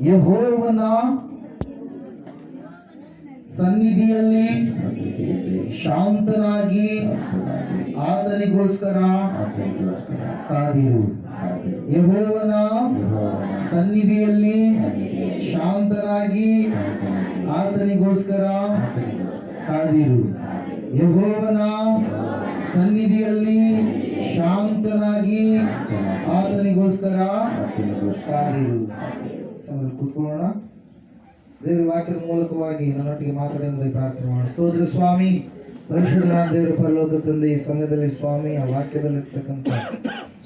ಯೆಹೋವನ ಸನ್ನಿಧಿಯಲ್ಲಿ ಶಾಂತನಾಗಿ ಆತನಿಗೋಸ್ಕರ ಕಾದಿರು. ಯೆಹೋವನ ಸನ್ನಿಧಿಯಲ್ಲಿ ಶಾಂತನಾಗಿ ಆತನಿಗೋಸ್ಕರ ಕಾದಿರು. ಯೆಹೋವನ ಸನ್ನಿಧಿಯಲ್ಲಿ ಶಾಂತನಾಗಿ ಆತನಿಗೋಸ್ಕರ ಕಾದಿರು. ಕೂತ್ಕೊಳ್ಳೋಣ. ದೇವರ ವಾಕ್ಯದ ಮೂಲಕವಾಗಿ ನನ್ನೊಟ್ಟಿಗೆ ಮಾತಾಡುವುದಾಗಿ ಪ್ರಾರ್ಥನೆ ಮಾಡೋಣ. ಸ್ತೋತ್ರ ಸ್ವಾಮಿ, ಪರಿಶುದ್ಧನಾದ ದೇವರ ಪರಲೋಕ ತಂದೆ, ಈ ಸಮಯದಲ್ಲಿ ಸ್ವಾಮಿ ಆ ವಾಕ್ಯದಲ್ಲಿರ್ತಕ್ಕಂಥ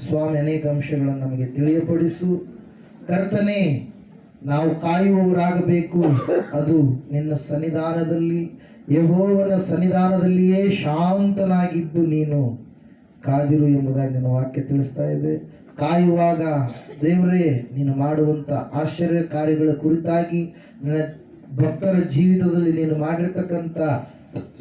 ಸ್ವಾಮಿ ಅನೇಕ ಅಂಶಗಳನ್ನು ನಮಗೆ ತಿಳಿಯಪಡಿಸು. ಕರ್ತನೆ, ನಾವು ಕಾಯುವವರಾಗಬೇಕು. ಅದು ನಿನ್ನ ಸನ್ನಿಧಾನದಲ್ಲಿ, ಯೆಹೋವನ ಸನ್ನಿಧಾನದಲ್ಲಿಯೇ ಶಾಂತನಾಗಿದ್ದು ನೀನು ಕಾದಿರು ಎಂಬುದಾಗಿ ನನ್ನ ವಾಕ್ಯ ತಿಳಿಸ್ತಾ ಇದೆ. ಕಾಯುವಾಗ ದೇವರೇ ನೀನು ಮಾಡುವಂಥ ಆಶ್ಚರ್ಯ ಕಾರ್ಯಗಳ ಕುರಿತಾಗಿ, ನನ್ನ ಭಕ್ತರ ಜೀವಿತದಲ್ಲಿ ನೀನು ಮಾಡಿರ್ತಕ್ಕಂಥ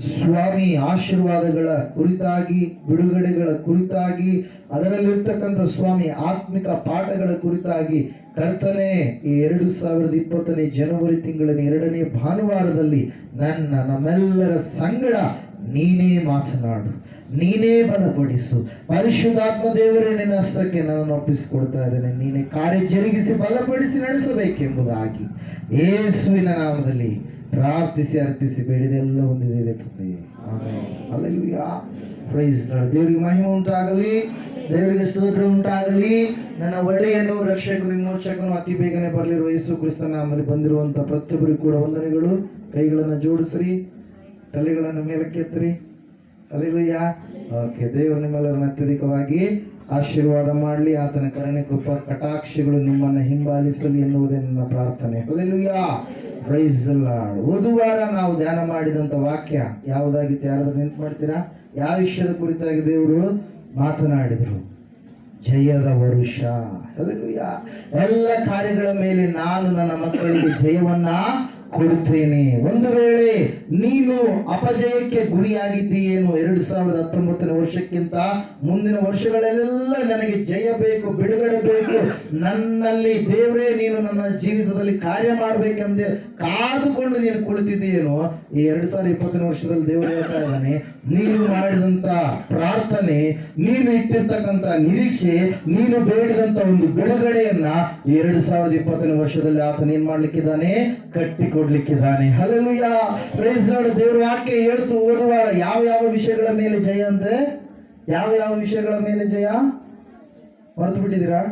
ಸ್ವಾಮಿ ಆಶೀರ್ವಾದಗಳ ಕುರಿತಾಗಿ, ಬಿಡುಗಡೆಗಳ ಕುರಿತಾಗಿ, ಅದರಲ್ಲಿರ್ತಕ್ಕಂಥ ಸ್ವಾಮಿ ಆತ್ಮಿಕ ಪಾಠಗಳ ಕುರಿತಾಗಿ ಕರ್ತನೆ, ಈ 2020 ಜನವರಿ ತಿಂಗಳಿನ 2ನೇ ಭಾನುವಾರದಲ್ಲಿ ನಮ್ಮೆಲ್ಲರ ಸಂಗಡ ನೀನೇ ಮಾತನಾಡು, ನೀನೇ ಬಲಪಡಿಸು. ಪರಿಶುದ್ಧಾತ್ಮ ದೇವರೇ, ನಿನ್ನ ಹಸ್ತಕ್ಕೆ ನನ್ನನ್ನು ಒಪ್ಪಿಸಿಕೊಡ್ತಾ ಇದ್ದೇನೆ. ನೀನೇ ಕಾರ್ಯ ಜರುಗಿಸಿ ಬಲಪಡಿಸಿ ನಡೆಸಬೇಕೆಂಬುದಾಗಿ ಯೇಸುವಿನ ನಾಮದಲ್ಲಿ ಪ್ರಾರ್ಥಿಸಿ ಅರ್ಪಿಸಿ ಬೇಡಿದೆಲ್ಲ ಹೊಂದಿದ್ದೇವೆ ತಂದೆ. ಆಮೆನ್. ಹಲ್ಲೆಲೂಯಾ. Praise Lord. ದೇವರಿಗೆ ಮಹಿಮೆ ಉಂಟಾಗಲಿ, ದೇವರಿಗೆ ಸ್ತೋತ್ರ ಉಂಟಾಗಲಿ. ನನ್ನ ಒಡೆಯನು, ರಕ್ಷಕನು, ವಿಮೋಚಕನು, ಅತಿ ಬೇಗನೆ ಬರಲಿರುವ ಯೇಸು ಕ್ರಿಸ್ತನ ನಾಮದಲ್ಲಿ ಬಂದಿರುವಂಥ ಪ್ರತಿಯೊಬ್ಬರಿಗೂ ಕೂಡ ವಂದನೆಗಳು. ಕೈಗಳನ್ನು ಜೋಡಿಸ್ರಿ, ತಲೆಗಳನ್ನು ಮೇಲಕ್ಕೆತ್ತಿರಿ. ಹಲ್ಲೆಲೂಯಾ. ಓಕೆ. ದೇವರು ನಿಮ್ಮೆಲ್ಲರನ್ನು ಅತ್ಯಧಿಕವಾಗಿ ಆಶೀರ್ವಾದ ಮಾಡಲಿ. ಆತನ ಕರುಣೆ, ಕೃಪಾ ಕಟಾಕ್ಷಗಳು ನಿಮ್ಮನ್ನು ಹಿಂಬಾಲಿಸಲಿ ಎನ್ನುವುದೇ ನನ್ನ ಪ್ರಾರ್ಥನೆ. ಹಲ್ಲೆಲೂಯಾ. Praise the Lord. ಹೋದ ವಾರ ನಾವು ಧ್ಯಾನ ಮಾಡಿದಂಥ ವಾಕ್ಯ ಯಾವುದಾಗಿತ್ತು? ಯಾರಾದ್ರೂ ನೆನ್ಪು ಮಾಡ್ತೀರಾ? ಯಾವ ವಿಷಯದ ಕುರಿತಾಗಿ ದೇವರು ಮಾತನಾಡಿದರು? ಜಯದ ವರುಷ. ಹಲ್ಲೆಲೂಯಾ. ಎಲ್ಲ ಕಾರ್ಯಗಳ ಮೇಲೆ ನಾನು ನನ್ನ ಮಕ್ಕಳಿಗೆ ಜಯವನ್ನ ಕೊಡುತ್ತೇನೆ. ಒಂದು ವೇಳೆ ನೀನು ಅಪಜಯಕ್ಕೆ ಗುರಿಯಾಗಿದ್ದೀಯೇನು, 2019 ವರ್ಷಕ್ಕಿಂತ ಮುಂದಿನ ವರ್ಷಗಳಲ್ಲೆಲ್ಲ ನನಗೆ ಜಯ ಬೇಕು, ಬಿಡುಗಡೆ ಬೇಕು, ನನ್ನಲ್ಲಿ ದೇವರೇ ನೀನು ನನ್ನ ಜೀವಿತದಲ್ಲಿ ಕಾರ್ಯ ಮಾಡಬೇಕೆಂದು ಕಾದುಕೊಂಡು ನೀನು ಕುಳಿತಿದ್ದೀಯೇನೋ, ಈ 2020 ವರ್ಷದಲ್ಲಿ ದೇವರು ಹೇಳ್ತಾ ಇದ್ದಾನೆ, ನೀನು ಮಾಡಿದಂತ ಪ್ರಾರ್ಥನೆ, ನೀನು ಇಟ್ಟಿರ್ತಕ್ಕಂಥ ನಿರೀಕ್ಷೆ, ನೀನು ಬೇಡಿದಂತ ಒಂದು ಬಿಡುಗಡೆಯನ್ನ ಈ 2020 ವರ್ಷದಲ್ಲಿ ಆತನ ಏನ್ ಮಾಡ್ಲಿಕ್ಕಿದ್ದಾನೆ? ಕಟ್ಟಿಕೊಡ್ಲಿಕ್ಕಿದ್ದಾನೆ. ಹಲ್ಲೆಲೂಯಾ. Praise Lord. ದೇವರ ವಾಕ್ಯ ಹೇಳ್ತು ಓದುವಾರ ಯಾವ ಯಾವ ವಿಷಯಗಳ ಮೇಲೆ ಜಯ ಅಂತೆ? ಯಾವ ಯಾವ ವಿಷಯಗಳ ಮೇಲೆ ಜಯ? ಮರೆತು ಬಿಟ್ಟಿದ್ದೀರಾ?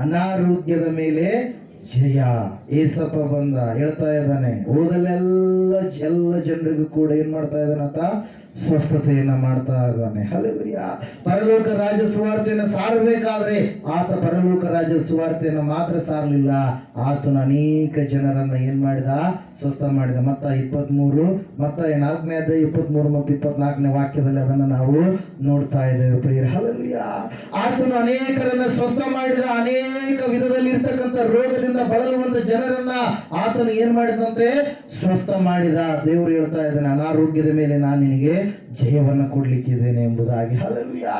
ಅನಾರೋಗ್ಯದ ಮೇಲೆ ಜಯ. ಏಸಪ್ಪ ಬಂದ ಹೇಳ್ತಾ ಇದ್ದಾನೆ, ಓದಲೆಲ್ಲ ಎಲ್ಲ ಜನರಿಗೂ ಕೂಡ ಏನ್ ಮಾಡ್ತಾ ಇದ್ದಾನೆ ಆತ? ಸ್ವಸ್ಥತೆಯನ್ನ ಮಾಡ್ತಾ ಇದ್ದಾನೆ. ಹಲ್ಲೆಲೂಯಾ. ಪರಲೋಕ ರಾಜ್ಯ ಸುವಾರ್ತೆಯನ್ನು ಸಾರಬೇಕಾದ್ರೆ ಆತ ಪರಲೋಕ ರಾಜ್ಯ ಸುವಾರ್ತೆಯನ್ನು ಮಾತ್ರ ಸಾರಲಿಲ್ಲ, ಆತನ ಅನೇಕ ಜನರನ್ನ ಏನ್ ಮಾಡಿದ? ಸ್ವಸ್ಥ ಮಾಡಿದ. ಮತ್ತಾಯ 23, ಮತ್ತಾಯ 4ನೇ ಅಧ್ಯಾಯ 23 ಮತ್ತು 24ನೇ ವಾಕ್ಯದಲ್ಲಿ ಅದನ್ನು ನಾವು ನೋಡ್ತಾ ಇದ್ದೇವೆ ಪ್ರಿಯರೇ. ಹಲ್ಲೆಲೂಯಾ. ಆತನು ಅನೇಕರನ್ನ ಸ್ವಸ್ಥ ಮಾಡಿದ. ಅನೇಕ ವಿಧದಲ್ಲಿ ಇರ್ತಕ್ಕಂಥ ರೋಗದಿಂದ ಬಳಲುವಂತ ಜನರನ್ನ ಆತನು ಏನ್ ಮಾಡಿದಂತೆ? ಸ್ವಸ್ಥ ಮಾಡಿದ. ದೇವರು ಹೇಳ್ತಾ ಇದ್ದಾನೆ, ಅನಾರೋಗ್ಯದ ಮೇಲೆ ನಾನು ನಿನಗೆ ಜಯವನ್ನು ಕೊಡ್ಲಿಕ್ಕಿದ್ದೇನೆ ಎಂಬುದಾಗಿ. ಹಲ್ಲೆಲೂಯಾ.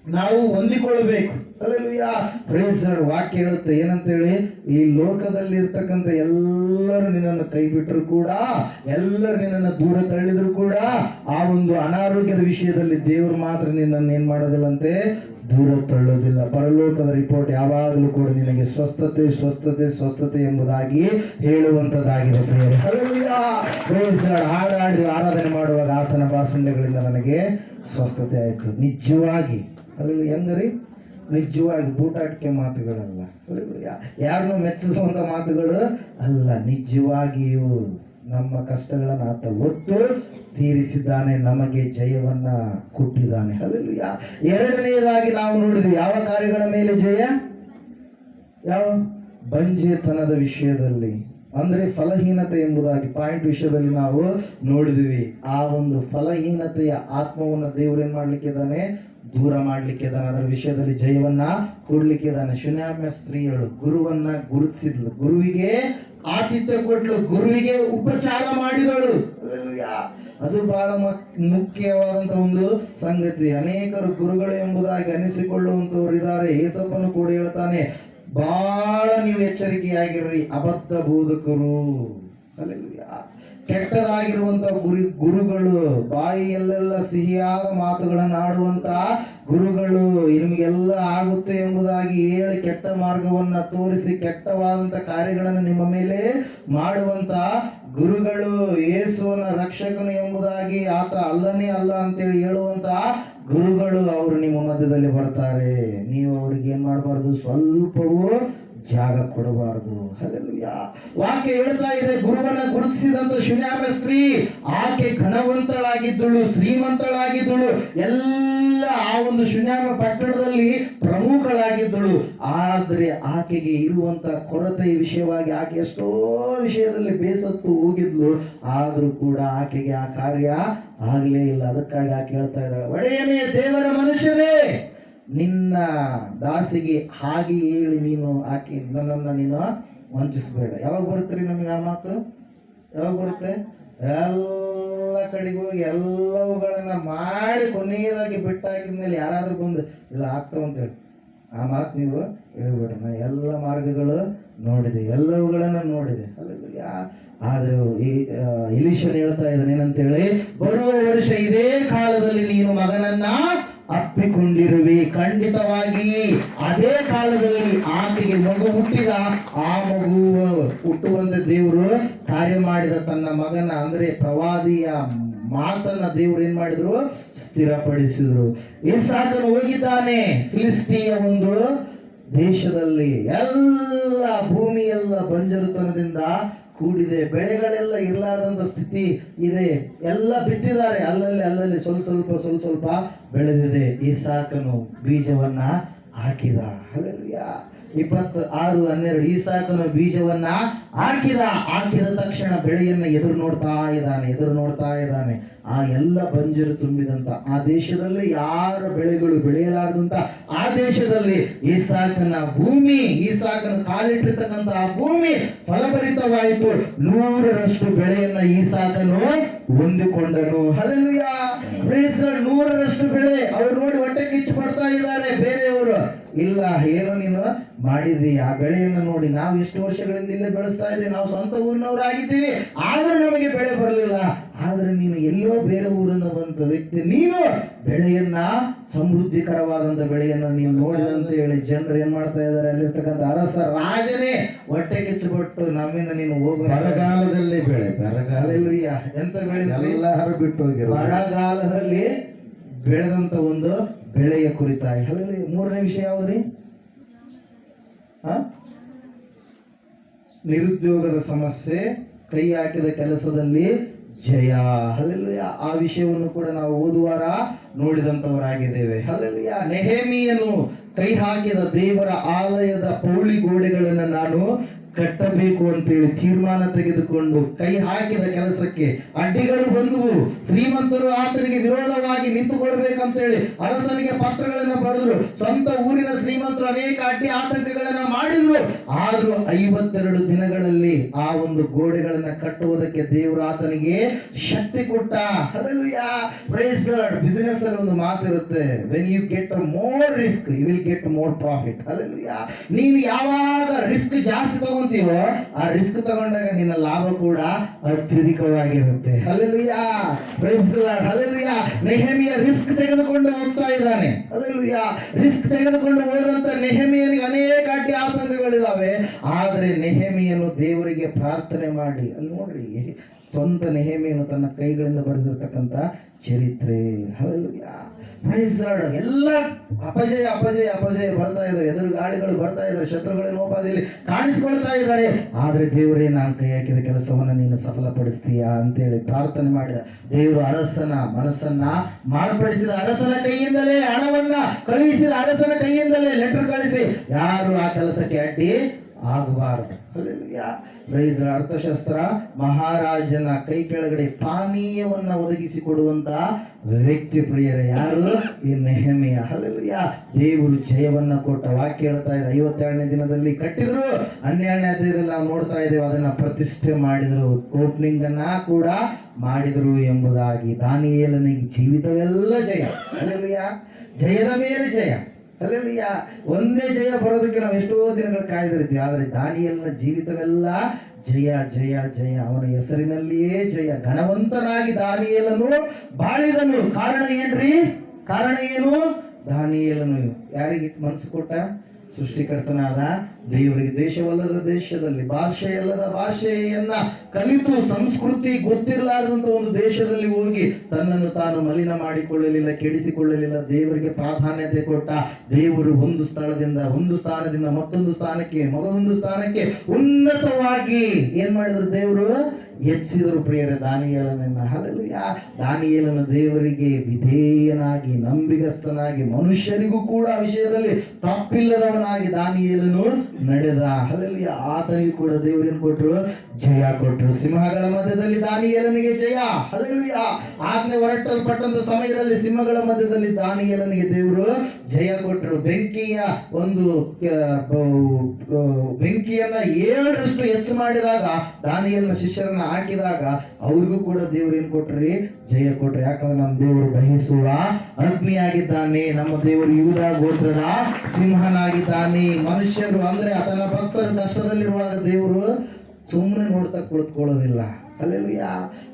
ನಾವು ಹೊಂದಿಕೊಳ್ಳಬೇಕು. ಹಲ್ಲೆಲೂಯಾ. Praise lord. ವಾಕ್ಯ ಹೇಳುತ್ತೆ ಏನಂತೇಳಿ, ಈ ಲೋಕದಲ್ಲಿ ಇರ್ತಕ್ಕಂಥ ಎಲ್ಲರೂ ನಿನ್ನನ್ನು ಕೈ ಬಿಟ್ಟರು ಕೂಡ, ಎಲ್ಲರೂ ನಿನ್ನನ್ನು ದೂರ ತಳ್ಳಿದ್ರು ಕೂಡ, ಆ ಒಂದು ಅನಾರೋಗ್ಯದ ವಿಷಯದಲ್ಲಿ ದೇವರು ಮಾತ್ರ ನಿನ್ನನ್ನು ಏನ್ ಮಾಡೋದಿಲ್ಲಂತೆ? ದೂರ ತಳ್ಳೋದಿಲ್ಲ. ಪರಲೋಕದ ರಿಪೋರ್ಟ್ ಯಾವಾಗಲೂ ಕೂಡ ನಿನಗೆ ಸ್ವಸ್ಥತೆ ಸ್ವಸ್ಥತೆ ಸ್ವಸ್ಥತೆ ಎಂಬುದಾಗಿ ಹೇಳುವಂಥದ್ದಾಗಿದೆ ಪ್ರಿಯರೇ. ಹಲ್ಲೆಲೂಯಾ. Praise lord. ಹಾಡಾಡಿ ಆರಾಧನೆ ಮಾಡುವಾಗ ಆತನ ಭಾಷಣಗಳಿಂದ ನನಗೆ ಸ್ವಸ್ಥತೆ ಆಯಿತು. ನಿಜವಾಗಿ ಅಲ್ಲಿ ಹೆಂಗರಿ? ನಿಜವಾಗಿ ಬೂಟಾಟಿಕೆ ಮಾತುಗಳಲ್ಲ. ಯಾರನ್ನು ಮೆಚ್ಚಿಸುವಂತ ಮಾತುಗಳು ಅಲ್ಲ. ನಿಜವಾಗಿಯೂ ನಮ್ಮ ಕಷ್ಟಗಳನ್ನು ಆತ ಹೊತ್ತು ತೀರಿಸಿದ್ದಾನೆ, ನಮಗೆ ಜಯವನ್ನ ಕೊಟ್ಟಿದ್ದಾನೆ. ಹಲ್ಲೆಲೂಯಾ. ಎರಡನೆಯದಾಗಿ ನಾವು ನೋಡಿದ್ವಿ ಯಾವ ಕಾರ್ಯಗಳ ಮೇಲೆ ಜಯ? ಯಾವ? ಬಂಜೆತನದ ವಿಷಯದಲ್ಲಿ, ಅಂದ್ರೆ ಫಲಹೀನತೆ ಎಂಬುದಾಗಿ ಪಾಯಿಂಟ್ ವಿಷಯದಲ್ಲಿ ನಾವು ನೋಡಿದ್ವಿ. ಆ ಒಂದು ಫಲಹೀನತೆಯ ಆತ್ಮವನ್ನು ದೇವರು ಏನ್ ಮಾಡ್ಲಿಕ್ಕಿದ್ದಾನೆ? ದೂರ ಮಾಡ್ಲಿಕ್ಕಿದ್ದಾನೆ. ಅದರ ವಿಷಯದಲ್ಲಿ ಜಯವನ್ನ ಕೊಡ್ಲಿಕ್ಕಿದ್ದಾನೆ. ಶುನ್ಯಾಮ್ಯ ಸ್ತ್ರೀಯಳು ಗುರುವನ್ನ ಗುರುತಿಸಿದ್ಲು, ಗುರುವಿಗೆ ಆತಿಥ್ಯ ಕೊಟ್ಲು, ಗುರುವಿಗೆ ಉಪಚಾರ ಮಾಡಿದಳು. ಅದು ಬಹಳ ಮುಖ್ಯವಾದಂತ ಒಂದು ಸಂಗತಿ. ಅನೇಕರು ಗುರುಗಳು ಎಂಬುದಾಗಿ ಅನಿಸಿಕೊಳ್ಳುವಂತವರು ಇದ್ದಾರೆ. ಏಸಪ್ಪನು ಕೂಡ ಹೇಳ್ತಾನೆ, ಬಹಳ ನೀವು ಎಚ್ಚರಿಕೆಯಾಗಿರ್ರಿ. ಅಬದ್ಧ ಬೋಧಕರು, ಹಲ್ಲೆಲೂಯಾ, ಕೆಟ್ಟದಾಗಿರುವಂತ ಗುರುಗಳು, ಬಾಯಿಯಲ್ಲೆಲ್ಲ ಸಿಹಿಯಾದ ಮಾತುಗಳನ್ನು ಆಡುವಂತ ಗುರುಗಳು, ನಿಮಗೆಲ್ಲ ಆಗುತ್ತೆ ಎಂಬುದಾಗಿ ಹೇಳಿ ಕೆಟ್ಟ ಮಾರ್ಗವನ್ನ ತೋರಿಸಿ ಕೆಟ್ಟವಾದಂತ ಕಾರ್ಯಗಳನ್ನು ನಿಮ್ಮ ಮೇಲೆ ಮಾಡುವಂತ ಗುರುಗಳು, ಯೇಸುವನ ರಕ್ಷಕನು ಎಂಬುದಾಗಿ ಆತ ಅಲ್ಲನೇ ಅಲ್ಲ ಅಂತೇಳಿ ಹೇಳುವಂತ ಗುರುಗಳು, ಅವರು ನಿಮ್ಮ ಮಧ್ಯದಲ್ಲಿ ಬರ್ತಾರೆ. ನೀವು ಅವ್ರಿಗೆ ಏನ್ ಮಾಡಬಾರ್ದು, ಸ್ವಲ್ಪವೂ ಜಾಗ ಕೊಡಬಾರದು. ಹಲ್ಲೆಲೂಯಾ. ವಾಕ್ಯ ಹೇಳ್ತಾ ಇದೆ, ಗುರುವನ್ನ ಗುರುತಿಸಿದಂತ ಶುನ್ಯಾಮ ಸ್ತ್ರೀ, ಆಕೆ ಘನವಂತಳಾಗಿದ್ದಳು, ಶ್ರೀಮಂತಳಾಗಿದ್ದಳು, ಎಲ್ಲ ಆ ಒಂದು ಶುನ್ಯಾಮ ಪಟ್ಟಣದಲ್ಲಿ ಪ್ರಮುಖಳಾಗಿದ್ದಳು. ಆದ್ರೆ ಆಕೆಗೆ ಇರುವಂತ ಕೊರತೆಯ ವಿಷಯವಾಗಿ ಆಕೆ ಎಷ್ಟೋ ವಿಷಯದಲ್ಲಿ ಬೇಸತ್ತು ಹೋಗಿದ್ಲು. ಆದ್ರೂ ಕೂಡ ಆಕೆಗೆ ಆ ಕಾರ್ಯ ಆಗ್ಲೇ ಇಲ್ಲ. ಅದಕ್ಕಾಗಿ ಆಕೆ ಹೇಳ್ತಾ ಇದ್ದಾಳೆ, ಒಡೆಯನೇ, ದೇವರ ಮನುಷ್ಯನೇ, ನಿನ್ನ ದಾಸಿಗೆ ಹಾಗೆ ಹೇಳಿ ನೀನು ಆಕೆ ನನ್ನನ್ನು ನೀನು ವಂಚಿಸಬೇಡ. ಯಾವಾಗ ಬರುತ್ತೆ ನಮಗೆ ಆ ಮಾತು? ಯಾವಾಗ ಬರುತ್ತೆ? ಎಲ್ಲ ಕಡೆಗೂ ಎಲ್ಲವುಗಳನ್ನ ಮಾಡಿ ಕೊನೆಯದಾಗಿ ಬಿಟ್ಟಾಕಿದ ಮೇಲೆ ಯಾರಾದ್ರೂ ಬಂದು ಇಲ್ಲ ಆಗ್ತಾವ ಅಂತೇಳಿ ಆ ಮಾತು ನೀವು ಹೇಳ್ಬೇಡ. ನಾ ಎಲ್ಲ ಮಾರ್ಗಗಳು ನೋಡಿದೆ, ಎಲ್ಲವುಗಳನ್ನ ನೋಡಿದೆ. ಆದ್ರೆ ಈ ಎಲೀಷನ ಹೇಳ್ತಾ ಇದ್ದಾನೆ ಏನಂತೇಳಿ, ಬರುವ ವರ್ಷ ಇದೇ ಕಾಲದಲ್ಲಿ ನೀನು ಮಗನನ್ನ ಅಪ್ಪಿಕೊಂಡಿರುವೆ. ಖಂಡಿತವಾಗಿ ಅದೇ ಕಾಲದಲ್ಲಿ ಆಕೆಗೆ ಮಗು ಹುಟ್ಟಿದ. ಆ ಮಗು ಹುಟ್ಟುವಂತೆ ದೇವರು ಕಾರ್ಯ ಮಾಡಿದ. ತನ್ನ ಮಗನ ಅಂದ್ರೆ ಪ್ರವಾದಿಯ ಮಾತನ್ನ ದೇವರು ಏನ್ ಮಾಡಿದ್ರು, ಸ್ಥಿರಪಡಿಸಿದ್ರು. ಇಸಾಕನು ಹೋಗಿದ್ದಾನೆ ಫಿಲಿಸ್ಟಿಯ ಒಂದು ದೇಶದಲ್ಲಿ. ಎಲ್ಲ ಭೂಮಿ ಎಲ್ಲ ಬಂಜರುತನದಿಂದ ಕೂಡಿದೆ, ಬೆಳೆಗಳೆಲ್ಲ ಇರಲಾರ್ದಂತ ಸ್ಥಿತಿ ಇದೆ. ಎಲ್ಲ ಬಿತ್ತಿದ್ದಾರೆ, ಅಲ್ಲಲ್ಲಿ ಸ್ವಲ್ಪ ಬೆಳೆದಿದೆ. ಇಸಾಕನು ಬೀಜವನ್ನ ಹಾಕಿದ. ಹಲ್ಲೆಲೂಯಾ. 26:12 ಇಸಾಕನು ಬೀಜವನ್ನ ಹಾಕಿದ ತಕ್ಷಣ ಬೆಳೆಯನ್ನ ಎದುರು ನೋಡ್ತಾ ಇದ್ದಾನೆ. ಆ ಎಲ್ಲ ಬಂಜರು ತುಂಬಿದಂತ ಆ ದೇಶದಲ್ಲಿ ಯಾರ ಬೆಳೆಗಳು ಬೆಳೆಯಲಾರದಂತ ಆ ದೇಶದಲ್ಲಿ ಇಸಾಕನ ಕಾಲಿಟ್ಟಿರ್ತಕ್ಕಂಥ ಆ ಭೂಮಿ ಫಲಭರಿತವಾಯಿತು. 100ರಷ್ಟು ಬೆಳೆಯನ್ನ ಇಸಾಕನು ಹೊಂದಿಕೊಂಡನು. ಹಲ್ಲೆಲೂಯಾ. Praise Lord. 100ರಷ್ಟು ಬೆಳೆ. ಅವ್ರು ನೋಡಿ ಹೊಟ್ಟೆ ಕಿಚ್ಚು ಪಡ್ತಾ ಇದ್ದಾರೆ ಬೇರೆಯವರು. ಇಲ್ಲ, ಏನೋ ನೀನು ಮಾಡಿದ್ವಿ, ಆ ಬೆಳೆಯನ್ನು ನೋಡಿ ನಾವು ಎಷ್ಟು ವರ್ಷಗಳಿಂದ ಇಲ್ಲೇ ಬೆಳೆಸ್ತಾ ಇದ್ದೀವಿ, ನಾವು ಸ್ವಂತ ಊರಿನವರಾಗಿದ್ದೀವಿ, ಆದ್ರೆ ನಮಗೆ ಬೆಳೆ ಬರಲಿಲ್ಲ. ಆದ್ರೆ ನೀನು ಎಲ್ಲೋ ಬೇರೆ ಊರಿನ ಬಂದ ವ್ಯಕ್ತಿ, ನೀನು ಬೆಳೆಯನ್ನ ಸಮೃದ್ಧಿಕರವಾದಂತ ಬೆಳೆಯನ್ನ ನೀನು ನೋಡಿದಂತ ಹೇಳಿ ಜನರು ಏನ್ ಮಾಡ್ತಾ ಇದ್ದಾರೆ, ಅಲ್ಲಿರ್ತಕ್ಕಂಥ ಅರಸ ರಾಜನೇ ಹೊಟ್ಟೆ ಕಿಚ್ಚುಪಟ್ಟು ನಮ್ಮಿಂದ ನೀನು ಹೋಗ. ಬರಗಾಲದಲ್ಲಿ ಬೆಳೆ, ಬರಗಾಲದಲ್ಲಿ ಎಂತ ಬೆಳೆ ಎಲ್ಲರೂ ಬಿಟ್ಟು ಹೋಗಿರೋ ಬರಗಾಲದಲ್ಲಿ ಬೆಳೆದಂತ ಒಂದು ಬೆಳೆಯ ಕುರಿತಾಗಿ. ಹಲ್ಲೆಲೂಯಾ. 3ನೇ ವಿಷಯ ಯಾವುದ್ರಿ? ನಿರುದ್ಯೋಗದ ಸಮಸ್ಯೆ, ಕೈ ಹಾಕಿದ ಕೆಲಸದಲ್ಲಿ ಜಯ. ಹಲ್ಲೆಲೂಯಾ. ಆ ವಿಷಯವನ್ನು ಕೂಡ ನಾವು ಓದುವಾರ ನೋಡಿದಂತವರಾಗಿದ್ದೇವೆ. ಹಲ್ಲೆಲೂಯಾ. ನೆಹೆಮೀಯನು ಕೈ ಹಾಕಿದ ದೇವರ ಆಲಯದ ಪೌಳಿ ಗೋಡೆಗಳನ್ನು ನಾನು ಕಟ್ಟಬೇಕು ಅಂತೇಳಿ ತೀರ್ಮಾನ ತೆಗೆದುಕೊಂಡು ಕೈ ಹಾಕಿದ ಕೆಲಸಕ್ಕೆ ಅಡ್ಡಿಗಳು ಬಂದವು. ಶ್ರೀಮಂತರು ಆತನಿಗೆ ವಿರೋಧವಾಗಿ ನಿಂತುಕೊಳ್ಬೇಕಂತೇಳಿ ಅರಸನಿಗೆ ಪತ್ರಗಳನ್ನು ಬರೆದ್ರು. ಸ್ವಂತ ಊರಿನ ಶ್ರೀಮಂತರು ಅನೇಕ ಅಡ್ಡಿ ಆತಂಕಗಳನ್ನ ಮಾಡಿದ್ರು. ಆದ್ರೂ 52 ದಿನಗಳಲ್ಲಿ ಆ ಒಂದು ಗೋಡೆಗಳನ್ನ ಕಟ್ಟುವುದಕ್ಕೆ ದೇವರು ಆತನಿಗೆ ಶಕ್ತಿ ಕೊಟ್ಟ. ಹಲ್ಲೆಲೂಯಾ. Praise lord. ಬಿಸಿನೆಸ್ ಅಲ್ಲಿ ಒಂದು ಮಾತಿರುತ್ತೆ, when you get more risk you will get more profit. Hallelujah. ನೀನು ಯಾವಾಗ ರಿಸ್ಕ್ ಜಾಸ್ತಿ ತಗೊಂತೀವೋ ಆ ರಿಸ್ಕ್ ತಗೊಂಡಾಗ ನಿನ್ನ ಲಾಭ ಕೂಡ ಅತ್ಯಧಿಕವಾಗಿರುತ್ತೆ. Hallelujah. Praise Lord. Hallelujah. Nehemiah risk ತೆಗೆದುಕೊಂಡು ಹೋಗ್ತಾ ಇದ್ದಾನೆ. ಹಲ್ಲೆಲೂಯಾ. ರಿಸ್ಕ್ ತೆಗೆದುಕೊಂಡು ಹೋದಂತ ನೆಹೆಮೀಯನಿಗೆ ಅನೇಕ ಅಡ್ಡಿ ಆತಂಕಗಳಿದಾವೆ. ಆದ್ರೆ ನೆಹೆಮೀಯನು ದೇವರಿಗೆ ಪ್ರಾರ್ಥನೆ ಮಾಡಿ, ಅಲ್ಲಿ ನೋಡ್ರಿ, ಸ್ವಂತ ನೆಹೆಮೀಯನು ತನ್ನ ಕೈಗಳಿಂದ ಬರೆದಿರ್ತಕ್ಕಂಥ ಚರಿತ್ರೆ. ಹಲ್ಲೆಲೂಯಾ. Praise Lord. ಎಲ್ಲ ಅಪಜಯ ಬರ್ತಾ ಇದ್ದಾರೆ, ಎದುರು ಗಾಳಿಗಳು ಬರ್ತಾ ಇದ್ದಾರೆ, ಶತ್ರುಗಳ ಲೋಕದಲ್ಲಿ ಕಾಣಿಸ್ಕೊಳ್ತಾ ಇದ್ದಾರೆ. ಆದ್ರೆ ದೇವರೇ, ನಾನು ಕೈ ಹಾಕಿದ ಕೆಲಸವನ್ನ ನೀನು ಸಫಲಪಡಿಸ್ತೀಯಾ ಅಂತೇಳಿ ಪ್ರಾರ್ಥನೆ ಮಾಡಿದ. ದೇವರು ಅರಸನ ಮನಸ್ಸನ್ನ ಮಾರ್ಪಡಿಸಿದ. ಅರಸನ ಕೈಯಿಂದಲೇ ಹಣವನ್ನ ಕಳುಹಿಸಿದ. ಅರಸನ ಕೈಯಿಂದಲೇ ಲೆಟರ್ ಕಳಿಸಿ ಯಾರು ಆ ಕೆಲಸಕ್ಕೆ ಅಡ್ಡಿ ಆಗಬಾರದು. ಪ್ರೈಸ್. ಅರ್ಥಶಾಸ್ತ್ರ ಮಹಾರಾಜನ ಕೈ ಕೆಳಗಡೆ ಪಾನೀಯವನ್ನ ಒದಗಿಸಿಕೊಡುವಂತ ವ್ಯಕ್ತಿ ಪ್ರಿಯರೇ ಯಾರು? ಈ ನೆಹೆಮೀಯ. ಹಲ್ಲೆಲೂಯಾ. ದೇವರು ಜಯವನ್ನ ಕೊಟ್ಟ. ವಾಕ್ಯ ಹೇಳ್ತಾ ಇದೆ, 52ನೇ ದಿನದಲ್ಲಿ ಕಟ್ಟಿದ್ರು, 12ನೇ ಅಧ್ಯಾಯದಲ್ಲಿ ನಾವು ನೋಡ್ತಾ ಇದ್ದೇವೆ ಅದನ್ನ ಪ್ರತಿಷ್ಠೆ ಮಾಡಿದ್ರು, ಓಪನಿಂಗ್ ಅನ್ನ ಕೂಡ ಮಾಡಿದ್ರು ಎಂಬುದಾಗಿ. ದಾನಿಯೇಲನಿಗೆ ಜೀವಿತವೆಲ್ಲ ಜಯ. ಹಲ್ಲೆಲೂಯಾ. ಜಯದ ಮೇಲೆ ಜಯ. ಅಲ್ಲೆಲ್ಲ ಒಂದೇ ಜಯ ಬರೋದಕ್ಕೆ ನಾವು ಎಷ್ಟೋ ದಿನಗಳು ಕಾಯ್ದಿರ್ತೀವಿ. ಆದರೆ ದಾನಿಯೇಲನ ಜೀವಿತವೆಲ್ಲ ಜಯ ಜಯ ಜಯ, ಅವನ ಹೆಸರಿನಲ್ಲಿಯೇ ಜಯ. ಘನವಂತನಾಗಿ ದಾನಿಯೇಲನು ಬಾಳಿದನು. ಕಾರಣ ಏನ್ರಿ? ಕಾರಣ ಏನು? ದಾನಿಯೇಲನು ಯಾರಿಗೆ ಮನಸ್ಸು ಕೊಟ್ಟ? ಸೃಷ್ಟಿಕರ್ತನಾದ ದೇವರಿಗೆ. ದೇಶವಲ್ಲದ ದೇಶದಲ್ಲಿ, ಭಾಷೆಯಲ್ಲದ ಭಾಷೆಯನ್ನ ಕಲಿತು, ಸಂಸ್ಕೃತಿ ಗೊತ್ತಿರಲಾರದಂತ ಒಂದು ದೇಶದಲ್ಲಿ ಹೋಗಿ ತನ್ನನ್ನು ತಾನು ಮಲಿನ ಮಾಡಿಕೊಳ್ಳಲಿಲ್ಲ, ಕೆಡಿಸಿಕೊಳ್ಳಲಿಲ್ಲ. ದೇವರಿಗೆ ಪ್ರಾಧಾನ್ಯತೆ ಕೊಟ್ಟ. ದೇವರು ಒಂದು ಸ್ಥಾನದಿಂದ ಮತ್ತೊಂದು ಸ್ಥಾನಕ್ಕೆ ಉನ್ನತವಾಗಿ ಏನ್ ಮಾಡಿದ್ರು? ದೇವರು ಹೆಚ್ಚಿದರು ಪ್ರಿಯರೇ ದಾನಿಯೇಲನನ್ನ. ಹಲ್ಲೆಲೂಯಾ. ದಾನಿಯೇಲನು ದೇವರಿಗೆ ವಿಧೇಯನಾಗಿ, ನಂಬಿಗಸ್ತನಾಗಿ, ಮನುಷ್ಯರಿಗೂ ಕೂಡ ವಿಷಯದಲ್ಲಿ ತಪ್ಪಿಲ್ಲದವನಾಗಿ ದಾನಿಯೇಲನು ನಡೆದ. ಹಲ್ಲೆಲೂಯಾ. ಆತನಿಗೂ ಕೂಡ ದೇವರೇನು ಕೊಟ್ಟರು? ಜಯ ಕೊಟ್ಟರು. ಸಿಂಹಗಳ ಮಧ್ಯದಲ್ಲಿ ದಾನಿಯೇಲನಿಗೆ ಜಯ. ಹಲ್ಲೆಲೂಯಾ. ಆಜ್ಞೆ ಹೊರಟಲ್ಪಟ್ಟಂತ ಸಮಯದಲ್ಲಿ ಸಿಂಹಗಳ ಮಧ್ಯದಲ್ಲಿ ದಾನಿಯೇಲನಿಗೆ ದೇವರು ಜಯ ಕೊಟ್ಟರು. ಬೆಂಕಿಯನ್ನ 7ರಷ್ಟು ಹೆಚ್ಚು ಮಾಡಿದಾಗ, ದಾನಿಯೇಲನ ಶಿಷ್ಯರನ್ನ ಹಾಕಿದಾಗ ಅವ್ರಿಗೂ ಕೂಡ ದೇವ್ರು ಏನ್ ಕೊಟ್ರಿ? ಜಯ ಕೊಟ್ರಿ. ಯಾಕಂದ್ರೆ ನಮ್ಮ ದೇವರು ದಹಿಸುವ ಅಗ್ನಿಯಾಗಿದ್ದಾನೆ. ನಮ್ಮ ದೇವರು ಯೂದ ಗೋತ್ರದ ಸಿಂಹನಾಗಿದ್ದಾನೆ. ಮನುಷ್ಯರು ಅಂದ್ರೆ ತನ್ನ ಭಕ್ತರು ಕಷ್ಟದಲ್ಲಿರುವಾಗ ದೇವರು ಸುಮ್ಮನೆ ನೋಡ್ತಾ ಕುಳಿತುಕೊಳ್ಳೋದಿಲ್ಲ. ಹಲ್ಲೆಲೂಯಾ.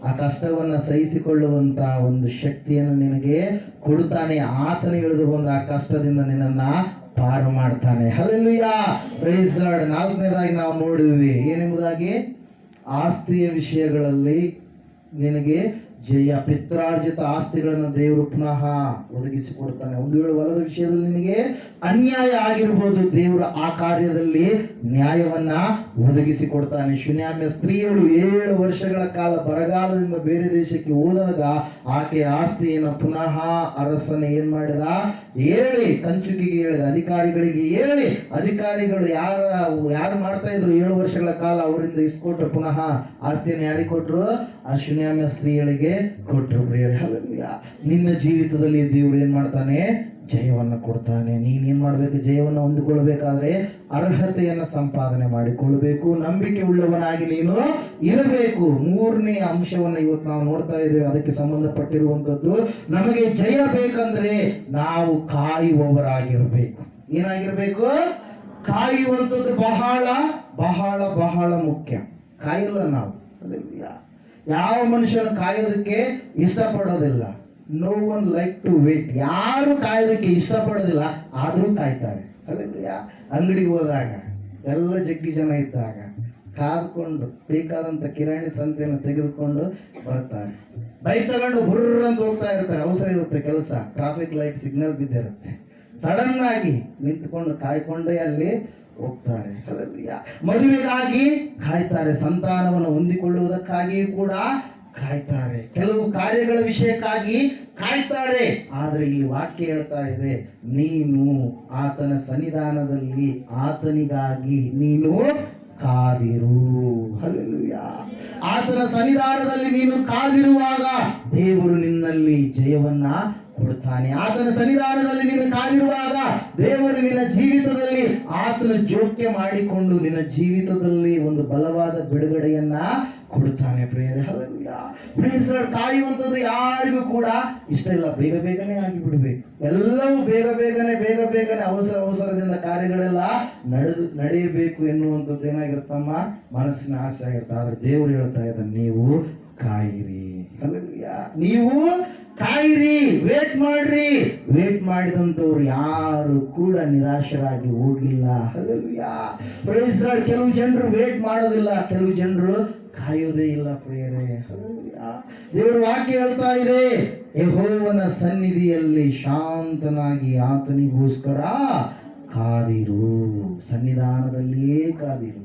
ಆ ಕಷ್ಟವನ್ನ ಸಹಿಸಿಕೊಳ್ಳುವಂತ ಒಂದು ಶಕ್ತಿಯನ್ನು ನಿನಗೆ ಕೊಡುತ್ತಾನೆ. ಆತನ ಇಳಿದು ಬಂದ ಆ ಕಷ್ಟದಿಂದ ನಿನ್ನನ್ನ ಪಾರು ಮಾಡ್ತಾನೆ. ಹಲ್ಲೆಲೂಯಾ. Praise lord. 4ನೇದಾಗಿ ನಾವು ನೋಡಿದ್ವಿ ಏನೆಂಬುದಾಗಿ? ಆಸ್ತಿಯ ವಿಷಯಗಳಲ್ಲಿ ನಿನಗೆ ಜಯ. ಪಿತ್ರಾರ್ಜಿತ ಆಸ್ತಿಗಳನ್ನು ದೇವರು ಪುನಃ ಒದಗಿಸಿಕೊಡ್ತಾನೆ. ಒಂದು ವೇಳೆ ಹೊಲದ ವಿಷಯದಲ್ಲಿ ನಿನಗೆ ಅನ್ಯಾಯ ಆಗಿರ್ಬೋದು, ದೇವರು ಆ ಕಾರ್ಯದಲ್ಲಿ ನ್ಯಾಯವನ್ನ ಒದಗಿಸಿಕೊಡ್ತಾನೆ. ಶುನ್ಯಾಮ್ಯ ಸ್ತ್ರೀಯಳು 7 ವರ್ಷಗಳ ಕಾಲ ಬರಗಾಲದಿಂದ ಬೇರೆ ದೇಶಕ್ಕೆ ಹೋದಾಗ ಆಕೆಯ ಆಸ್ತಿಯನ್ನು ಪುನಃ ಅರಸನ ಏನ್ ಮಾಡಿದ? ಹೇಳಿ, ಕಂಚುಕಿಗೆ ಹೇಳಿದ, ಅಧಿಕಾರಿಗಳಿಗೆ ಹೇಳಿ, ಅಧಿಕಾರಿಗಳು ಯಾರು ಮಾಡ್ತಾ ಇದ್ರು 7 ವರ್ಷಗಳ ಕಾಲ ಅವರಿಂದ ಇಸ್ಕೊಟ್ಟು ಪುನಃ ಆಸ್ತಿಯನ್ನು ಯಾರಿಗೆ ಕೊಟ್ರು? ಆ ಶುನ್ಯಾಮ್ಯ ಸ್ತ್ರೀಯಳಿಗೆ ಕೊಟ್ಟರು. ಪ್ರಿಯರೇ, ಹಲ್ಲೆಲೂಯಾ. ನಿನ್ನ ಜೀವಿತದಲ್ಲಿ ದೇವರು ಏನ್ ಮಾಡ್ತಾನೆ? ಜಯವನ್ನು ಕೊಡ್ತಾನೆ. ನೀನೇನ್ ಮಾಡ್ಬೇಕು? ಜಯವನ್ನು ಹೊಂದಿಕೊಳ್ಳಬೇಕಾದ್ರೆ ಅರ್ಹತೆಯನ್ನು ಸಂಪಾದನೆ ಮಾಡಿಕೊಳ್ಳಬೇಕು. ನಂಬಿಕೆ ಉಳ್ಳವನಾಗಿ ನೀನು ಇರಬೇಕು. 3ನೇ ಅಂಶವನ್ನು ಇವತ್ತು ನಾವು ನೋಡ್ತಾ ಇದ್ದೇವೆ. ಅದಕ್ಕೆ ಸಂಬಂಧಪಟ್ಟಿರುವಂತದ್ದು, ನಮಗೆ ಜಯ ಬೇಕಂದ್ರೆ ನಾವು ಕಾಯುವವರಾಗಿರ್ಬೇಕು. ಏನಾಗಿರ್ಬೇಕು? ಕಾಯುವಂಥದ್ದು ಬಹಳ ಬಹಳ ಬಹಳ ಮುಖ್ಯ. ಕಾಯಲ್ಲ ನಾವು. ಯಾವ ಮನುಷ್ಯನು ಕಾಯೋದಕ್ಕೆ ಇಷ್ಟಪಡೋದಿಲ್ಲ. No one like to wait. ಯಾರು ಕಾಯೋದಕ್ಕೆ ಇಷ್ಟಪಡೋದಿಲ್ಲ, ಆದರೂ ಕಾಯ್ತಾರೆ. ಅಲ್ಲೆಲ್ಲ ಅಂಗಡಿಗೆ ಹೋದಾಗ ಎಲ್ಲ ಜಗ್ಗಿ ಜನ ಇದ್ದಾಗ ಕಾದ್ಕೊಂಡು ಬೇಕಾದಂಥ ಕಿರಾಣಿ ಸಂತೆಯನ್ನು ತೆಗೆದುಕೊಂಡು ಬರ್ತಾರೆ. ಬೈಕ್ ತಗೊಂಡು ಬುರ್ರ ಅಂತ ಹೋಗ್ತಾ ಇರ್ತಾರೆ. ಅವಸರ ಇರುತ್ತೆ, ಕೆಲಸ, ಟ್ರಾಫಿಕ್ ಲೈಟ್ ಸಿಗ್ನಲ್ ಬಿದ್ದಿರುತ್ತೆ. ಸಡನ್ ಆಗಿ ನಿಂತ್ಕೊಂಡು ಕಾಯ್ಕೊಂಡೇ ಅಲ್ಲಿ ಹೋಗ್ತಾರೆ. ಹಲ್ಲೆಲೂಯಾ. ಮದುವೆಗಾಗಿ ಕಾಯ್ತಾರೆ. ಸಂತಾನವನ್ನು ಹೊಂದಿಕೊಳ್ಳುವುದಕ್ಕಾಗಿ ಕೂಡ ಕಾಯ್ತಾರೆ. ಕೆಲವು ಕಾರ್ಯಗಳ ವಿಷಯಕ್ಕಾಗಿ ಕಾಯ್ತಾರೆ. ಆದ್ರೆ ಇಲ್ಲಿ ವಾಕ್ಯ ಹೇಳ್ತಾ ಇದೆ, ನೀನು ಆತನ ಸನ್ನಿಧಾನದಲ್ಲಿ ಆತನಿಗಾಗಿ ನೀನು ಕಾದಿರು. ಹಲ್ಲೆಲೂಯಾ. ಆತನ ಸನ್ನಿಧಾನದಲ್ಲಿ ನೀನು ಕಾದಿರುವಾಗ ದೇವರು ನಿನ್ನಲ್ಲಿ ಜಯವನ್ನ ಕೊಡ್ತಾನೆ. ಆತನ ಸನ್ನಿಧಾನದಲ್ಲಿ ನೀನು ಕಾದಿರುವಾಗ ದೇವರು ನಿನ್ನ ಜೀವಿತದಲ್ಲಿ ಆತನ ಜೋಕ್ಯ ಮಾಡಿಕೊಂಡು ನಿನ್ನ ಜೀವಿತದಲ್ಲಿ ಒಂದು ಬಲವಾದ ಬಿಡುಗಡೆಯನ್ನ ಕೊಡ್ತಾನೆ. ಪ್ರಿಯರೇ, ಹಲ್ಲೆಲೂಯಾ. Praise lord. ಕಾಯುವಂಥದ್ದು ಯಾರಿಗೂ ಕೂಡ ಇಷ್ಟ ಇಲ್ಲ. ಬೇಗ ಬೇಗನೆ ಆಗಿಬಿಡ್ಬೇಕು. ಎಲ್ಲವೂ ಬೇಗ ಬೇಗನೆ ಅವಸರದಿಂದ ಕಾರ್ಯಗಳೆಲ್ಲ ನಡೆಯಬೇಕು ಎನ್ನುವಂಥದ್ದು ಏನಾಗಿರುತ್ತಮ್ಮ? ಮನಸ್ಸಿನ ಆಸೆ ಆಗಿರುತ್ತೆ. ಆದ್ರೆ ದೇವರು ಹೇಳ್ತಾ ಇದ್ದಾನೆ, ನೀವು ಕಾಯಿರಿ. ಹಲ್ಲೆಲೂಯಾ. ನೀವು ಕಾಯಿರಿ, ವೇಟ್ ಮಾಡ್ರಿ. ವೇಟ್ ಮಾಡಿದಂಥವ್ರು ಯಾರು ಕೂಡ ನಿರಾಶರಾಗಿ ಹೋಗಿಲ್ಲ. ಹಲ್ಲೆಲೂಯಾ. Praise Lord. ಕೆಲವು ಜನರು ವೇಟ್ ಮಾಡೋದಿಲ್ಲ, ಕೆಲವು ಜನರು ಕಾಯೋದೇ ಇಲ್ಲ. ಪ್ರಿಯರೇ, ಹಲ್ಲೆಲೂಯಾ. ದೇವರ ವಾಕ್ಯ ಹೇಳ್ತಾ ಇದೆ, ಯೆಹೋವನ ಸನ್ನಿಧಿಯಲ್ಲಿ ಶಾಂತನಾಗಿ ಆತನಿಗೋಸ್ಕರ ಕಾದಿರು. ಸನ್ನಿಧಾನದಲ್ಲಿಯೇ ಕಾದಿರು.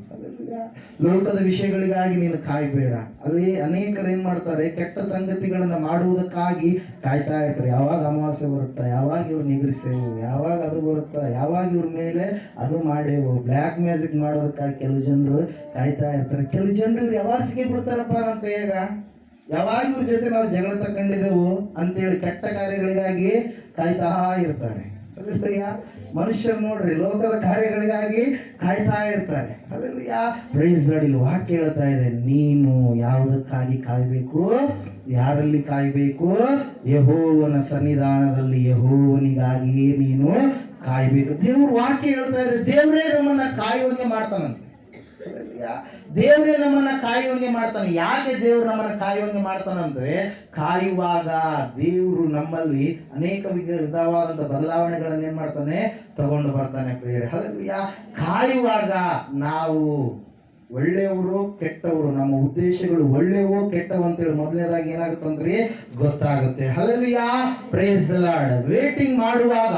ಲೋಕದ ವಿಷಯಗಳಿಗಾಗಿ ನೀನು ಕಾಯಬೇಡ. ಅಲ್ಲಿ ಅನೇಕರು ಏನ್ ಮಾಡ್ತಾರೆ? ಕೆಟ್ಟ ಸಂಗತಿಗಳನ್ನ ಮಾಡುವುದಕ್ಕಾಗಿ ಕಾಯ್ತಾ ಇರ್ತಾರೆ. ಯಾವಾಗ ಅಮಾವಾಸ್ಯೆ ಬರುತ್ತಾ, ಯಾವಾಗ ಇವ್ರು ನಿಗ್ರಿಸೇವು, ಯಾವಾಗ ಅದು ಬರುತ್ತಾ, ಯಾವಾಗ ಇವ್ರ ಮೇಲೆ ಅದು ಮಾಡೇವು. ಬ್ಲ್ಯಾಕ್ ಮ್ಯಾಜಿಕ್ ಮಾಡೋದಕ್ಕಾಗಿ ಕೆಲವು ಜನರು ಕಾಯ್ತಾ ಇರ್ತಾರೆ. ಕೆಲವು ಜನರು ಯಾವಾಗ ಸಿಕ್ಕಿ ಬಿಡ್ತಾರಪ್ಪ ನಮ್ಮ ಕೈಯಾಗ, ಯಾವಾಗ ಇವ್ರ ಜೊತೆ ನಾವು ಜಗಳ ತಕೊಂಡಿದ್ದೆವು ಅಂತೇಳಿ ಕೆಟ್ಟ ಕಾರ್ಯಗಳಿಗಾಗಿ ಕಾಯ್ತಾ ಇರ್ತಾರೆ. ಮನುಷ್ಯರು ನೋಡ್ರಿ ಲೋಕದ ಕಾರ್ಯಗಳಿಗಾಗಿ ಕಾಯ್ತಾ ಇರ್ತಾರೆ. ಹಲ್ಲೆಲೂಯಾ. Praise Lord. ಇಲ್ಲಿ ವಾಕ್ಯ ಹೇಳ್ತಾ ಇದೆ, ನೀನು ಯಾವುದಕ್ಕಾಗಿ ಕಾಯಬೇಕು? ಯಾರಲ್ಲಿ ಕಾಯಬೇಕು? ಯೆಹೋವನ ಸನ್ನಿಧಾನದಲ್ಲಿ ಯೆಹೋವನಿಗಾಗಿಯೇ ನೀನು ಕಾಯ್ಬೇಕು. ದೇವ್ರ ವಾಕ್ಯ ಹೇಳ್ತಾ ಇದೆ, ದೇವರೇ ನಮ್ಮನ್ನ ಕಾಯುವಂಗೆ ಮಾಡ್ತಾನಂತೆ. ದೇವರೇ ನಮ್ಮನ್ನ ಕಾಯುವಂಗೆ ಮಾಡ್ತಾನೆ. ಯಾಕೆ ದೇವ್ರು ನಮ್ಮನ್ನ ಕಾಯುವಂಗೆ ಮಾಡ್ತಾನಂದ್ರೆ, ಕಾಯುವಾಗ ದೇವರು ನಮ್ಮಲ್ಲಿ ಅನೇಕ ವಿಧವಾದಂತ ಬದಲಾವಣೆಗಳನ್ನ ಏನ್ ಮಾಡ್ತಾನೆ, ತಗೊಂಡು ಬರ್ತಾನೆ ಪ್ರಿಯರೇ. ಹಲ್ಲೆಲೂಯಾ. ಕಾಯುವಾಗ ನಾವು ಒಳ್ಳೆಯವರು ಕೆಟ್ಟವರು, ನಮ್ಮ ಉದ್ದೇಶಗಳು ಒಳ್ಳೆಯವು ಕೆಟ್ಟವು ಅಂತೇಳಿ ಮೊದಲನೇದಾಗಿ ಏನಾಗುತ್ತಂದ್ರೆ ಗೊತ್ತಾಗುತ್ತೆ. Hallelujah. Praise the Lord. Waiting ಮಾಡುವಾಗ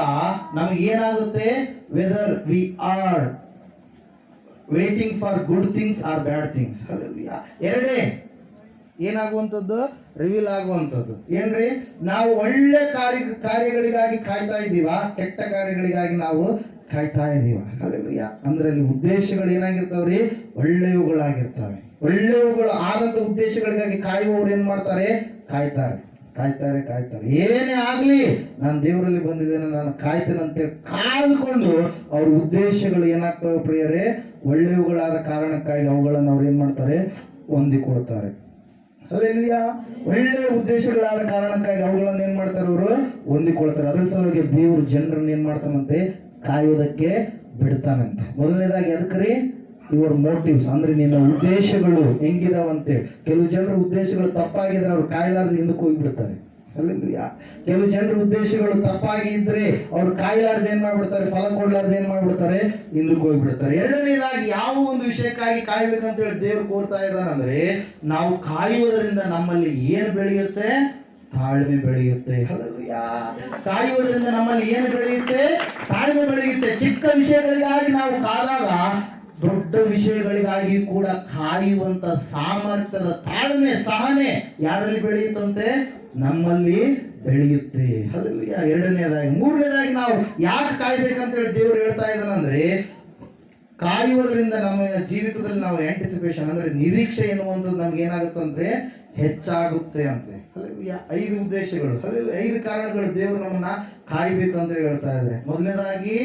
ನಮಗೆ ಏನಾಗುತ್ತೆ, whether we are waiting for good things or bad things. Hallelujah. ಎರಡೇ ಏನಾಗುವಂಥದ್ದು, ರಿವೀಲ್ ಆಗುವಂಥದ್ದು. ಏನ್ರಿ, ನಾವು ಒಳ್ಳೆ ಕಾರ್ಯಗಳಿಗಾಗಿ ಕಾಯ್ತಾ ಇದ್ದೀವ, ಕೆಟ್ಟ ಕಾರ್ಯಗಳಿಗಾಗಿ ನಾವು ಕಾಯ್ತಾ ಇದೀವ. ಹಲ್ಲೆಲೂಯಾ. ಅಂದ್ರೆ ಅಲ್ಲಿ ಉದ್ದೇಶಗಳು ಏನಾಗಿರ್ತಾವ್ರಿ, ಒಳ್ಳೆಯವುಗಳಾಗಿರ್ತವೆ. ಒಳ್ಳೆಯವುಗಳು ಆದಂತ ಉದ್ದೇಶಗಳಿಗಾಗಿ ಕಾಯುವವರು ಏನ್ ಮಾಡ್ತಾರೆ, ಕಾಯ್ತಾರೆ ಕಾಯ್ತಾರೆ ಕಾಯ್ತಾರೆ. ಏನೇ ಆಗ್ಲಿ ನಾನು ದೇವರಲ್ಲಿ ಬಂದಿದ್ದೇನೆ, ನಾನು ಕಾಯ್ತೇನೆ ಅಂತೇಳಿ ಕಾಯ್ದುಕೊಂಡು ಅವ್ರ ಉದ್ದೇಶಗಳು ಏನಾಗ್ತವೆ ಪ್ರಿಯರೇ, ಒಳ್ಳೆಯವುಗಳಾದ ಕಾರಣಕ್ಕಾಗಿ ಅವುಗಳನ್ನು ಅವ್ರು ಏನ್ ಮಾಡ್ತಾರೆ, ಹೊಂದಿಕೊಡ್ತಾರೆ. ಹಲ್ಲೆಲೂಯಾ. ಒಳ್ಳೆಯ ಉದ್ದೇಶಗಳಾದ ಕಾರಣಕ್ಕಾಗಿ ಅವುಗಳನ್ನು ಏನ್ ಮಾಡ್ತಾರೆ, ಅವರು ಹೊಂದಿಕೊಳ್ತಾರೆ. ಅದ್ರ ಸಲುವಾಗಿ ದೇವರು ಜನರನ್ನ ಏನ್ ಮಾಡ್ತಾನಂತೆ, ಕಾಯೋದಕ್ಕೆ ಬಿಡ್ತಾನಂತೆ. ಮೊದಲನೇದಾಗಿ ಅದಕ್ಕೆ ಯುವರ್ ಮೋಟಿವ್ಸ್, ಅಂದ್ರೆ ನಿನ್ನ ಉದ್ದೇಶಗಳು ಹೆಂಗಿದಾವಂತೆ. ಕೆಲವು ಜನರ ಉದ್ದೇಶಗಳು ತಪ್ಪಾಗಿದ್ರೆ ಅವ್ರು ಕಾಯಲಾರ್ದು ಹಿಂದಕ್ಕೆ ಹೋಗ್ಬಿಡ್ತಾರೆ. ಹಲ್ಲೆಲೂಯಾ. ಕೆಲವು ಜನರ ಉದ್ದೇಶಗಳು ತಪ್ಪಾಗಿ ಇದ್ರೆ ಅವ್ರು ಕಾಯಲಾರ್ದು ಏನ್ ಮಾಡ್ಬಿಡ್ತಾರೆ, ಫಲ ಕೊಡ್ಲಾರ್ದು ಏನ್ ಮಾಡ್ಬಿಡ್ತಾರೆ, ಹಿಂದಕ್ಕೆ ಹೋಗ್ಬಿಡ್ತಾರೆ. ಎರಡನೇದಾಗಿ ಯಾವ ಒಂದು ವಿಷಯಕ್ಕಾಗಿ ಕಾಯ್ಬೇಕಂತ ಹೇಳಿ ದೇವ್ರು ಕೋರ್ತಾ ಇದ್ದಾನಂದ್ರೆ, ನಾವು ಕಾಯುವುದರಿಂದ ನಮ್ಮಲ್ಲಿ ಏನು ಬೆಳೆಯುತ್ತೆ, ತಾಳ್ಮೆ ಬೆಳೆಯುತ್ತೆ. ಹಲ್ಲೆಲೂಯಾ. ಕಾಯುವುದರಿಂದ ನಮ್ಮಲ್ಲಿ ಏನು ಬೆಳೆಯುತ್ತೆ, ತಾಳ್ಮೆ ಬೆಳೆಯುತ್ತೆ. ಚಿಕ್ಕ ವಿಷಯಗಳಿಗಾಗಿ ನಾವು ಕಾದಾಗ ದೊಡ್ಡ ವಿಷಯಗಳಿಗಾಗಿ ಕೂಡ ಕಾಯುವಂತ ಸಾಮರ್ಥ್ಯದ ತಾಳ್ಮೆ, ಸಹನೆ ಯಾರಲ್ಲಿ ಬೆಳೆಯುತ್ತಂತೆ, ನಮ್ಮಲ್ಲಿ ಬೆಳೆಯುತ್ತೆ. ಹಲ್ಲೆಲೂಯಾ. ಎರಡನೇದಾಗಿ. ಮೂರನೇದಾಗಿ ನಾವು ಯಾಕೆ ಕಾಯ್ಬೇಕಂತ ಹೇಳಿ ದೇವರು ಹೇಳ್ತಾ ಇದ್ದಾನಂದ್ರೆ, ಕಾಯುವುದರಿಂದ ನಮ್ಮ ಜೀವಿತದಲ್ಲಿ ನಾವು ಆಂಟಿಸಿಪೇಷನ್ ಅಂದ್ರೆ ನಿರೀಕ್ಷೆ ಎನ್ನುವಂಥದ್ದು ನಮ್ಗೆ ಏನಾಗುತ್ತಂದ್ರೆ ಹೆಚ್ಚಾಗುತ್ತೆ ಅಂತೆ. ಹಲ್ಲೆಲೂಯಾ. 5 ಉದ್ದೇಶಗಳು, 5 ಕಾರಣಗಳು ದೇವರು ನಮ್ಮನ್ನ ಕಾಯ್ಬೇಕು ಅಂತ ಹೇಳ್ತಾ ಇದ್ದಾರೆ. ಮೊದಲನೇದಾಗಿ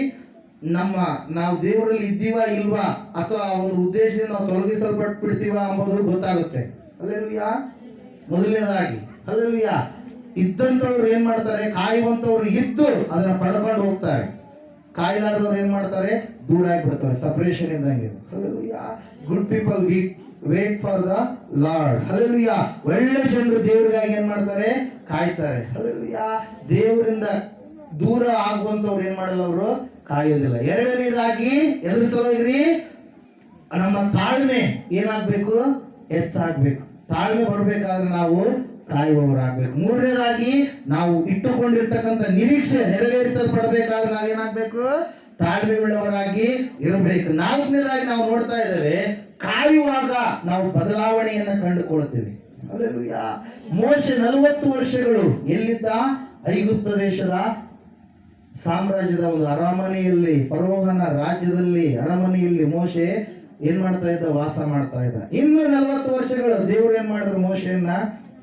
ನಾವು ದೇವರಲ್ಲಿ ಇದ್ದೀವಾ ಇಲ್ವಾ, ಅಥವಾ ಆ ಒಂದು ಉದ್ದೇಶದಿಂದ ನಾವು ತೊಲಗಿಸಲ್ಪಟ್ಟು ಬಿಡ್ತೀವ ಎಂಬುದು ಗೊತ್ತಾಗುತ್ತೆ. ಹಲ್ಲೆಲೂಯಾ. ಮೊದಲನೇದಾಗಿ. ಹಲ್ಲೆಲೂಯಾ. ಇದ್ದಂಥವ್ರು ಏನ್ ಮಾಡ್ತಾರೆ, ಕಾಯುವಂತವ್ರು ಇದ್ದು ಅದನ್ನ ಪಡ್ಕೊಂಡು ಹೋಗ್ತಾರೆ. ಕಾಯಲಾರದವ್ರು ಏನ್ ಮಾಡ್ತಾರೆ, ದೂರ ಆಗಿಬಿಡ್ತಾರೆ. ಸಪರೇಷನ್ ಇದ್ದಂಗೆ. Hallelujah. Good people wait for the Lord. Hallelujah. ಒಳ್ಳೆ ಜನರು ದೇವರಿಗಾಗಿ ಏನ್ ಮಾಡ್ತಾರೆ, ಕಾಯ್ತಾರೆ. ಹಲ್ಲೆಲೂಯಾ. ದೇವರಿಂದ ದೂರ ಆಗುವಂತವ್ರು ಏನ್ ಮಾಡಲ್ಲ, ಅವರು ಕಾಯೋದಿಲ್ಲ. ಎರಡನೇದಾಗಿ ಎದುರು ಸಲುವಾಗಿ ನಮ್ಮ ತಾಳ್ಮೆ ಏನಾಗ್ಬೇಕು, ಹೆಚ್ಚಾಗ್ಬೇಕು. ತಾಳ್ಮೆ ಬರ್ಬೇಕಾದ್ರೆ ನಾವು ಕಾಯುವವರಾಗಬೇಕು. ಮೂರನೇದಾಗಿ ನಾವು ಇಟ್ಟುಕೊಂಡಿರ್ತಕ್ಕಂಥ ನಿರೀಕ್ಷೆ ನೆರವೇರಿಸಲ್ಪಡಬೇಕಾದ್ರೆ ನಾವೇನಾಗಬೇಕು, ತಾಳ್ಮೆ ಉಳ್ಳವರಾಗಿ ಇರಬೇಕು. ನಾಲ್ಕನೇದಾಗಿ ನಾವು ನೋಡ್ತಾ ಇದ್ದೇವೆ, ಕಾಯುವಾಗ ನಾವು ಬದಲಾವಣೆಯನ್ನ ಕಂಡುಕೊಳ್ತೀವಿ. ಹಲ್ಲೆಲೂಯಾ. ಮೋಶೆ 40 ವರ್ಷಗಳು ಎಲ್ಲಿದ್ದ, ಐಗುಪ್ತ ದೇಶದ ಸಾಮ್ರಾಜ್ಯದ ಒಂದು ಅರಮನೆಯಲ್ಲಿ, ಫರೋಹನ ರಾಜ್ಯದಲ್ಲಿ ಅರಮನೆಯಲ್ಲಿ ಮೋಶೆ ಏನ್ ಮಾಡ್ತಾ ಇದ್ದ, ವಾಸ ಮಾಡ್ತಾ ಇದ್ದ. ಇನ್ನು 40 ವರ್ಷಗಳು ದೇವರು ಏನ್ ಮಾಡಿದ್ರು, ಮೋಶೆಯನ್ನ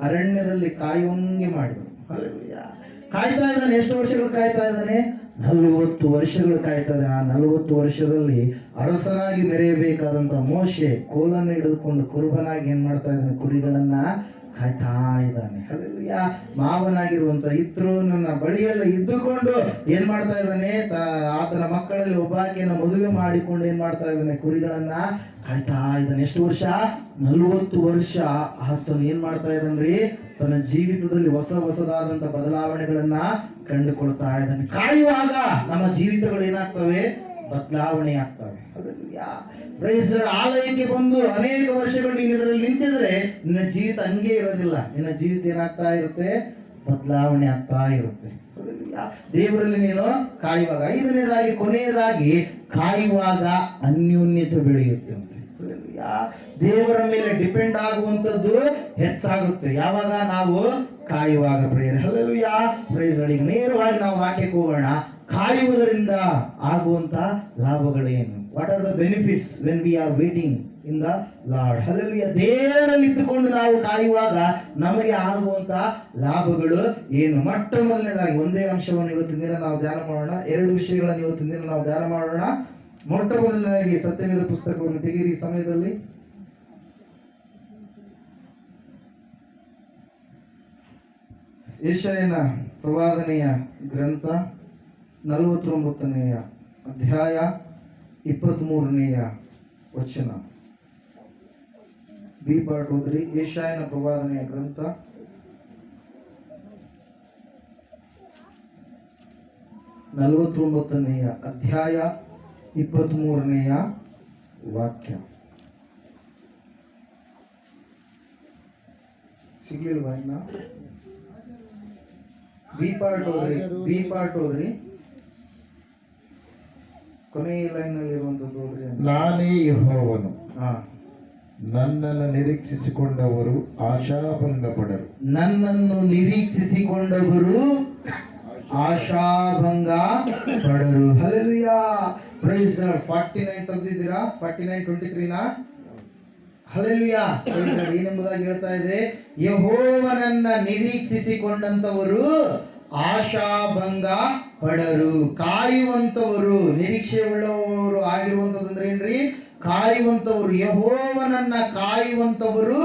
ಅರಣ್ಯದಲ್ಲಿ ಕಾಯುವಂಗೆ ಮಾಡಿದ್ರು. ಹಲ್ಲೆಲೂಯಾ. ಕಾಯ್ತಾ ಇದ್ದಾನೆ. ಎಷ್ಟು ವರ್ಷಗಳು ಕಾಯ್ತಾ ಇದ್ದಾನೆ, 40 ವರ್ಷಗಳು ಕಾಯ್ತಾ ಇದ್ದಾನೆ. ಆ 40 ವರ್ಷದಲ್ಲಿ ಅರಸನಾಗಿ ಮೆರೆಯಬೇಕಾದಂತ ಮೋಶೆ ಕೋಲನ್ನು ಹಿಡಿದುಕೊಂಡು ಕುರುಬನಾಗಿ ಏನ್ ಮಾಡ್ತಾ ಇದ್ದಾನೆ, ಕುರಿಗಳನ್ನ ಕಾಯ್ತಾ ಇದ್ದಾನೆ. ಹಲ್ಲೆಲೂಯಾ. ಮಾವನಾಗಿರುವಂತ ಇತ್ರೋ ನನ್ನ ಬಳಿಯಲ್ಲಿ ಇದ್ದುಕೊಂಡು ಏನ್ ಮಾಡ್ತಾ ಇದ್ದಾನೆ, ಆತನ ಮಕ್ಕಳಲ್ಲಿ ಒಬ್ಬಾಕೆಯನ್ನು ಮದುವೆ ಮಾಡಿಕೊಂಡು ಏನ್ ಮಾಡ್ತಾ ಇದ್ದಾನೆ, ಕುರಿಗಳನ್ನ ಕಾಯ್ತಾ ಇದ್ದಾನೆ. ಎಷ್ಟು ವರ್ಷ, 40 ವರ್ಷ ಆತನು ಏನ್ ಮಾಡ್ತಾ ಇದ್ದಾನ್ರಿ, ತನ್ನ ಜೀವಿತದಲ್ಲಿ ಹೊಸದಾದಂತ ಬದಲಾವಣೆಗಳನ್ನ ಕಂಡುಕೊಳ್ತಾ ಇದ್ದಾನೆ. ಕಾಯುವಾಗ ನಮ್ಮ ಜೀವಿತಗಳು ಏನಾಗ್ತವೆ, ಬದಲಾವಣೆ ಆಗ್ತವೆ. ಹಲ್ಲೆಲೂಯಾ. Praise the Lord. ಆಲಯಕ್ಕೆ ಬಂದು ಅನೇಕ ವರ್ಷಗಳು ನೀನು ಇದರಲ್ಲಿ ನಿಂತಿದ್ರೆ ನಿನ್ನ ಜೀವಿತ ಹಂಗೆ ಇರೋದಿಲ್ಲ. ನಿನ್ನ ಜೀವಿತ ಏನಾಗ್ತಾ ಇರುತ್ತೆ, ಬದಲಾವಣೆ ಆಗ್ತಾ ಇರುತ್ತೆ. ಹಲ್ಲೆಲೂಯಾ. ದೇವರಲ್ಲಿ ನೀನು ಕಾಯುವಾಗ. 5ನೇದಾಗಿ ಕೊನೆಯದಾಗಿ ಕಾಯುವಾಗ ಅನ್ಯೋನ್ಯತೆ ಬೆಳೆಯುತ್ತೆ ಅಂತೆ. ಹಲ್ಲೆಲೂಯಾ. ದೇವರ ಮೇಲೆ ಡಿಪೆಂಡ್ ಆಗುವಂತದ್ದು ಹೆಚ್ಚಾಗುತ್ತೆ ಯಾವಾಗ, ನಾವು ಕಾಯುವಾಗ ಪ್ರಿಯರೇ. ಹಲ್ಲೆಲೂಯಾ. Praise the Lord. ನೇರವಾಗಿ ನಾವು ವಾಕ್ಯಕ್ಕೆ ಹೋಗೋಣ. ಕಾಯುವುದರಿಂದ ಆಗುವಂತ ಲಾಭಗಳೇನು? What are the benefits when we are waiting in the Lord? Hallelujah. ದೇವರಲ್ಲಿ ಇದ್ದುಕೊಂಡು ನಾವು ಕಾಯುವಾಗ ನಮಗೆ ಆಗುವಂತ ಲಾಭಗಳು ಏನು? ಮೊದಲನೇದಾಗಿ ಒಂದೇ ಅಂಶವನ್ನು ಇವತ್ತಿನ ದಿನ ನಾವು ಧ್ಯಾನ ಮಾಡೋಣ. 2 ವಿಷಯಗಳನ್ನು ಇವತ್ತಿನ ದಿನ ನಾವು ಧ್ಯಾನ ಮಾಡೋಣ. ಮೊದಲನೇದಾಗಿ ಸತ್ಯವೇದ ಪುಸ್ತಕವನ್ನು ತೆಗೆಯಿರಿ ಈ ಸಮಯದಲ್ಲಿ. ಯೆಶಾಯನ ಪ್ರವಾದನೆಯ ಗ್ರಂಥ 49ನೆಯ ಅಧ್ಯಾಯ 23ನೆಯ ವಚನ. ಬಿ ಪಾರ್ಟ್ ಓದ್ರಿ. ಯೆಶಾಯನ ಪ್ರವಾದನೆಯ ಗ್ರಂಥ 49ನೆಯ ಅಧ್ಯಾಯ 23ನೆಯ ವಾಕ್ಯ. ಸಿಗ್ಲಿಲ್ವಾ ಇನ್ನ? ಬಿ ಪಾರ್ಟ್ ಓದ್ರಿ. ಕೊನೆಯ ಲೈನ್ ಅಲ್ಲಿ ಇರುವಂತದ್ದು ಓದ್ರಿ. ನಾನೇ ಯೆಹೋವನು, ನನ್ನನ್ನು ನಿರೀಕ್ಷಿಸಿಕೊಂಡವರು ಆಶಾಭಂಗ ಪಡರು. ನನ್ನನ್ನು ನಿರೀಕ್ಷಿಸಿಕೊಂಡವರು ಆಶಾಭಂಗ ಪಡರು. ಹಲ್ಲೆಲೂಯಾ. ಪ್ರೈಸ್ 49 ತೆಗೆದಿದ್ದೀರಾ? 49:23ನ ಹಲ್ಲೆಲೂಯಾ. ಏನೆಂಬುದಾಗಿ ಹೇಳ್ತಾ ಇದೆ? ಯೆಹೋವನನ್ನ ನಿರೀಕ್ಷಿಸಿಕೊಂಡಂತವರು ಆಶಾಭಂಗ ಪಡರು. ಕಾಯುವಂತವರು, ನಿರೀಕ್ಷೆ ಉಳ್ಳವರು ಆಗಿರುವಂತದಂದ್ರೆ ಏನ್ರಿ? ಕಾಯುವಂತವರು. ಯೆಹೋವನನ್ನ ಕಾಯುವಂತವರು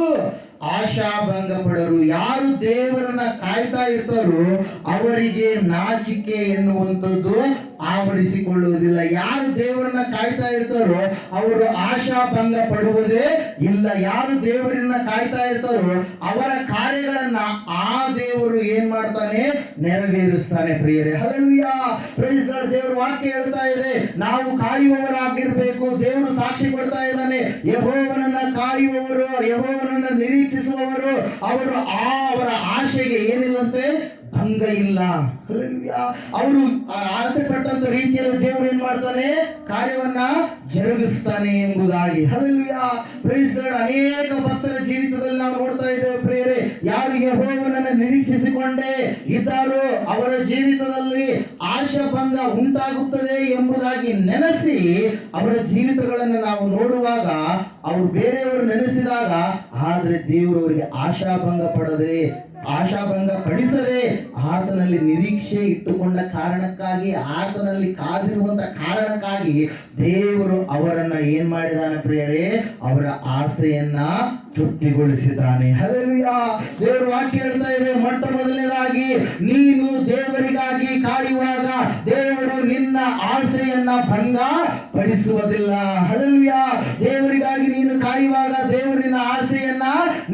ಆಶಾಭಂಗ ಪಡರು. ಯಾರು ದೇವರನ್ನ ಕಾಯ್ತಾ ಇರ್ತಾರೋ ಅವರಿಗೆ ನಾಚಿಕೆ ಎನ್ನುವಂಥದ್ದು ಆವರಿಸಿಕೊಳ್ಳುವುದಿಲ್ಲ. ಯಾರು ದೇವರನ್ನ ಕಾಯ್ತಾ ಇರ್ತಾರೋ ಅವರು ಆಶಾಭಂಗ ಪಡುವುದೇ ಇಲ್ಲ. ಯಾರು ದೇವರನ್ನ ಕಾಯ್ತಾ ಇರ್ತಾರೋ ಅವರ ಕಾರ್ಯಗಳನ್ನ ಆ ದೇವರು ಏನ್ ಮಾಡ್ತಾನೆ? ನೆರವೇರಿಸ್ತಾನೆ. ಪ್ರಿಯರೇ, ಹಲ್ಲೆಲೂಯಾ. Praise the Lord. ದೇವರ ವಾಕ್ಯ ಹೇಳ್ತಾ ಇದೆ ನಾವು ಕಾಯುವವರಾಗಿರ್ಬೇಕು. ದೇವರು ಸಾಕ್ಷಿ ಕೊಡ್ತಾ ಇದ್ದಾನೆ. ಯೆಹೋವನನ್ನ ಕಾಯುವವರು, ಯೆಹೋವನನ್ನ ನಿರೀಕ್ಷಿಸುವವರು ಅವರು ಅವರ ಆಶೆಗೆ ಏನಿಲ್ಲಂತೆ? ಭಂಗ ಇಲ್ಲ. ಅವರು ಆಸೆ ಪಟ್ಟಂತ ರೀತಿಯಲ್ಲಿ ದೇವರು ಏನ್ ಮಾಡ್ತಾನೆ? ಕಾರ್ಯವನ್ನ ಜರುಗಿಸ್ತಾನೆ ಎಂಬುದಾಗಿ. ಹಲ್ಲೆಲೂಯಾ. Praise the Lord. ಅನೇಕ ಭಕ್ತರ ಜೀವಿತದಲ್ಲಿ ನಾವು ನೋಡ್ತಾ ಇದ್ದೇವೆ ಪ್ರಿಯರೇ, ಯಾರು ಯೆಹೋವನನ್ನು ನಿರೀಕ್ಷಿಸಿಕೊಂಡೇ ಇದ್ದಾರೋ ಅವರ ಜೀವಿತದಲ್ಲಿ ಆಶಾಭಂಗ ಉಂಟಾಗುತ್ತದೆ ಎಂಬುದಾಗಿ ನೆನೆಸಿ ಅವರ ಜೀವಿತಗಳನ್ನು ನಾವು ನೋಡುವಾಗ, ಅವರು ಬೇರೆಯವರು ನೆನೆಸಿದಾಗ, ಆದ್ರೆ ದೇವರು ಅವರಿಗೆ ಆಶಾಭಂಗ ಪಡಿಸದೆ ಆತನಲ್ಲಿ ನಿರೀಕ್ಷೆ ಇಟ್ಟುಕೊಂಡ ಕಾರಣಕ್ಕಾಗಿ, ಆತನಲ್ಲಿ ಕಾದಿರುವಂತ ಕಾರಣಕ್ಕಾಗಿ ದೇವರು ಅವರನ್ನ ಏನ್ ಮಾಡಿದಾನೆ ಪ್ರಿಯರೇ? ಅವರ ಆಸೆಯನ್ನ ತೃಪ್ತಿಗೊಳಿಸಿದ್ದಾನೆ. ಹಲ್ಲೆಲೂಯಾ. ದೇವರ ವಾಕ್ಯ ಹೇಳ್ತಾ ಇದೆ, ಮೊಟ್ಟ ಮೊದಲನೇದಾಗಿ ನೀನು ದೇವರಿಗಾಗಿ ಕಾಯುವಾಗ ದೇವರು ನಿನ್ನ ಆಸೆಯನ್ನ ಭಂಗ ಪಡಿಸುವುದಿಲ್ಲ. ಹಲ್ಲೆಲೂಯಾ. ದೇವರಿಗಾಗಿ ನೀನು ಕಾಯುವಾಗ ದೇವರು ನಿನ್ನ ಆಸೆಯನ್ನ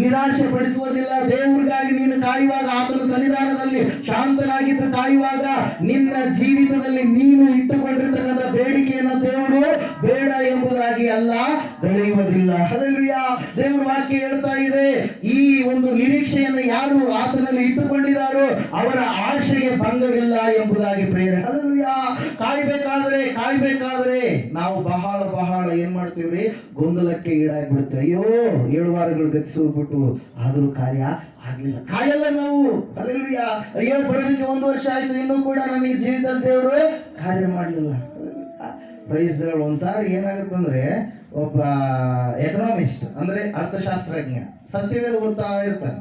ನಿರಾಶೆ ಪಡಿಸುವುದಿಲ್ಲ. ದೇವರಿಗಾಗಿ ನೀನು ಕಾಯುವಾಗ, ಆತನ ಸನ್ನಿಧಾನದಲ್ಲಿ ಶಾಂತನಾಗಿದ್ದು ಕಾಯುವಾಗ ನಿನ್ನ ಜೀವಿತದಲ್ಲಿ ನೀನು ಇಟ್ಟುಕೊಂಡಿರ್ತಕ್ಕಂಥ ಬೇಡಿಕೆಯನ್ನು ದೇವರು ಬೇಡ ಎಂಬುದಾಗಿ ಅಲ್ಲ ಬೆಳೆಯುವುದಿಲ್ಲ. ಹಲ್ಲೆಲೂಯಾ. ದೇವರ ವಾಕ್ಯ ಹೇಳ್ತಾ ಇದೆ, ಈ ಒಂದು ನಿರೀಕ್ಷೆಯನ್ನು ಯಾರು ಆತನಲ್ಲಿ ಇಟ್ಟುಕೊಂಡಿದ್ದಾರೋ ಅವರ ಆಶೆಗೆ ಭಂಗವಿಲ್ಲ ಎಂಬುದಾಗಿ ಪ್ರೇರಣೆ. ಹಲ್ಲೆಲೂಯಾ. ಕಾಯ್ಬೇಕಾದ್ರೆ ನಾವು ಬಹಳ ಏನ್ ಮಾಡ್ತೀವ್ರಿ? ಗೊಂದಲಕ್ಕೆ ಈಡಾಗ್ಬಿಡುತ್ತೆ. ಅಯ್ಯೋ 7 ವಾರಗಳು ಗತಿಸಿ ಹೋಗ್ಬಿಟ್ಟು ಆದ್ರೂ ಕಾರ್ಯ ಆಗ್ಲಿಲ್ಲ. ಕಾಯಲ್ಲ ನಾವು. ಹಲ್ಲೆಲೂಯಾ. ಅಯ್ಯೋ ಬರೋದಕ್ಕೆ 1 ವರ್ಷ ಆಯ್ತು, ಇನ್ನೂ ಕೂಡ ನನ್ನ ಜೀವಿತದಲ್ಲಿ ದೇವರು ಕಾರ್ಯ ಮಾಡಲಿಲ್ಲ. Praise the Lord. ಒಂದ್ಸಾರಿ ಏನಾಗುತ್ತಂದ್ರೆ, ಒಬ್ಬ ಎಕನಾಮಿಸ್ಟ್ ಅಂದ್ರೆ ಅರ್ಥಶಾಸ್ತ್ರಜ್ಞ ಸತ್ಯವೇದ ಓದ್ತಾ ಇರ್ತಾನೆ.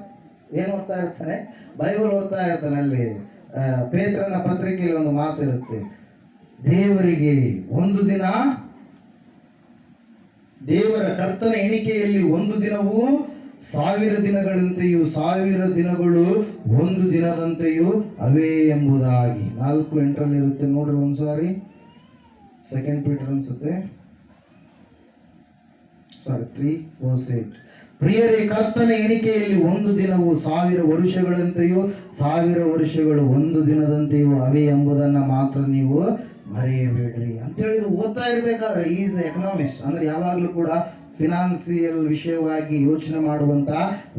ಏನ್ ಓದ್ತಾ ಇರ್ತಾನೆ? ಬೈಬಲ್ ಓದ್ತಾ ಇರ್ತಾನೆ. ಅಲ್ಲಿ ಪೇತ್ರನ ಪತ್ರಿಕೆಯಲ್ಲಿ ಒಂದು ಮಾತು ಇರುತ್ತೆ, ದೇವರಿಗೆ ಒಂದು ದಿನ, ದೇವರ ಕರ್ತನ ಎಣಿಕೆಯಲ್ಲಿ ಒಂದು ದಿನವೂ 1000 ದಿನಗಳಂತೆಯೂ 1000 ದಿನಗಳು ಒಂದು ದಿನದಂತೆಯೂ ಅವೇ ಎಂಬುದಾಗಿ. 4:8 ಇರುತ್ತೆ ನೋಡ್ರಿ ಒಂದ್ಸಾರಿ. 2 ಪೀಟರ್ ಅನ್ಸುತ್ತೆ, 3:8. ಪ್ರಿಯರೇ, ಕರ್ತನ ಎಣಿಕೆಯಲ್ಲಿ ಒಂದು ದಿನವು 1000 ವರ್ಷಗಳಂತೆಯೂ 1000 ವರ್ಷಗಳು ಒಂದು ದಿನದಂತೆಯೂ ಅವೇ ಎಂಬುದನ್ನ ಮಾತ್ರ ನೀವು ಮರೆಯಬೇಡ್ರಿ ಅಂತ ಹೇಳಿದ್ರು. ಓದ್ತಾ ಇರ್ಬೇಕಾದ್ರೆ ಈಸ್ ಎಕನಾಮಿಸ್ಟ್ ಅಂದ್ರೆ ಯಾವಾಗ್ಲೂ ಕೂಡ ಫಿನಾನ್ಸಿಯಲ್ ವಿಷಯವಾಗಿ ಯೋಚನೆ ಮಾಡುವಂತ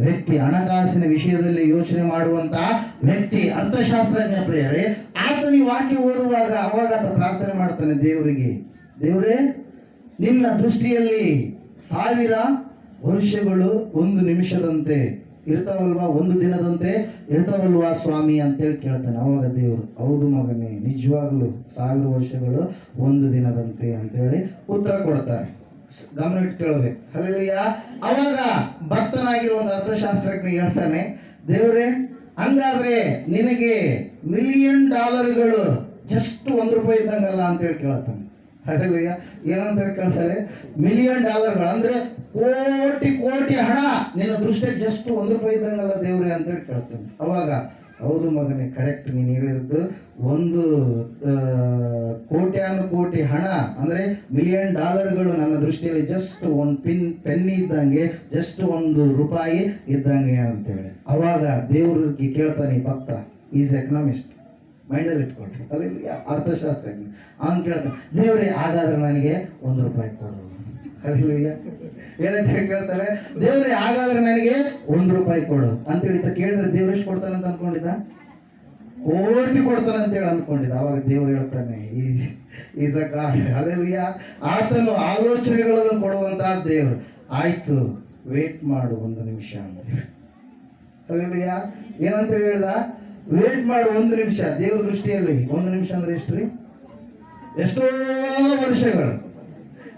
ವ್ಯಕ್ತಿ, ಹಣಕಾಸಿನ ವಿಷಯದಲ್ಲಿ ಯೋಚನೆ ಮಾಡುವಂತ ವ್ಯಕ್ತಿ, ಅರ್ಥಶಾಸ್ತ್ರಜ್ಞ. ಪ್ರಿಯರೇ, ಆತನ ಈ ವಾಕ್ಯ ಓದುವಾಗ ಅವಾಗ ಆತ ಪ್ರಾರ್ಥನೆ ಮಾಡ್ತಾನೆ ದೇವರಿಗೆ, ದೇವರೇ ನಿನ್ನ ದೃಷ್ಟಿಯಲ್ಲಿ 1000 ವರ್ಷಗಳು ಒಂದು ನಿಮಿಷದಂತೆ ಇರ್ತಾವಲ್ವಾ, ಒಂದು ದಿನದಂತೆ ಇರ್ತಾವಲ್ವಾ ಸ್ವಾಮಿ ಅಂತೇಳಿ ಕೇಳ್ತಾನೆ. ಅವಾಗ ದೇವರು, ಹೌದು ಮಗನೇ, ನಿಜವಾಗ್ಲು 1000 ವರ್ಷಗಳು ಒಂದು ದಿನದಂತೆ ಅಂತೇಳಿ ಉತ್ತರ ಕೊಡ್ತಾರೆ. ಗಮನ ಇಟ್ಟು ಕೇಳಬೇಕು. ಹಲ್ಲೆಲೂಯಾ. ಅವಾಗ ಭಕ್ತನಾಗಿರುವಂತ ಅರ್ಥಶಾಸ್ತ್ರಜ್ಞ ಹೇಳ್ತಾನೆ, ದೇವರೇ ಹಂಗಾದ್ರೆ ನಿನಗೆ $1,000,000 ಜಸ್ಟ್ $1 ಇದ್ದಂಗಲ್ಲ ಅಂತೇಳಿ ಕೇಳ್ತಾನೆ. ಹಲ್ಲೆಲೂಯಾ. ಏನಂತ ಕೇಳ್ತಾರೆ? $1,000,000 ಅಂದ್ರೆ ಕೋಟಿ ಹಣ ನಿನ್ನ ದೃಷ್ಟಿ ಜಸ್ಟ್ $1 ಇದ್ದಂಗಲ್ಲ ದೇವ್ರೆ ಅಂತೇಳಿ ಕೇಳ್ತಾನೆ. ಅವಾಗ ಹೌದು ಮಗನೇ, ಕರೆಕ್ಟ್. ನೀನು ಹೇಳಿದ್ದು ಒಂದು ಕೋಟ್ಯಾನುಕೋಟಿ ಹಣ ಅಂದರೆ $1,000,000 ನನ್ನ ದೃಷ್ಟಿಯಲ್ಲಿ ಜಸ್ಟ್ ಒಂದು ಪೆನ್ನಿ ಇದ್ದಂಗೆ, ಜಸ್ಟ್ $1 ಇದ್ದಂಗೆ ಅಂತೇಳಿ. ಅವಾಗ ದೇವ್ರಿಗೆ ಕೇಳ್ತಾನೆ ಭಕ್ತ, ಈಸ್ ಎಕನಾಮಿಸ್ಟ್, ಮೈಂಡಲ್ಲಿ ಇಟ್ಕೊಳ್ರಿ, ಅಲ್ಲಿ ಅರ್ಥಶಾಸ್ತ್ರ. ಅವ್ನು ಕೇಳ್ತಾನೆ, ದೇವ್ರೇ ಹಾಗಾದ್ರೆ ನನಗೆ $1 ಕೊಡು. ಅಲ್ಲಿ ಏನಂತ ಕೇಳ್ತಾರೆ, ದೇವ್ರೇ ಹಾಗಾದ್ರೆ ನನಗೆ $1 ಕೊಡು ಅಂತೇಳಿ ಕೇಳಿದ್ರೆ ದೇವ್ರು ಎಷ್ಟು ಕೊಡ್ತಾನೆ ಅಂತ ಅನ್ಕೊಂಡಿದ್ದ? ಕೋಟಿ ಕೊಡ್ತಾನೆ ಅಂತೇಳಿ ಅನ್ಕೊಂಡಿದ್ದ. ಅವಾಗ ದೇವ್ರು ಹೇಳ್ತಾನೆ, ಈಸ್ ಅ ಗಾಡ್. ಅಲ್ಲೆಲ್ಲ ಆತನು ಆಲೋಚನೆಗಳನ್ನು ಕೊಡುವಂತಹ ದೇವ್ರು. ಆಯ್ತು, ವೇಟ್ ಮಾಡು 1 ನಿಮಿಷ ಅಂತ. ಅಲ್ಲೆಲ್ಲ ಏನಂತ ಹೇಳ್ದ? ವೇಟ್ ಮಾಡು 1 ನಿಮಿಷ. ದೇವ್ರ ದೃಷ್ಟಿಯಲ್ಲಿ 1 ನಿಮಿಷ ಅಂದ್ರೆ ಎಷ್ಟು ರೀ? ಎಷ್ಟೋ ವರ್ಷಗಳು.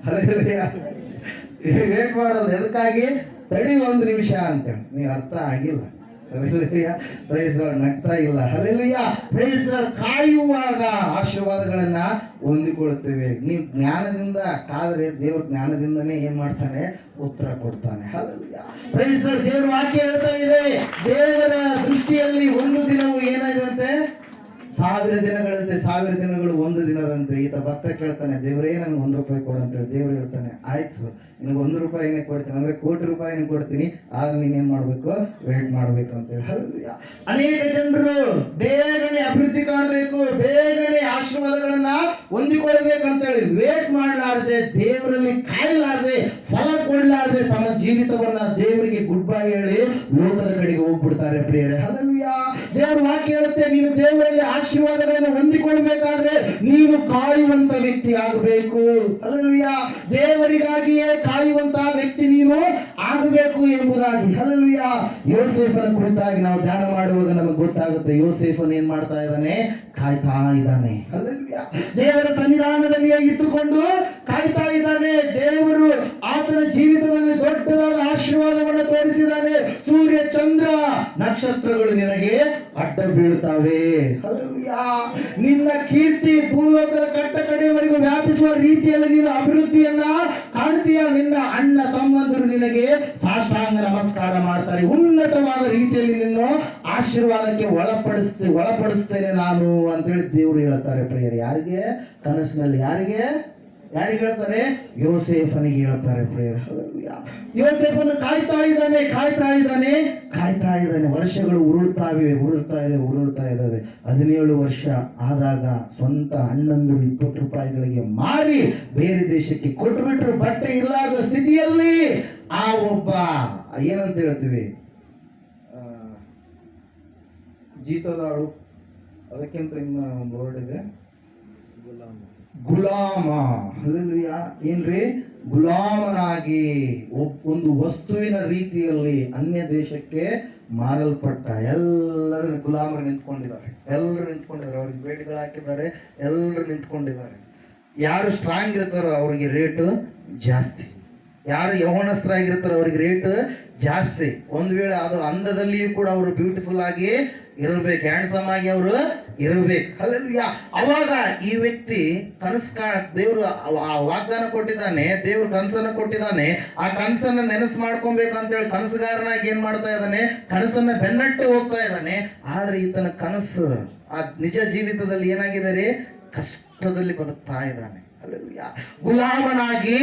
ಅಲ್ಲೆಲ್ಲ ವೇಟ್ ಮಾಡೋದು ಎದಕ್ಕಾಗಿ? ತಡಿ 1 ನಿಮಿಷ ಅಂತೇಳಿ. ನೀವು ಅರ್ಥ ಆಗಿಲ್ಲ. ಪ್ರೈಸ್ ನಗ್ತಾ ಇಲ್ಲ. ಹಲ್ಲೆಲೂಯಾ, ಪ್ರೈಸ್ ಕಾಯುವಾಗ ಆಶೀರ್ವಾದಗಳನ್ನ ಹೊಂದಿಕೊಳ್ಳುತ್ತೇವೆ. ನೀವು ಜ್ಞಾನದಿಂದ ಕಾದ್ರೆ ದೇವ್ರ ಜ್ಞಾನದಿಂದನೇ ಏನ್ ಮಾಡ್ತಾನೆ? ಉತ್ತರ ಕೊಡ್ತಾನೆ. Hallelujah, praise. ದೇವ್ರ ವಾಕ್ಯ ಹೇಳ್ತಾ ಇದೆ, ದೇವರ ದೃಷ್ಟಿಯಲ್ಲಿ 1 ದಿನವೂ ಏನಾದಂತೆ? 1000 ದಿನಗಳಂತೆ. 1000 ದಿನಗಳು 1 ದಿನದಂತೆ. ಈತ ಭಕ್ತ ಕೇಳ್ತಾನೆ, ದೇವರೇ ನನಗೆ $1 ಕೊಡು ಅಂತೇಳಿ. ದೇವ್ರು ಹೇಳ್ತಾನೆ, ಆಯ್ತು, ನಿನಗೆ $1 ಕೊಡ್ತೀನಿ ಅಂದ್ರೆ ₹1,00,00,000 ಕೊಡ್ತೀನಿ, ಆದ್ರೆ ನೀನೇನ್ ಮಾಡ್ಬೇಕು? ವೇಟ್ ಮಾಡ್ಬೇಕು ಅಂತೇಳಿ. ಹಲ್ಲೆಲೂಯಾ. ಅನೇಕ ಜನರು ಬೇಗನೆ ಅಭಿವೃದ್ಧಿ ಕಾಣಬೇಕು, ಬೇಗನೆ ಆಶೀರ್ವಾದಗಳನ್ನ ಹೊಂದಿಕೊಳ್ಬೇಕಂತೇಳಿ ವೇಟ್ ಮಾಡಲಾರದೆ, ದೇವರಲ್ಲಿ ಕಾಯಲಾರದೆ, ಫಲ ಕೊಡಲಾರದೆ ತಮ್ಮ ಜೀವಿತವನ್ನ ದೇವರಿಗೆ ಗುಡ್ ಬೈ ಹೇಳಿ ಲೋಕದ ಕಡೆಗೆ ಹೋಗ್ಬಿಡ್ತಾರೆ ಪ್ರಿಯರೇ. ಹಲ್ಲೆಲೂಯಾ. ದೇವ್ರ ವಾಕ್ಯ ಹೇಳುತ್ತೆ, ನೀನು ದೇವರಲ್ಲಿ ಆಶೀರ್ವಾದಗಳನ್ನು ಹೊಂದಿಕೊಳ್ಬೇಕಾದ್ರೆ ನೀನು ಕಾಯುವಂತ ವ್ಯಕ್ತಿ ಆಗಬೇಕು. ಹಲ್ಲೆಲೂಯಾ. ದೇವರಿಗಾಗಿಯೇ ಕಾಯುವಂತಹ ವ್ಯಕ್ತಿ ನೀನು ಆಗಬೇಕು ಎಂಬುದಾಗಿ. ಹಲ್ಲೆಲೂಯಾ. ಯೋಸೇಫನ ಕುರಿತಾಗಿ ನಾವು ಧ್ಯಾನ ಮಾಡುವಾಗ ನಮಗೆ ಗೊತ್ತಾಗುತ್ತೆ, ಯೋಸೇಫನ್ ಏನ್ ಮಾಡ್ತಾ ಇದ್ದಾನೆ? ಕಾಯ್ತಾ ಇದ್ದಾನೆ. ಹಲ್ಲೆಲೂಯಾ. ದೇವರ ಸನ್ನಿಧಾನದಲ್ಲಿಯೇ ಇಟ್ಟುಕೊಂಡು ಕಾಯ್ತಾ ಇದ್ದಾನೆ. ದೇವರು ಆತನ ಜೀವಿತದಲ್ಲಿ ದೊಡ್ಡದಾದ ಆಶೀರ್ವಾದವನ್ನು ತೋರಿಸಿದ್ದಾನೆ. ಸೂರ್ಯ, ಚಂದ್ರ, ನಕ್ಷತ್ರಗಳು ನಿನಗೆ ಅಡ್ಡ ಬೀಳ್ತಾವೆ. ಹಲ್ಲೆಲೂಯಾ. ನಿನ್ನ ಕೀರ್ತಿ ಭೂಲೋಕದ ಕಟ್ಟ ಕಡೆಯವರೆಗೂ ವ್ಯಾಪಿಸುವ ರೀತಿಯಲ್ಲಿ ನೀನು ಅಭಿವೃದ್ಧಿಯನ್ನ ಕಾಣ್ತೀಯ. ನಿನ್ನ ಅಣ್ಣ ತಮ್ಮಂದರು ನಿನಗೆ ಸಾಷ್ಟಾಂಗ ನಮಸ್ಕಾರ ಮಾಡ್ತಾರೆ. ಉನ್ನತವಾದ ರೀತಿಯಲ್ಲಿ ನಿನ್ನ ಆಶೀರ್ವಾದಕ್ಕೆ ಒಳಪಡಿಸ್ತೇನೆ ನಾನು ಅಂತೇಳಿ ದೇವರು ಹೇಳ್ತಾರೆ ಪ್ರಿಯರೇ. ಯಾರಿಗೆ? ಕನಸಿನಲ್ಲಿ. ಯಾರಿಗೆ ಹೇಳ್ತಾರೆ? ಯೋಸೇಫನಿಗೆ ಹೇಳ್ತಾರೆ ಪ್ರಿಯರೇ. ಯೋಸೇಫನು ಕಾಯ್ತಾ ಇದ್ದಾನೆ. ವರ್ಷಗಳು ಉರುಳ್ತಾ ಇದ್ದಾವೆ. 17 ವರ್ಷ ಆದಾಗ ಸ್ವಂತ ಅಣ್ಣಂದರು $20 ಮಾರಿ ಬೇರೆ ದೇಶಕ್ಕೆ ಕೊಟ್ಟುಬಿಟ್ರು. ಬಟ್ಟೆ ಇಲ್ಲದ ಸ್ಥಿತಿಯಲ್ಲಿ ಆ ಒಬ್ಬ ಏನಂತ ಹೇಳ್ತೀವಿ, ಜೀತದಾಳು, ಅದಕ್ಕಿಂತ ಇನ್ನ ಒಂದು ವರ್ಡ್ ಇದೆ, ಗುಲಾಮ. ಹಲ್ಲೆಲೂಯಾ. ಏನ್ರಿ? ಗುಲಾಮನಾಗಿ ಒಂದು ವಸ್ತುವಿನ ರೀತಿಯಲ್ಲಿ ಅನ್ಯ ದೇಶಕ್ಕೆ ಮಾರಲ್ಪಟ್ಟ. ಎಲ್ಲರೂ ಗುಲಾಮರು ನಿಂತ್ಕೊಂಡಿದ್ದಾರೆ. ಅವ್ರಿಗೆ ಬೇಡಿಗಳು ಹಾಕಿದ್ದಾರೆ. ಎಲ್ಲರೂ ನಿಂತ್ಕೊಂಡಿದ್ದಾರೆ. ಯಾರು ಸ್ಟ್ರಾಂಗ್ ಇರ್ತಾರೋ ಅವರಿಗೆ ರೇಟ್ ಜಾಸ್ತಿ, ಯಾರು ಯೌವನಸ್ಥರಾಗಿರ್ತಾರೋ ಅವ್ರಿಗೆ ರೇಟ್ ಜಾಸ್ತಿ. ಒಂದು ವೇಳೆ ಅದು ಅಂದದಲ್ಲಿಯೂ ಕೂಡ ಅವರು ಬ್ಯೂಟಿಫುಲ್ ಆಗಿ ಇರಬೇಕು, ಹ್ಯಾಂಡ್ಸಮ್ ಆಗಿ ಅವರು ಇರಬೇಕು. ಹಲ್ಲೆಲೂಯಾ. ಅವಾಗ ಈ ವ್ಯಕ್ತಿ ದೇವರು ವಾಗ್ದಾನ ಕೊಟ್ಟಿದ್ದಾನೆ, ದೇವ್ರು ಕನಸನ್ನು ಕೊಟ್ಟಿದ್ದಾನೆ. ಆ ಕನಸನ್ನು ನೆನಸು ಮಾಡ್ಕೊಬೇಕಂತೇಳಿ ಕನಸುಗಾರನಾಗಿ ಏನ್ ಮಾಡ್ತಾ ಇದ್ದಾನೆ? ಕನಸನ್ನ ಬೆನ್ನಟ್ಟಿ ಹೋಗ್ತಾ ಇದ್ದಾನೆ. ಆದ್ರೆ ಈತನ ಕನಸು ಆ ನಿಜ ಜೀವಿತದಲ್ಲಿ ಏನಾಗಿದೆ? ಕಷ್ಟದಲ್ಲಿ ಬದುಕ್ತಾ ಇದ್ದಾನೆ. ಗುಲಾಮನಾಗಿ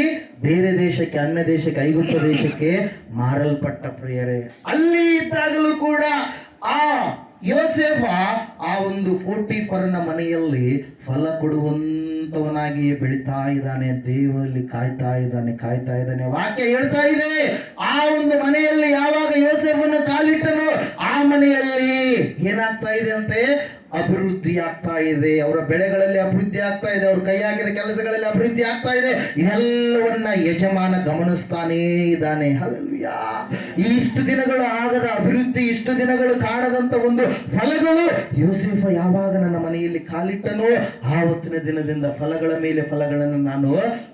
ಬೇರೆ ದೇಶಕ್ಕೆ, ಅನ್ಯ ದೇಶಕ್ಕೆ, ಐಗುಪ್ತ ದೇಶಕ್ಕೆ ಮಾರಲ್ಪಟ್ಟ ಪ್ರಿಯರೇ. ಅಲ್ಲಿ ಇದ್ದಾಗಲೂ ಕೂಡ ಆ ಯೋಸೇಫ ಆ ಒಂದು ಪೋಟಿಫರನ ಮನೆಯಲ್ಲಿ ಫಲ ಕೊಡುವಂತವನಾಗಿ ಬೆಳಿತಾ ಇದ್ದಾನೆ. ದೇವರಲ್ಲಿ ಕಾಯ್ತಾ ಇದ್ದಾನೆ. ವಾಕ್ಯ ಹೇಳ್ತಾ ಇದೆ, ಆ ಒಂದು ಮನೆಯಲ್ಲಿ ಯಾವಾಗ ಯೋಸೇಫನು ಕಾಲಿಟ್ಟನು ಆ ಮನೆಯಲ್ಲಿ ಏನಾಗ್ತಾ ಇದೆ ಅಂತೆ? ಅಭಿವೃದ್ಧಿ ಆಗ್ತಾ ಇದೆ. ಅವರ ಬೆಳೆಗಳಲ್ಲಿ ಅಭಿವೃದ್ಧಿ ಆಗ್ತಾ ಇದೆ. ಅವ್ರ ಕೈ ಹಾಕಿದ ಕೆಲಸಗಳಲ್ಲಿ ಅಭಿವೃದ್ಧಿ ಆಗ್ತಾ ಇದೆ. ಎಲ್ಲವನ್ನ ಯಜಮಾನ ಗಮನಿಸ್ತಾನೇ ಇದ್ದಾನೆ. ಹಲ್ಲೆಲೂಯಾ. ಇಷ್ಟು ದಿನಗಳು ಆಗದ ಅಭಿವೃದ್ಧಿ, ಇಷ್ಟು ದಿನಗಳು ಕಾಣದಂತ ಒಂದು ಫಲಗಳು ಯೋಸೇಫ ಯಾವಾಗ ನನ್ನ ಮನೆಯಲ್ಲಿ ಕಾಲಿಟ್ಟನೋ ಆವತ್ತಿನ ದಿನದಿಂದ ಫಲಗಳ ಮೇಲೆ ಫಲಗಳನ್ನು ನಾನು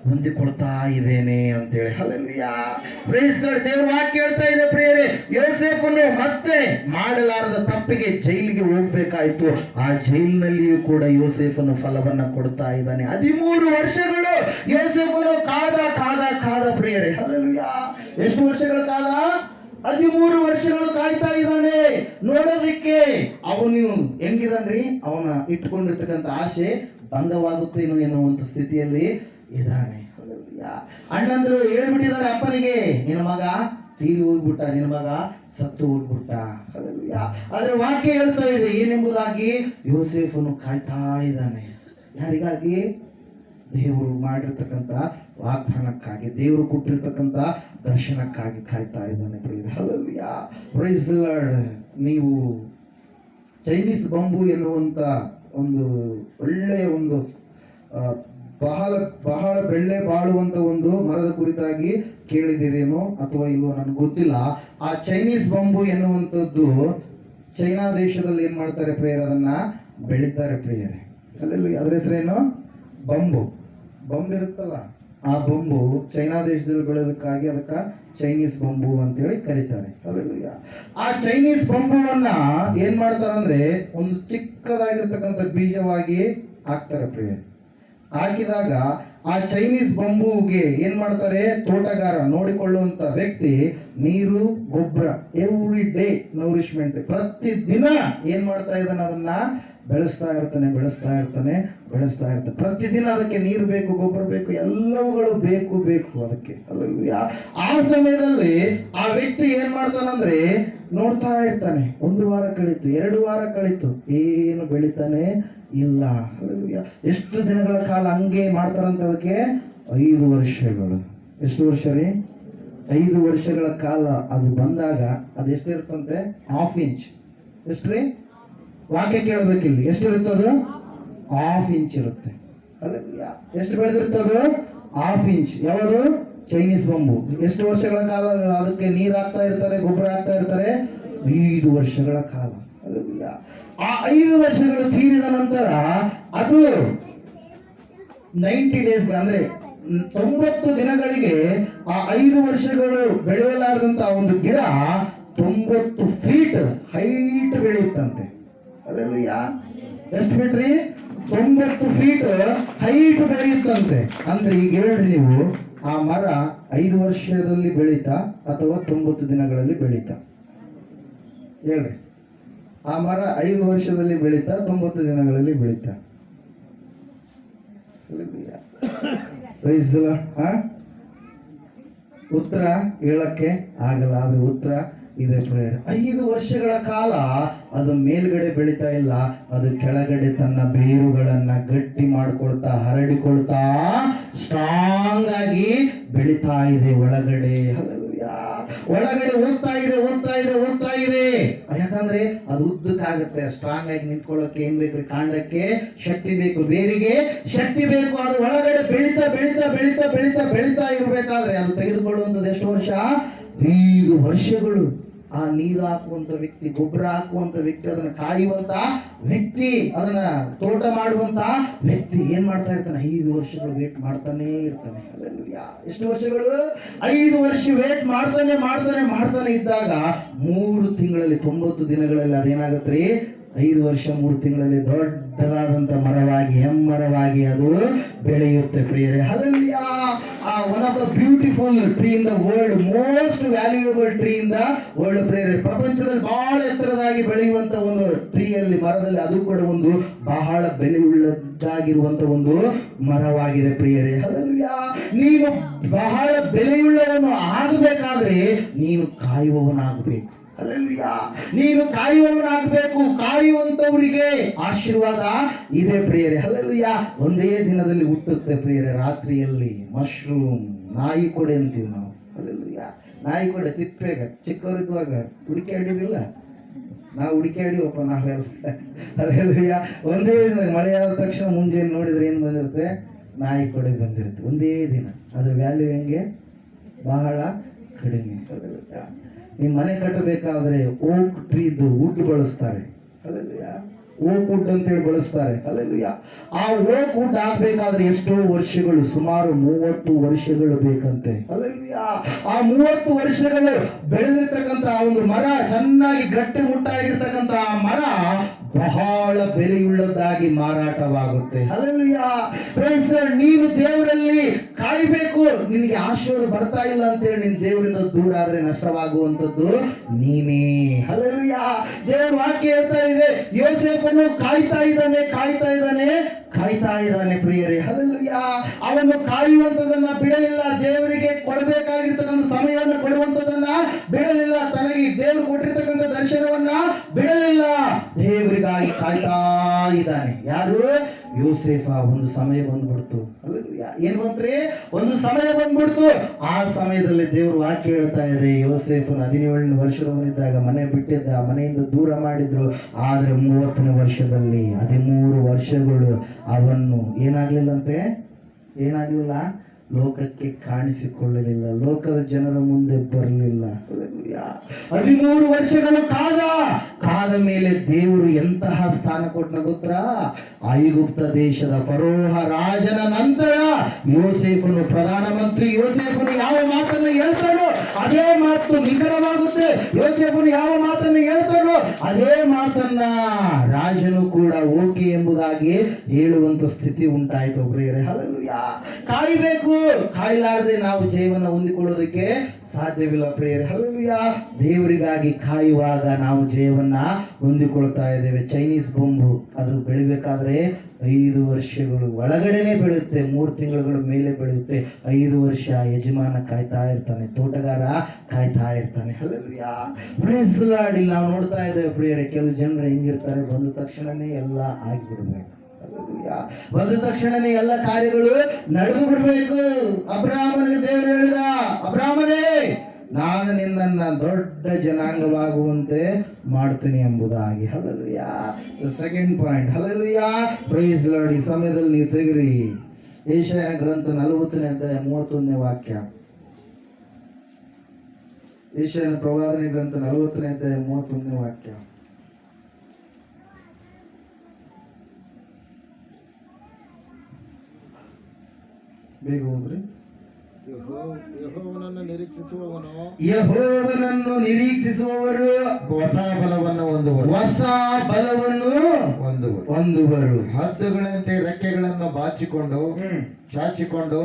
ಹೊಂದಿಕೊಳ್ತಾ ಇದ್ದೇನೆ ಅಂತೇಳಿ. ಹಲ್ಲೆಲೂಯಾ. Praise Lord. ದೇವರ ವಾಕ್ಯ ಹೇಳ್ತಾ ಇದೆ ಪ್ರಿಯರೇ, ಯೋಸೇಫನು ಮತ್ತೆ ಮಾಡಲಾರದ ತಪ್ಪಿಗೆ ಜೈಲಿಗೆ ಹೋಗ್ಬೇಕಾಯ್ತು. ಆ ಜೈಲಿನಲ್ಲಿಯೂ ಕೂಡ ಯೋಸೇಫನು ಫಲವನ್ನ ಕೊಡ್ತಾ ಇದ್ದಾನೆ. 13 ವರ್ಷಗಳು ಯೋಸೇಫನು ಕಾದ ಪ್ರಿಯರೇ. ಹಲ್ಲೆಲೂಯಾ. ಎಷ್ಟು ವರ್ಷಗಳು ಕಾದ? 13 ವರ್ಷಗಳು ಕಾಯ್ತಾ ಇದ್ದಾನೆ. ನೋಡೋದಕ್ಕೆ ಅವನು ಹೆಂಗಿದಾನ್ರಿ, ಅವನ ಇಟ್ಕೊಂಡಿರ್ತಕ್ಕಂಥ ಆಸೆ ಭಂಗವಾಗುತ್ತೇನೋ ಎನ್ನುವಂತ ಸ್ಥಿತಿಯಲ್ಲಿ ಇದ್ದಾನೆ. ಅಣ್ಣಂದ್ರು ಹೇಳ್ಬಿಟ್ಟಿದ್ದಾರೆ ಅಪ್ಪನಿಗೆ, ನಿನ್ನ ಮಗ ತೀರಿ ಹೋಗ್ಬಿಟ್ಟ, ನಿನ್ನ ಮಗ ಸತ್ತು ಹೋಗ್ಬಿಟ್ಟ. ಆದ್ರೆ ವಾಕ್ಯ ಹೇಳ್ತಾ ಇದೆ ಏನೆಂಬುದಾಗಿ, ಯೋಸೇಫನು ಕಾಯ್ತಾ ಇದ್ದಾನೆ. ಯಾರಿಗಾಗಿ? ದೇವರು ಮಾಡಿರ್ತಕ್ಕಂಥ ವಾಗ್ದಾನಕ್ಕಾಗಿ, ದೇವರು ಕೊಟ್ಟಿರ್ತಕ್ಕಂಥ ದರ್ಶನಕ್ಕಾಗಿ ಕಾಯ್ತಾ ಇದ್ದಾನೆ. Praise the Lord. ನೀವು ಚೈನೀಸ್ ಬಂಬು ಎನ್ನುವಂತ ಒಂದು ಒಳ್ಳೆಯ ಒಂದು ಬಹಳ ಬಹಳ ಬೆಳ್ಳೆ ಬಾಳುವಂತ ಒಂದು ಮರದ ಕುರಿತಾಗಿ ಕೇಳಿದಿರೇನೋ ಅಥವಾ ಇಲ್ವೋ ನನಗೆ ಗೊತ್ತಿಲ್ಲ. ಆ ಚೈನೀಸ್ ಬಂಬು ಎನ್ನುವಂಥದ್ದು ಚೈನಾ ದೇಶದಲ್ಲಿ ಏನ್ ಮಾಡ್ತಾರೆ ಪ್ರೇಯರ್, ಅದನ್ನ ಬೆಳೀತಾರೆ ಪ್ರೇಯರ್. ಅಲ್ಲೆಲ್ಲ ಅದ್ರ ಹೆಸರೇನು? ಬಂಬು. ಬಂಬು ಇರುತ್ತಲ್ಲ, ಆ ಬಂಬು ಚೈನಾ ದೇಶದಲ್ಲಿ ಬೆಳೆಯೋದಕ್ಕಾಗಿ ಅದಕ್ಕೆ ಚೈನೀಸ್ ಬಂಬು ಅಂತೇಳಿ ಕರೀತಾರೆ. ಅಲ್ಲೆಲ್ಲ ಆ ಚೈನೀಸ್ ಬಂಬುವನ್ನ ಏನ್ ಮಾಡ್ತಾರಂದ್ರೆ ಒಂದು ಚಿಕ್ಕದಾಗಿರ್ತಕ್ಕಂಥ ಬೀಜವಾಗಿ ಹಾಕ್ತಾರೆ ಪ್ರೇಯರ್. ಹಾಕಿದಾಗ ಆ ಚೈನೀಸ್ ಬಂಬುಗೆ ಏನ್ ಮಾಡ್ತಾರೆ, ತೋಟಗಾರ ನೋಡಿಕೊಳ್ಳುವಂತ ವ್ಯಕ್ತಿ ನೀರು, ಗೊಬ್ಬರ, ಎವ್ರಿ ಡೇ ನೌರಿಶ್ಮೆಂಟ್, ಪ್ರತಿದಿನ ಏನ್ ಮಾಡ್ತಾ ಇದ್ದಾನೆ, ಅದನ್ನ ಬೆಳೆಸ್ತಾ ಇರ್ತಾನೆ. ಪ್ರತಿದಿನ ಅದಕ್ಕೆ ನೀರು ಬೇಕು, ಗೊಬ್ಬರ ಬೇಕು, ಎಲ್ಲವುಗಳು ಬೇಕು ಅದಕ್ಕೆ. ಆ ಸಮಯದಲ್ಲಿ ಆ ವ್ಯಕ್ತಿ ಏನ್ ಮಾಡ್ತಾನಂದ್ರೆ ನೋಡ್ತಾ ಇರ್ತಾನೆ. 1 ವಾರ ಕಳೀತು, 2 ವಾರ ಕಳೀತು, ಏನು ಬೆಳಿತಾನೆ ಇಲ್ಲ. ಎಷ್ಟು ದಿನಗಳ ಕಾಲ ಹಂಗೆ ಮಾಡ್ತಾರಂತ ಅದಕ್ಕೆ? 5 ವರ್ಷಗಳು. ಎಷ್ಟು ವರ್ಷ ರೀ? 5 ವರ್ಷಗಳ ಕಾಲ ಅದು ಬಂದಾಗ ಅದು ಎಷ್ಟಿರುತ್ತಂತೆ? 1/2 ಇಂಚ್. ಎಷ್ಟ್ರಿ? ವಾಕ್ಯ ಕೇಳಬೇಕಿಲ್ಲಿ. ಎಷ್ಟಿರುತ್ತದು? 1/2 ಇಂಚ್ ಇರುತ್ತೆ. ಎಷ್ಟು ಬೆಳೆದಿರ್ತದು? 1/2 ಇಂಚ್. ಯಾವುದು? Chinese bamboo. ಎಷ್ಟು ವರ್ಷಗಳ ಕಾಲ ಅದಕ್ಕೆ ನೀರು ಹಾಕ್ತಾ ಇರ್ತಾರೆ, ಗೊಬ್ಬರ ಹಾಕ್ತಾ ಇರ್ತಾರೆ? 5 ವರ್ಷಗಳ ಕಾಲ. ಆ 5 ವರ್ಷಗಳು ತೀರಿದ ನಂತರ ಅದು 90 ಡೇಸ್ ಅಂದ್ರೆ 90 ದಿನಗಳಿಗೆ ಆ 5 ವರ್ಷಗಳು ಬೆಳೆಯಲಾರದಂತ ಒಂದು ಗಿಡ 90 ಫೀಟ್ ಹೈಟ್ ಬೆಳೆಯುತ್ತಂತೆ. ಅಲ್ಲೆಲ್ಲ ಎಷ್ಟು ಫೀಟ್ ರೀ? 90 ಫೀಟ್ ಹೈಟ್ ಬೆಳೆಯುತ್ತಂತೆ. ಅಂದ್ರೆ ಈಗ ಹೇಳ್ರಿ ನೀವು, ಆ ಮರ 5 ವರ್ಷದಲ್ಲಿ ಬೆಳೀತಾ ಅಥವಾ 90 ದಿನಗಳಲ್ಲಿ ಬೆಳೀತಾ? ಹೇಳ್ರಿ. ಆ ಮರ 5 ವರ್ಷದಲ್ಲಿ ಬೆಳೀತಾ, 90 ದಿನಗಳಲ್ಲಿ ಬೆಳೀತಾ? ಉತ್ತರ ಹೇಳಕ್ಕೆ ಆಗಲ್ಲ, ಆದ್ರೆ ಉತ್ತರ ಇದೆ ಪ್ರೇಯರ್. 5 ವರ್ಷಗಳ ಕಾಲ ಅದು ಮೇಲ್ಗಡೆ ಬೆಳೀತಾ ಇಲ್ಲ, ಅದು ಕೆಳಗಡೆ ತನ್ನ ಬೇರುಗಳನ್ನ ಗಟ್ಟಿ ಮಾಡ್ಕೊಳ್ತಾ, ಹರಡಿಕೊಳ್ತಾ, ಸ್ಟ್ರಾಂಗ್ ಆಗಿ ಬೆಳೀತಾ ಇದೆ ಒಳಗಡೆ. ಒಳಗಡೆ ಹೋಗ್ತಾ ಇದೆ. ಯಾಕಂದ್ರೆ ಅದು ಉದ್ದಕ್ಕಾಗುತ್ತೆ. ಸ್ಟ್ರಾಂಗ್ ಆಗಿ ನಿಂತ್ಕೊಳ್ಳೋಕೆ ಏನ್ ಬೇಕು? ಕಾಂಡಕ್ಕೆ ಶಕ್ತಿ ಬೇಕು, ಬೇರಿಗೆ ಶಕ್ತಿ ಬೇಕು. ಅದು ಒಳಗಡೆ ಬೆಳೀತಾ ಇರ್ಬೇಕಾದ್ರೆ ಅದು ತೆಗೆದುಕೊಳ್ಳುವಂಥದ್ದು ಎಷ್ಟು ವರ್ಷ? 5 ವರ್ಷಗಳು. ಆ ನೀರು ಹಾಕುವಂತ ವ್ಯಕ್ತಿ, ಗೊಬ್ಬರ ಹಾಕುವಂತ ವ್ಯಕ್ತಿ, ಅದನ್ನ ಕಾಯುವಂತ ವ್ಯಕ್ತಿ, ಅದನ್ನ ತೋಟ ಮಾಡುವಂತ ವ್ಯಕ್ತಿ ಏನ್ ಮಾಡ್ತಾ ಇರ್ತಾನೆ? 5 ವರ್ಷಗಳು ವೇಟ್ ಮಾಡ್ತಾನೆ ಇರ್ತಾನೆ. ಎಷ್ಟು ವರ್ಷಗಳು? 5 ವರ್ಷ ವೇಟ್ ಮಾಡ್ತಾನೆ ಇದ್ದಾಗ 3 ತಿಂಗಳಲ್ಲಿ, 90 ದಿನಗಳಲ್ಲಿ ಅದೇನಾಗತ್ತೆ ರೀ? 5 ವರ್ಷ 3 ತಿಂಗಳಲ್ಲಿ ದೊಡ್ಡದಾದಂತ ಮರವಾಗಿ, ಹೆಮ್ಮರವಾಗಿ ಅದು ಬೆಳೆಯುತ್ತೆ ಪ್ರಿಯರೇ. Hallelujah. One of the beautiful tree in the world, most valuable tree in the world ಪ್ರಿಯರೇ. ಪ್ರಪಂಚದಲ್ಲಿ ಬಹಳ ಎತ್ತರದಾಗಿ ಬೆಳೆಯುವಂತ ಒಂದು ಟ್ರೀಯಲ್ಲಿ, ಮರದಲ್ಲಿ ಅದು ಕೂಡ ಒಂದು ಬಹಳ ಬೆಲೆಯುಳ್ಳದ್ದಾಗಿರುವಂತ ಒಂದು ಮರವಾಗಿದೆ ಪ್ರಿಯರೇ. ಹಲ್ಲೆಲೂಯಾ. ನೀನು ಬಹಳ ಬೆಲೆಯುಳ್ಳವನು ಆಗಬೇಕಾದ್ರೆ ನೀನು ಕಾಯುವವನಾಗಬೇಕು. ಹಲ್ಲೆಲೂಯಾ. ನೀನು ಕಾಯುವವನಾಗಬೇಕು. ಕಾಯುವಂತವರಿಗೆ ಆಶೀರ್ವಾದ ಇದೆ ಪ್ರಿಯರೇ. ಹಲ್ಲೆಲೂಯಾ. ಒಂದೇ ದಿನದಲ್ಲಿ ಹುಟ್ಟುತ್ತೆ ಪ್ರಿಯರೇ. ರಾತ್ರಿಯಲ್ಲಿ ಮಶ್ರೂಮ್, ನಾಯಿ ಕೊಡೆ ಅಂತೀವಿ ನಾವು. ಹಲ್ಲೆಲೂಯಾ. ನಾಯಿ ಕೊಡೆ ತಿಪ್ಪೇಗ ಚಿಕ್ಕವರಿದ್ದಾಗ ಹುಡುಕಾಡಿರಲಿಲ್ಲ, ನಾವು ಹುಡುಕಾಡಿವಪ್ಪ ನಾವೆಲ್ಲ. ಹಲ್ಲೆಲೂಯಾ. ಒಂದೇ ದಿನ ಮಳೆಯಾದ ತಕ್ಷಣ ಮುಂಜಾನೆ ನೋಡಿದ್ರೆ ಏನು ಬಂದಿರುತ್ತೆ? ನಾಯಿ ಕೊಡೆ ಬಂದಿರುತ್ತೆ. ಒಂದೇ ದಿನ. ಅದ್ರ ವ್ಯಾಲ್ಯೂ ಹೆಂಗೆ? ಬಹಳ ಕಡಿಮೆ. ಹಲ್ಲೆಲೂಯಾ. ನೀವು ಮನೆ ಕಟ್ಟಬೇಕಾದ್ರೆ ಓಕ್ ಟ್ರೀದು ವುಡ್ ಬಳಸ್ತಾರೆ. ಹಲ್ಲೆಲೂಯಾ. ಓಕ್ ವುಡ್ ಅಂತೇಳಿ ಬಳಸ್ತಾರೆ. ಹಲ್ಲೆಲೂಯಾ. ಆ ಓಕ್ ವುಡ್ ಆಗ್ಬೇಕಾದ್ರೆ ಎಷ್ಟೋ ವರ್ಷಗಳು, ಸುಮಾರು 30 ವರ್ಷಗಳು ಬೇಕಂತೆ. ಹಲ್ಲೆಲೂಯಾ. ಆ 30 ವರ್ಷಗಳು ಬೆಳೆದಿರ್ತಕ್ಕಂಥ ಒಂದು ಮರ, ಚೆನ್ನಾಗಿ ಗಟ್ಟಿ ಮುಟ್ಟಾಗಿರ್ತಕ್ಕಂಥ ಮರ ಬಹಳ ಬೆಲೆಯುಳ್ಳದಾಗಿ ಮಾರಾಟವಾಗುತ್ತೆ. ಹಲ್ಲೆಲೂಯಾ. Praise the Lord. ನೀನು ದೇವರಲ್ಲಿ ಕಾಯಬೇಕು. ನಿನಗೆ ಆಶೀರ್ವಾದ ಬರ್ತಾ ಇಲ್ಲ ಅಂತೇಳಿ ನೀನು ದೇವರಿಂದ ದೂರ ಆದ್ರೆ ನಷ್ಟವಾಗುವಂತದ್ದು ನೀನೇ. ಹಲ್ಲೆಲೂಯಾ. ದೇವರ ವಾಕ್ಯ ಹೇಳ್ತಾ ಇದೆ, ಯೋಸೇಫನು ಕಾಯ್ತಾ ಇದ್ದಾನೆ ಪ್ರಿಯರೇ. ಹಲ್ಲೆಲೂಯಾ. ಅವನು ಕಾಯುವಂತದನ್ನ ಬಿಡಲಿಲ್ಲ. ದೇವರಿಗೆ ಕೊಡಬೇಕಾಗಿರ್ತಕ್ಕಂಥ ಸಮಯವನ್ನು ಕೊಡುವಂತದನ್ನ ಬಿಡಲಿಲ್ಲ. ತನಗೆ ದೇವರು ಕೊಟ್ಟಿರ್ತಕ್ಕಂಥ ದರ್ಶನವನ್ನ ಬಿಡಲಿಲ್ಲ. ದೇವರಿಗಾಗಿ ಕಾಯ್ತಾ ಇದ್ದಾನೆ. ಯಾರು? ಯೋಸೇಫ. ಒಂದು ಸಮಯ ಬಂದ್ಬಿಡ್ತು. ಏನ್ ಬಂತ್ರಿ? ಒಂದು ಸಮಯ ಬಂದ್ಬಿಡ್ತು. ಆ ಸಮಯದಲ್ಲಿ ದೇವರು ವಾಕ್ಯ ಹೇಳ್ತಾ ಇದೆ, ಯೋಸೇಫನು 17 ವರ್ಷದವನಿದ್ದಾಗ ಮನೆ ಬಿಟ್ಟಿದ್ದ, ಮನೆಯಿಂದ ದೂರ ಮಾಡಿದ್ರು. ಆದ್ರೆ 30ನೇ ವರ್ಷದಲ್ಲಿ 13 ವರ್ಷಗಳು ಅವನು ಏನಾಗ್ಲಿಲ್ಲಂತೆ? ಏನಾಗ್ಲಿಲ್ಲ? ಲೋಕಕ್ಕೆ ಕಾಣಿಸಿಕೊಳ್ಳಲಿಲ್ಲ. ಲೋಕದ ಜನರ ಮುಂದೆ ಬರಲಿಲ್ಲ. 13 ವರ್ಷಗಳು ಕಾದ ಮೇಲೆ ದೇವರು ಎಂತಹ ಸ್ಥಾನ ಕೊಟ್ಟನ ಗೊತ್ತಾ? ಐಗುಪ್ತ ದೇಶದ ಫರೋಹ ರಾಜನ ನಂತರ ಯೋಸೇಫನು ಪ್ರಧಾನಮಂತ್ರಿ. ಯೋಸೇಫನು ಯಾವ ಮಾತನ್ನು ಹೇಳ್ತಾನೋ ಅದೇ ಮಾತು ನಿಖರವಾಗುತ್ತೆ. ಯೋಸೇಫನು ಯಾವ ಮಾತನ್ನು ಹೇಳ್ತಾನೋ ಅದೇ ಮಾತನ್ನ ರಾಜನು ಕೂಡ ಓಕೆ ಎಂಬುದಾಗಿ ಹೇಳುವಂತ ಸ್ಥಿತಿ ಉಂಟಾಯಿತು ಪ್ರಿಯರೇ. ಹಲ್ಲೆಲೂಯಾ. ಕಾಯಬೇಕು. ಕಾಯಲಾರದೆ ನಾವು ಜೀವನ ಹೊಂದಿಕೊಳ್ಳೋದಕ್ಕೆ ಸಾಧ್ಯವಿಲ್ಲ ಪ್ರಿಯರೇ. ಹಲ್ಲೆಲೂಯಾ. ದೇವರಿಗಾಗಿ ಕಾಯುವಾಗ ನಾವು ಜೀವನ ಹೊಂದಿಕೊಳ್ತಾ ಇದ್ದೇವೆ. ಚೈನೀಸ್ ಬೊಂಬು ಅದು ಬೆಳಿಬೇಕಾದ್ರೆ 5 ವರ್ಷಗಳು ಒಳಗಡೆನೆ ಬೆಳೆಯುತ್ತೆ. 3 ತಿಂಗಳ ಮೇಲೆ ಬೆಳೆಯುತ್ತೆ. 5 ವರ್ಷ ಯಜಮಾನ ಕಾಯ್ತಾ ಇರ್ತಾನೆ, ತೋಟಗಾರ ಕಾಯ್ತಾ ಇರ್ತಾನೆ. ಹಲ್ಲೆಲೂಯಾ. Praise the Lord. ಇಲ್ಲಿ ನಾವು ನೋಡ್ತಾ ಇದ್ದೇವೆ ಪ್ರಿಯರೇ, ಕೆಲವು ಜನರು ಹೆಂಗಿರ್ತಾರೆ, ಬಂದ ತಕ್ಷಣನೇ ಎಲ್ಲ ಆಗಿಬಿಡ್ಬೇಕು. ಬಂದ ತಕ್ಷಣನೇ ಎಲ್ಲ ಕಾರ್ಯಗಳು ನಡೆದು ಬಿಡ್ಬೇಕು. ಅಬ್ರಹಾಮನಿಗೆ ದೇವರು ಹೇಳಿದ, ಅಬ್ರಹಾಮನೇ, ನಾನು ನಿನ್ನನ್ನ ದೊಡ್ಡ ಜನಾಂಗವಾಗುವಂತೆ ಮಾಡ್ತೀನಿ ಎಂಬುದಾಗಿ. Hallelujah. Second point. Hallelujah. Praise the Lord. ಈ ಸಮಯದಲ್ಲಿ ನೀವು ತೆಗಿರಿ ಯೆಶಾಯನ ಗ್ರಂಥ 40ನೇ ಅಧ್ಯಾಯ 31ನೇ ವಾಕ್ಯ. ಯೆಶಾಯನ ಪ್ರವಾದನೆ ಗ್ರಂಥ 40ನೇ ಅಧ್ಯಾಯ 31ನೇ ವಾಕ್ಯ. ಬೇಗ ಹೋಗ್ರಿ. ಯೆಹೋವನನ್ನು ನಿರೀಕ್ಷಿಸುವವರು ಹೊಸ ಬಲವನ್ನು ಹೊಂದುವರು. ಹದ್ದುಗಳಂತೆ ರೆಕ್ಕೆಗಳನ್ನು ಚಾಚಿಕೊಂಡು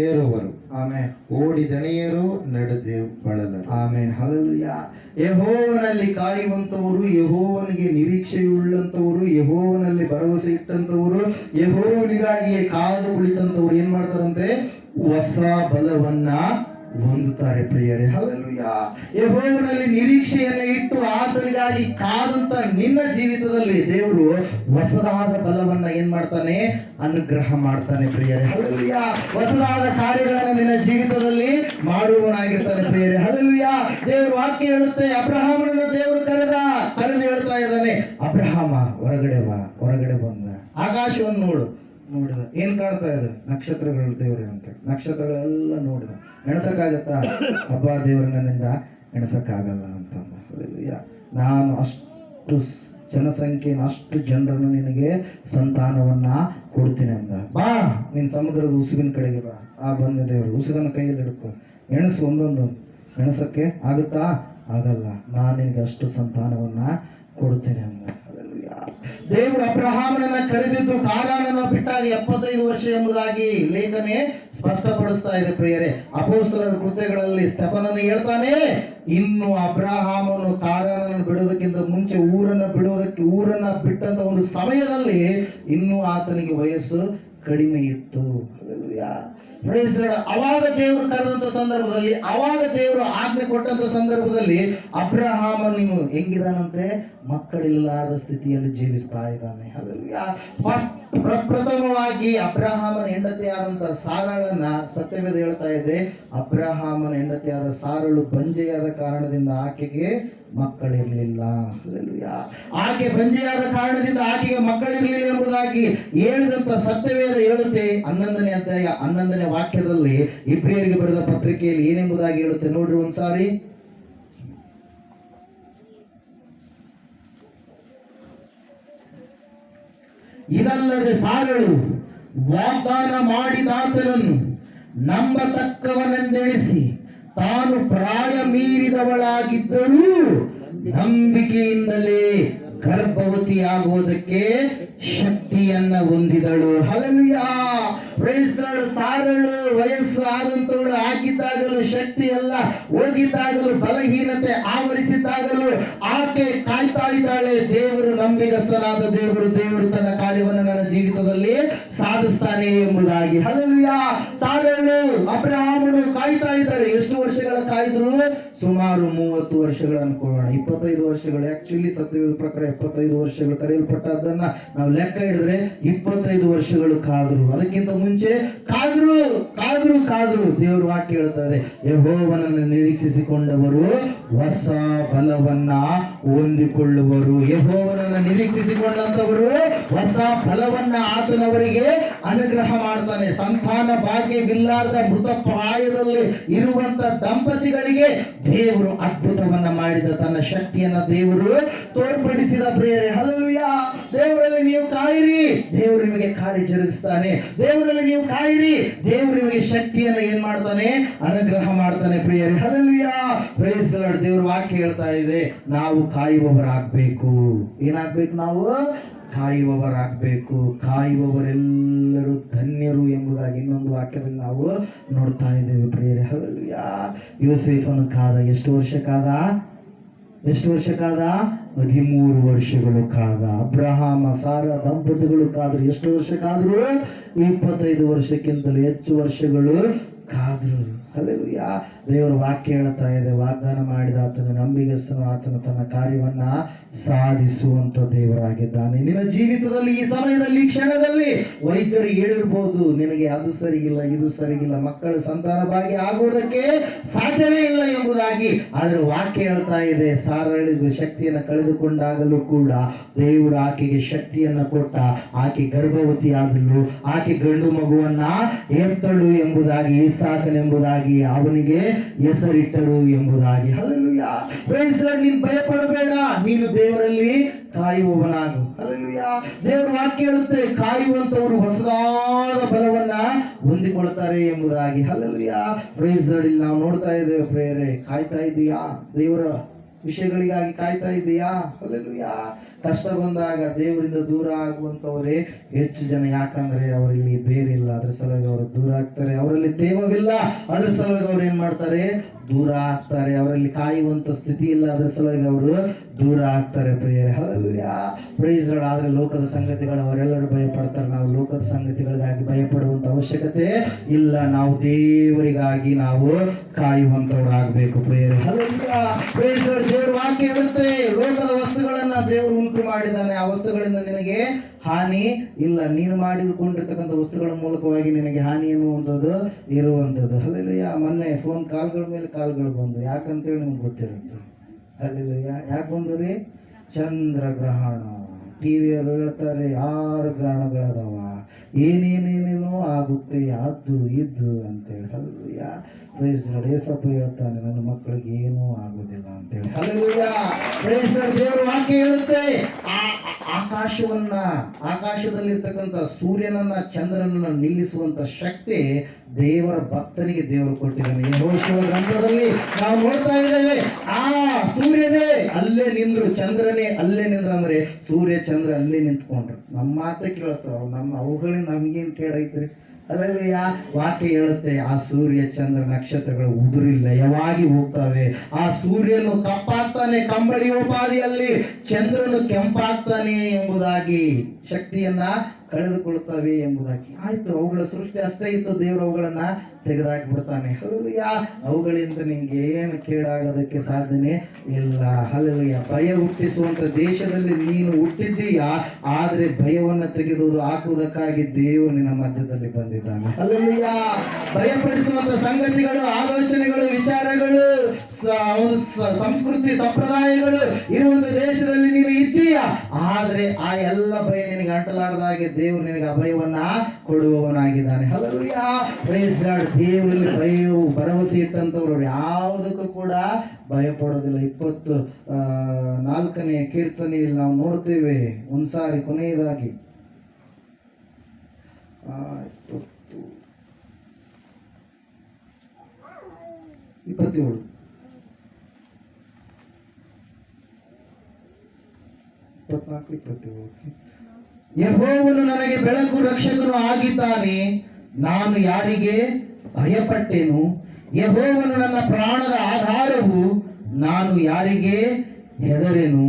ಏರುವರು. ಆಮೆನ್. ಓಡಿ ದಣಿಯರು, ನಡೆದು ಬಳಲರು. ಆಮೆನ್. ಹಲ್ಲೆಲೂಯಾ. ಯೆಹೋವನಲ್ಲಿ ಕಾಯುವಂತವರು, ಯೆಹೋವನಿಗೆ ನಿರೀಕ್ಷೆಯುಳ್ಳಂತವರು, ಯೆಹೋವನಲ್ಲಿ ಭರವಸೆ ಇಟ್ಟಂತವರು, ಯೆಹೋವನಿಗಾಗಿಯೇ ಕಾದು ಕುಳಿತಂತವರು ಏನ್ ಮಾಡ್ತಾರಂತೆ? ಹೊಸ ಬಲವನ್ನ ಹೊಂದುತ್ತಾರೆ ಪ್ರಿಯರೇ. ಹಲ್ಲೆಲೂಯಾ. ಯೆಹೋವನಲ್ಲಿ ನಿರೀಕ್ಷೆಯನ್ನು ಇಟ್ಟು ಆತನಿಗಾಗಿ ಕಾದಂತ ನಿನ್ನ ಜೀವಿತದಲ್ಲಿ ದೇವರು ಹೊಸದಾದ ಬಲವನ್ನ ಏನ್ ಮಾಡ್ತಾನೆ? ಅನುಗ್ರಹ ಮಾಡ್ತಾನೆ ಪ್ರಿಯರೇ. ಹಲ್ಲೆಲೂಯಾ. ಹೊಸದಾದ ಕಾರ್ಯಗಳನ್ನು ನಿನ್ನ ಜೀವಿತದಲ್ಲಿ ಮಾಡುವವನಾಗಿರ್ತಾನೆ ಪ್ರಿಯರೇ. ಹಲ್ಲೆಲೂಯಾ. ದೇವರು ವಾಕ್ಯ ಹೇಳುತ್ತೆ, ಅಬ್ರಹಾಮನನ್ನು ದೇವರು ಕರೆದು ಹೇಳ್ತಾ ಇದ್ದಾನೆ, ಅಬ್ರಹಾಮ ಹೊರಗಡೆ ಬಂದ, ಆಕಾಶವನ್ನು ನೋಡಿದ. ಏನ್ ಕಾಣ್ತಾ ಇದೆ? ನಕ್ಷತ್ರಗಳು ದೇವ್ರೆ ಅಂತ. ನಕ್ಷತ್ರಗಳೆಲ್ಲ ನೋಡಿದ. ಎಣಸಕ್ಕಾಗತ್ತಾ? ಹಬ್ಬ ದೇವರು ನನ್ನಿಂದ ಎಣಸಕ್ಕಾಗಲ್ಲ ಅಂತಂದ. ಹಲ್ಲೆಲೂಯಾ. ನಾನು ಅಷ್ಟು ಜನಸಂಖ್ಯೆಯನ್ನು, ಅಷ್ಟು ಜನರನ್ನು ನಿನಗೆ ಸಂತಾನವನ್ನ ಕೊಡ್ತೀನಿ ಅಂದ. ಬಾ, ನೀನ್ ಸಮುದ್ರದ ಉಸುಗಿನ ಕಡೆಗೆ ಬಾ. ಬಂದ ದೇವರು ಉಸುಗನ ಕೈಯಲ್ಲಿ ಹಿಡ್ಕೊ, ಎಣಸು, ಒಂದೊಂದು ಎಣಸಕ್ಕೆ ಆಗುತ್ತಾ? ಆಗಲ್ಲ. ನಾನು ನಿನಗೆ ಅಷ್ಟು ಸಂತಾನವನ್ನ ಕೊಡ್ತೇನೆ ಅಂದ. ದೇವರು ಅಬ್ರಹಾಮನನ್ನ ಕರೆದಿದ್ದು ಕಾನಾನನ್ನು ಬಿಟ್ಟಾಗ 75 ವರ್ಷ ಎಂಬುದಾಗಿ ಲೇಖನೆ ಸ್ಪಷ್ಟಪಡಿಸ್ತಾ ಇದೆ ಪ್ರಿಯರೇ. ಅಪೊಸ್ತಲರ ಕೃತ್ಯಗಳಲ್ಲಿ ಸ್ತೆಫನನು ಹೇಳ್ತಾನೆ, ಇನ್ನು ಅಬ್ರಹಾಮನು ಕಾನಾನನ್ನು ಬಿಡೋದಕ್ಕಿಂತ ಮುಂಚೆ ಊರನ್ನ ಬಿಟ್ಟಂತ ಒಂದು ಸಮಯದಲ್ಲಿ ಇನ್ನೂ ಆತನಿಗೆ ವಯಸ್ಸು ಕಡಿಮೆ ಇತ್ತು. ಅವಾಗ ದೇವರು ಕರೆದಂತ ಸಂದರ್ಭದಲ್ಲಿ, ಅವಾಗ ದೇವರು ಆಜ್ಞೆ ಕೊಟ್ಟಂತ ಸಂದರ್ಭದಲ್ಲಿ ಅಬ್ರಹಾಮ ನೀವು ಹೆಂಗಿದಾನಂತೆ? ಮಕ್ಕಳಿಲ್ಲದ ಸ್ಥಿತಿಯಲ್ಲಿ ಜೀವಿಸ್ತಾ ಇದ್ದಾನೆ. ಪ್ರಪ್ರಥಮವಾಗಿ ಅಬ್ರಹಾಮನ ಹೆಂಡತಿಯಾದಂತ ಸಾರಳನ್ನ ಸತ್ಯವೇದ ಹೇಳ್ತಾ ಇದೆ, ಅಬ್ರಹಾಮನ ಹೆಂಡತಿಯಾದ ಸಾರಳು ಬಂಜೆಯಾದ ಕಾರಣದಿಂದ ಆಕೆಗೆ ಮಕ್ಕಳಿರಲಿಲ್ಲ. ಆಕೆ ಬಂಜೆಯಾದ ಕಾರಣದಿಂದ ಆಕೆಗೆ ಮಕ್ಕಳಿರಲಿಲ್ಲ ಎಂಬುದಾಗಿ ಹೇಳಿದಂತ ಸತ್ಯವೇದ ಹೇಳುತ್ತೆ 11ನೇ ಅಧ್ಯಾಯ 11ನೇ ವಾಕ್ಯದಲ್ಲಿ. ಇಬ್ರಿಯರಿಗೆ ಬರೆದ ಪತ್ರಿಕೆಯಲ್ಲಿ ಏನೆಂಬುದಾಗಿ ಹೇಳುತ್ತೆ ನೋಡ್ರಿ ಒಂದ್ಸಾರಿ. ಇದಲ್ಲದೆ ಸಾರಳು ವಾಗ್ದಾನ ಮಾಡಿದಾತನನ್ನು ನಂಬತಕ್ಕವನೆಂದೆಣಿಸಿ ತಾನು ಪ್ರಾಯ ಮೀರಿದವಳಾಗಿದ್ದರೂ ನಂಬಿಕೆಯಿಂದಲೇ ಗರ್ಭವತಿಯಾಗುವುದಕ್ಕೆ ಶಕ್ತಿಯನ್ನ ಹೊಂದಿದಳು. Hallelujah, praise the Lord. ಸಾರಳು ವಯಸ್ಸು ಆದಂತವಳು ಆಗಿದ್ದಾಗಲೂ, ಶಕ್ತಿ ಎಲ್ಲ ಹೋಗಿದ್ದಾಗಲೂ, ಬಲಹೀನತೆ ಆವರಿಸಿದ್ದಾಗಲೂ ಆಕೆ ಕಾಯ್ತಾ ಇದ್ದಾಳೆ. ದೇವರು ನಂಬಿಗಸ್ತನಾದ ದೇವರು ತನ್ನ ಕಾರ್ಯವನ್ನು ನನ್ನ ಜೀವಿತದಲ್ಲಿ ಸಾಧಿಸ್ತಾನೆ ಎಂಬುದಾಗಿ. ಹಲ್ಲೆಲೂಯಾ. ಸಾರಳು ಅಬ್ರಹಾಮನು ಕಾಯ್ತಾ ಇದ್ದಾಳೆ. ಎಷ್ಟು ವರ್ಷಗಳ ಕಾಯ್ದ್ರು? ಸುಮಾರು 30 ವರ್ಷಗಳು ಅನ್ಕೊಳ್ಳೋಣ. 25 ವರ್ಷಗಳು, ಆಕ್ಚುಲಿ ಸತ್ಯವೇದ ಪ್ರಕಾರ 75 ವರ್ಷಗಳು ಕರೆಯಲ್ಪಟ್ಟದನ್ನ ನಾವು ಲೆಕ್ಕ ಹಿಡಿದ್ರೆ 25 ವರ್ಷಗಳು ಕಾದ್ರು. ಅದಕ್ಕಿಂತ ಮುಂಚೆ ಕಾದ್ರು. ದೇವರು ವಾಕ್ಯ ಹೇಳ್ತಾರೆ, ಯೆಹೋವನನ್ನು ನಿರೀಕ್ಷಿಸಿಕೊಂಡವರು ಹೊಸ ಬಲವನ್ನ ಹೊಂದಿಕೊಳ್ಳುವರು. ಯೆಹೋವನನ್ನು ನಿರೀಕ್ಷಿಸಿಕೊಂಡಂತವರು ಹೊಸ ಫಲವನ್ನ ಆತನವರಿಗೆ ಅನುಗ್ರಹ ಮಾಡ್ತಾನೆ. ಸಂತಾನ ಭಾಗ್ಯವಿಲ್ಲಾರ್ದ ಮೃತ ಪ್ರಾಯದಲ್ಲಿ ಇರುವಂತ ದಂಪತಿಗಳಿಗೆ ದೇವರು ಅದ್ಭುತವನ್ನ ಮಾಡಿದ ತನ್ನ ಶಕ್ತಿಯನ್ನ ದೇವರು ತೋರ್ಪಡಿಸಿದ. ಪ್ರಿಯರೇ, ಹಲ್ಲೆಲೂಯಾ. ದೇವರಲ್ಲಿ ನೀವು ಕಾಯಿರಿ, ದೇವರು ನಿಮಗೆ ಕಾರ್ಯ ಜರುಗಿಸ್ತಾನೆ. ದೇವರಲ್ಲಿ ನೀವು ಕಾಯಿರಿ, ದೇವರು ನಿಮಗೆ ಶಕ್ತಿಯನ್ನ ಏನ್ ಮಾಡ್ತಾನೆ? ಅನುಗ್ರಹ ಮಾಡ್ತಾನೆ. ಪ್ರಿಯರೇ, ಹಲ್ಲೆಲೂಯಾ. Praise the lord. ದೇವರು ವಾಕ್ಯ ಹೇಳ್ತಾ ಇದೆ, ನಾವು ಕಾಯುವವರಾಗಬೇಕು. ಏನಾಗ್ಬೇಕು? ನಾವು ಕಾಯುವವರಾಗಬೇಕು. ಕಾಯುವವರೆಲ್ಲರೂ ಧನ್ಯರು ಎಂಬುದಾಗಿ ಇನ್ನೊಂದು ವಾಕ್ಯದಲ್ಲಿ ನಾವು ನೋಡ್ತಾ ಇದ್ದೇವೆ. ಪ್ರಿಯರೇ, ಹಲ್ಲೆಲೂಯಾ. ಯೋಸೇಫನು ಕಾದ. ಎಷ್ಟು ವರ್ಷ ಕಾದ? 13 ವರ್ಷಗಳು ಕಾದ. ಅಬ್ರಹಾಮ ಸಾರ ದಂಪತಿಗಳು ಕಾದ್ರು. ಎಷ್ಟು ವರ್ಷ ಕಾದ್ರು? 25 ವರ್ಷಕ್ಕಿಂತಲೂ ಹೆಚ್ಚು ವರ್ಷಗಳು ಕಾದ್ರು. ಹಲ್ಲೆಲೂಯಾ. ದೇವರ ವಾಕ್ಯ ಹೇಳ್ತಾ ಇದೆ, ವಾಗ್ದಾನ ಮಾಡಿದ ಆತನು ನಂಬಿಗಸ್ತನು, ಆತನು ತನ್ನ ಕಾರ್ಯವನ್ನ ಸಾಧಿಸುವಂತ ದೇವರಾಗಿದ್ದಾನೆ. ನಿನ್ನ ಜೀವಿತದಲ್ಲಿ ಈ ಸಮಯದಲ್ಲಿ, ಈ ಕ್ಷಣದಲ್ಲಿ ವೈದ್ಯರು ಹೇಳಿರ್ಬೋದು, ನಿನಗೆ ಅದು ಸರಿಗಿಲ್ಲ, ಇದು ಸರಿಗಿಲ್ಲ, ಮಕ್ಕಳ ಸಂತಾನ ಭಾಗ್ಯ ಆಗುವುದಕ್ಕೆ ಸಾಧ್ಯವೇ ಇಲ್ಲ ಎಂಬುದಾಗಿ. ಆದ್ರೆ ವಾಕ್ಯ ಹೇಳ್ತಾ ಇದೆ, ಸಾರಳಿಗೂ ಶಕ್ತಿಯನ್ನು ಕಳೆದುಕೊಂಡಾಗಲೂ ಕೂಡ ದೇವರು ಆಕೆಗೆ ಶಕ್ತಿಯನ್ನ ಕೊಟ್ಟ. ಆಕೆ ಗರ್ಭವತಿ ಆದಳು, ಆಕೆ ಗಂಡು ಮಗುವನ್ನ ಎತ್ತಳು ಎಂಬುದಾಗಿ, ಇಸಾಕನೆಂಬುದಾಗಿ ಅವನಿಗೆ ಹೆಸರಿಟ್ಟರು ಎಂಬುದಾಗಿ. ಹಲ್ಲೆಲೂಯಾ. Praise the Lord. ನೀನು ಭಯಪಡಬೇಡ, ನೀನು ದೇವರಲ್ಲಿ ಕಾಯುವವನಾಗು. ಹಲ್ಲೆಲೂಯಾ. ದೇವರ ವಾಕ್ಯ ಹೇಳುತ್ತೆ, ಕಾಯುವಂತವರು ಹೊಸದಾದ ಬಲವನ್ನ ಹೊಂದಿಕೊಳ್ತಾರೆ ಎಂಬುದಾಗಿ. ಹಲ್ಲೆಲೂಯಾ. Praise the Lord. ಇಲ್ಲಿ ನಾವು ನೋಡ್ತಾ ಇದ್ದೇವೆ. ಪ್ರೇಯರೇ, ಕಾಯ್ತಾ ಇದೀಯಾ? ದೇವರ ವಿಷಯಗಳಿಗಾಗಿ ಕಾಯ್ತಾ ಇದೆಯಾ? ಹಲ್ಲೆಲೂಯಾ. ಕಷ್ಟ ಬಂದಾಗ ದೇವರಿಂದ ದೂರ ಆಗುವಂತವರೇ ಹೆಚ್ಚು ಜನ. ಯಾಕಂದ್ರೆ ಅವರಲ್ಲಿ ಬೇರಿಲ್ಲ, ಅದ್ರ ಸಲುವಾಗಿ ಅವರು ದೂರ ಆಗ್ತಾರೆ. ಅವರಲ್ಲಿ ದೇವವಿಲ್ಲ, ಅದ್ರ ಸಲುವಾಗಿ ಅವ್ರು ಏನ್ ಮಾಡ್ತಾರೆ? ದೂರ ಆಗ್ತಾರೆ. ಅವರಲ್ಲಿ ಕಾಯುವಂತ ಸ್ಥಿತಿ ಇಲ್ಲ, ಅದ್ರ ಸಲುವಾಗಿ ಅವರು ದೂರ ಆಗ್ತಾರೆ. ಪ್ರಿಯರೇ, ಹಲ್ಲೆಲೂಯಾ. Praise lord. ಆದ್ರೆ ಲೋಕದ ಸಂಗತಿಗಳು ಅವರೆಲ್ಲರೂ ಭಯಪಡ್ತಾರೆ. ನಾವು ಲೋಕದ ಸಂಗತಿಗಳಿಗಾಗಿ ಭಯಪಡುವಂತ ಅವಶ್ಯಕತೆ ಇಲ್ಲ. ನಾವು ದೇವರಿಗಾಗಿ ನಾವು ಕಾಯುವಂತವರಾಗಬೇಕು. ಪ್ರಿಯರೇ, ಹಲ್ಲೆಲೂಯಾ. Praise Lord. ದೇವರ ವಾಕ್ಯ ಹೇಳುತ್ತೆ, ಲೋಕದ ವಸ್ತುಗಳನ್ನ ದೇವರು ಉಂಟು ಮಾಡಿದ್ದಾನೆ, ಆ ವಸ್ತುಗಳಿಂದ ನಿನಗೆ ಹಾನಿ ಇಲ್ಲ. ನೀನು ಮಾಡಿಕೊಂಡಿರ್ತಕ್ಕಂಥ ವಸ್ತುಗಳ ಮೂಲಕವಾಗಿ ನಿನಗೆ ಹಾನಿ ಎನ್ನುವಂಥದ್ದು ಇರುವಂಥದ್ದು. ಹಲ್ಲೆಲೂಯಾ. ಮೊನ್ನೆ ಫೋನ್ ಕಾಲ್ಗಳ ಮೇಲೆ ಕಾಲ್ಗಳು ಬಂದು, ಯಾಕಂತೇಳಿ ನಿಮ್ಗೆ ಗೊತ್ತಿರುತ್ತೆ. ಹಲ್ಲೆಲೂಯಾ. ಯಾಕೆ ಬಂದು ರೀ? ಚಂದ್ರಗ್ರಹಣ. ಟಿವಿಯವರು ಹೇಳ್ತಾರೆ 6 ಗ್ರಹಣಗಳದಾವ, ಏನೇನೇನೇನೋ ಆಗುತ್ತೆ, ಅದು ಇದು ಅಂತೇಳಿ. ಹಲ್ಲೆಲೂಯಾ. Praise the Lord. ಯೇಸಪ್ಪ ಹೇಳ್ತಾನೆ, ನನ್ನ ಮಕ್ಕಳಿಗೆ ಏನೂ ಆಗುದಿಲ್ಲ ಅಂತೇಳಿ. ಹಲ್ಲೆಲೂಯಾ. Praise the Lord. ದೇವರ ವಾಕ್ಯ ಹೇಳುತ್ತೆ, ಆಕಾಶದಲ್ಲಿರ್ತಕ್ಕಂಥ ಸೂರ್ಯನನ್ನ ಚಂದ್ರನನ್ನ ನಿಲ್ಲಿಸುವಂತ ಶಕ್ತಿ ದೇವರ ಭಕ್ತನಿಗೆ ದೇವರು ಕೊಟ್ಟಿದ್ದಾನೆ. ಯೆಹೋಶುವ ಗ್ರಂಥದಲ್ಲಿ ನಾವು ನೋಡ್ತಾ ಇದ್ದೇವೆ, ಆ ಸೂರ್ಯನೇ ಅಲ್ಲೇ ನಿಂದ್ರು, ಚಂದ್ರನೇ ಅಲ್ಲೇ ನಿಂದ್ರು. ಅಂದ್ರೆ ಸೂರ್ಯ ಚಂದ್ರ ಅಲ್ಲೇ ನಿಂತ್ಕೊಂಡ್ರು. ನಮ್ಮ ಮಾತು ಕೇಳ್ತಾವ, ಅವುಗಳಿಂದ ನಮಗೇನು ಕೇಳೈತ್ರಿ? ಅಲ್ಲಲ್ಲಿಯ ವಾಕ್ಯ ಹೇಳುತ್ತೆ, ಆ ಸೂರ್ಯ ಚಂದ್ರ ನಕ್ಷತ್ರಗಳು ಉದುರಿಲ್ಲ, ಯಾವಾಗಿ ಹೋಗ್ತವೆ. ಆ ಸೂರ್ಯನು ಕಪ್ಪಾಗ್ತಾನೆ ಕಂಬಳಿಯೋಪಾದಿಯಲ್ಲಿ, ಚಂದ್ರನು ಕೆಂಪಾಗ್ತಾನೆ ಎಂಬುದಾಗಿ, ಶಕ್ತಿಯನ್ನ ಕಳೆದುಕೊಳ್ತವೆ ಎಂಬುದಾಗಿ. ಆಯ್ತು, ಅವುಗಳ ಸೃಷ್ಟಿ ಅಷ್ಟೇ ಇತ್ತು, ದೇವರು ಅವುಗಳನ್ನ ತೆಗೆದಾಕಿ ಬಿಡ್ತಾನೆ. ಹಲ್ಲೆಲೂಯಾ. ಅವುಗಳಿಂದ ನಿಂಗೆ ಏನು ಕೇಳಾಗೋದಕ್ಕೆ ಸಾಧ್ಯನೇ ಇಲ್ಲ. ಹಲ್ಲೆಲೂಯಾ. ಭಯ ಹುಟ್ಟಿಸುವಂತ ದೇಶದಲ್ಲಿ ನೀನು ಹುಟ್ಟಿದ್ದೀಯಾ, ಆದ್ರೆ ಭಯವನ್ನ ತೆಗೆದು ಹಾಕುವುದಕ್ಕಾಗಿ ದೇವರು ನಿನ್ನ ಮಧ್ಯದಲ್ಲಿ ಬಂದಿದ್ದಾನೆ. ಹಲ್ಲೆಲೂಯಾ. ಭಯಪಡಿಸುವಂತ ಸಂಗತಿಗಳು, ಆಲೋಚನೆಗಳು, ವಿಚಾರಗಳು, ಸಂಸ್ಕೃತಿ ಸಂಪ್ರದಾಯಗಳು ಇರುವಂತ ದೇಶದಲ್ಲಿ ನೀನು ಇದ್ದೀಯಾ, ಆದ್ರೆ ಆ ಎಲ್ಲ ಭಯ ನಿನಗೆ ಅಂಟಲಾರದಾಗೆ ದೇವರು ನಿನಗೆ ಅಭಯವನ್ನ ಕೊಡುವವನಾಗಿದ್ದಾನೆ. ಹಲ್ಲೆಲೂಯಾ. Praise the Lord. ದೇವರಲ್ಲಿ ಭಯವು ಭರವಸೆ ಇಟ್ಟಂತವ್ರು ಯಾವುದಕ್ಕೂ ಕೂಡ ಭಯ ಪಡೋದಿಲ್ಲ. 24ನೇ ಕೀರ್ತನೆಯಲ್ಲಿ ನಾವು ನೋಡ್ತೇವೆ, ಒಂದ್ಸಾರಿ ಕೊನೆಯದಾಗಿ 27 ಯೆಹೋವನು ನನಗೆ ಬೆಳಕು ರಕ್ಷಕನು ಆಗಿದ್ದಾನೆ, ನಾನು ಯಾರಿಗೆ ಭಯಪಟ್ಟೆನು? ಯೆಹೋವನು ನನ್ನ ಪ್ರಾಣದ ಆಧಾರವು, ನಾನು ಯಾರಿಗೆ ಹೆದರೆನು?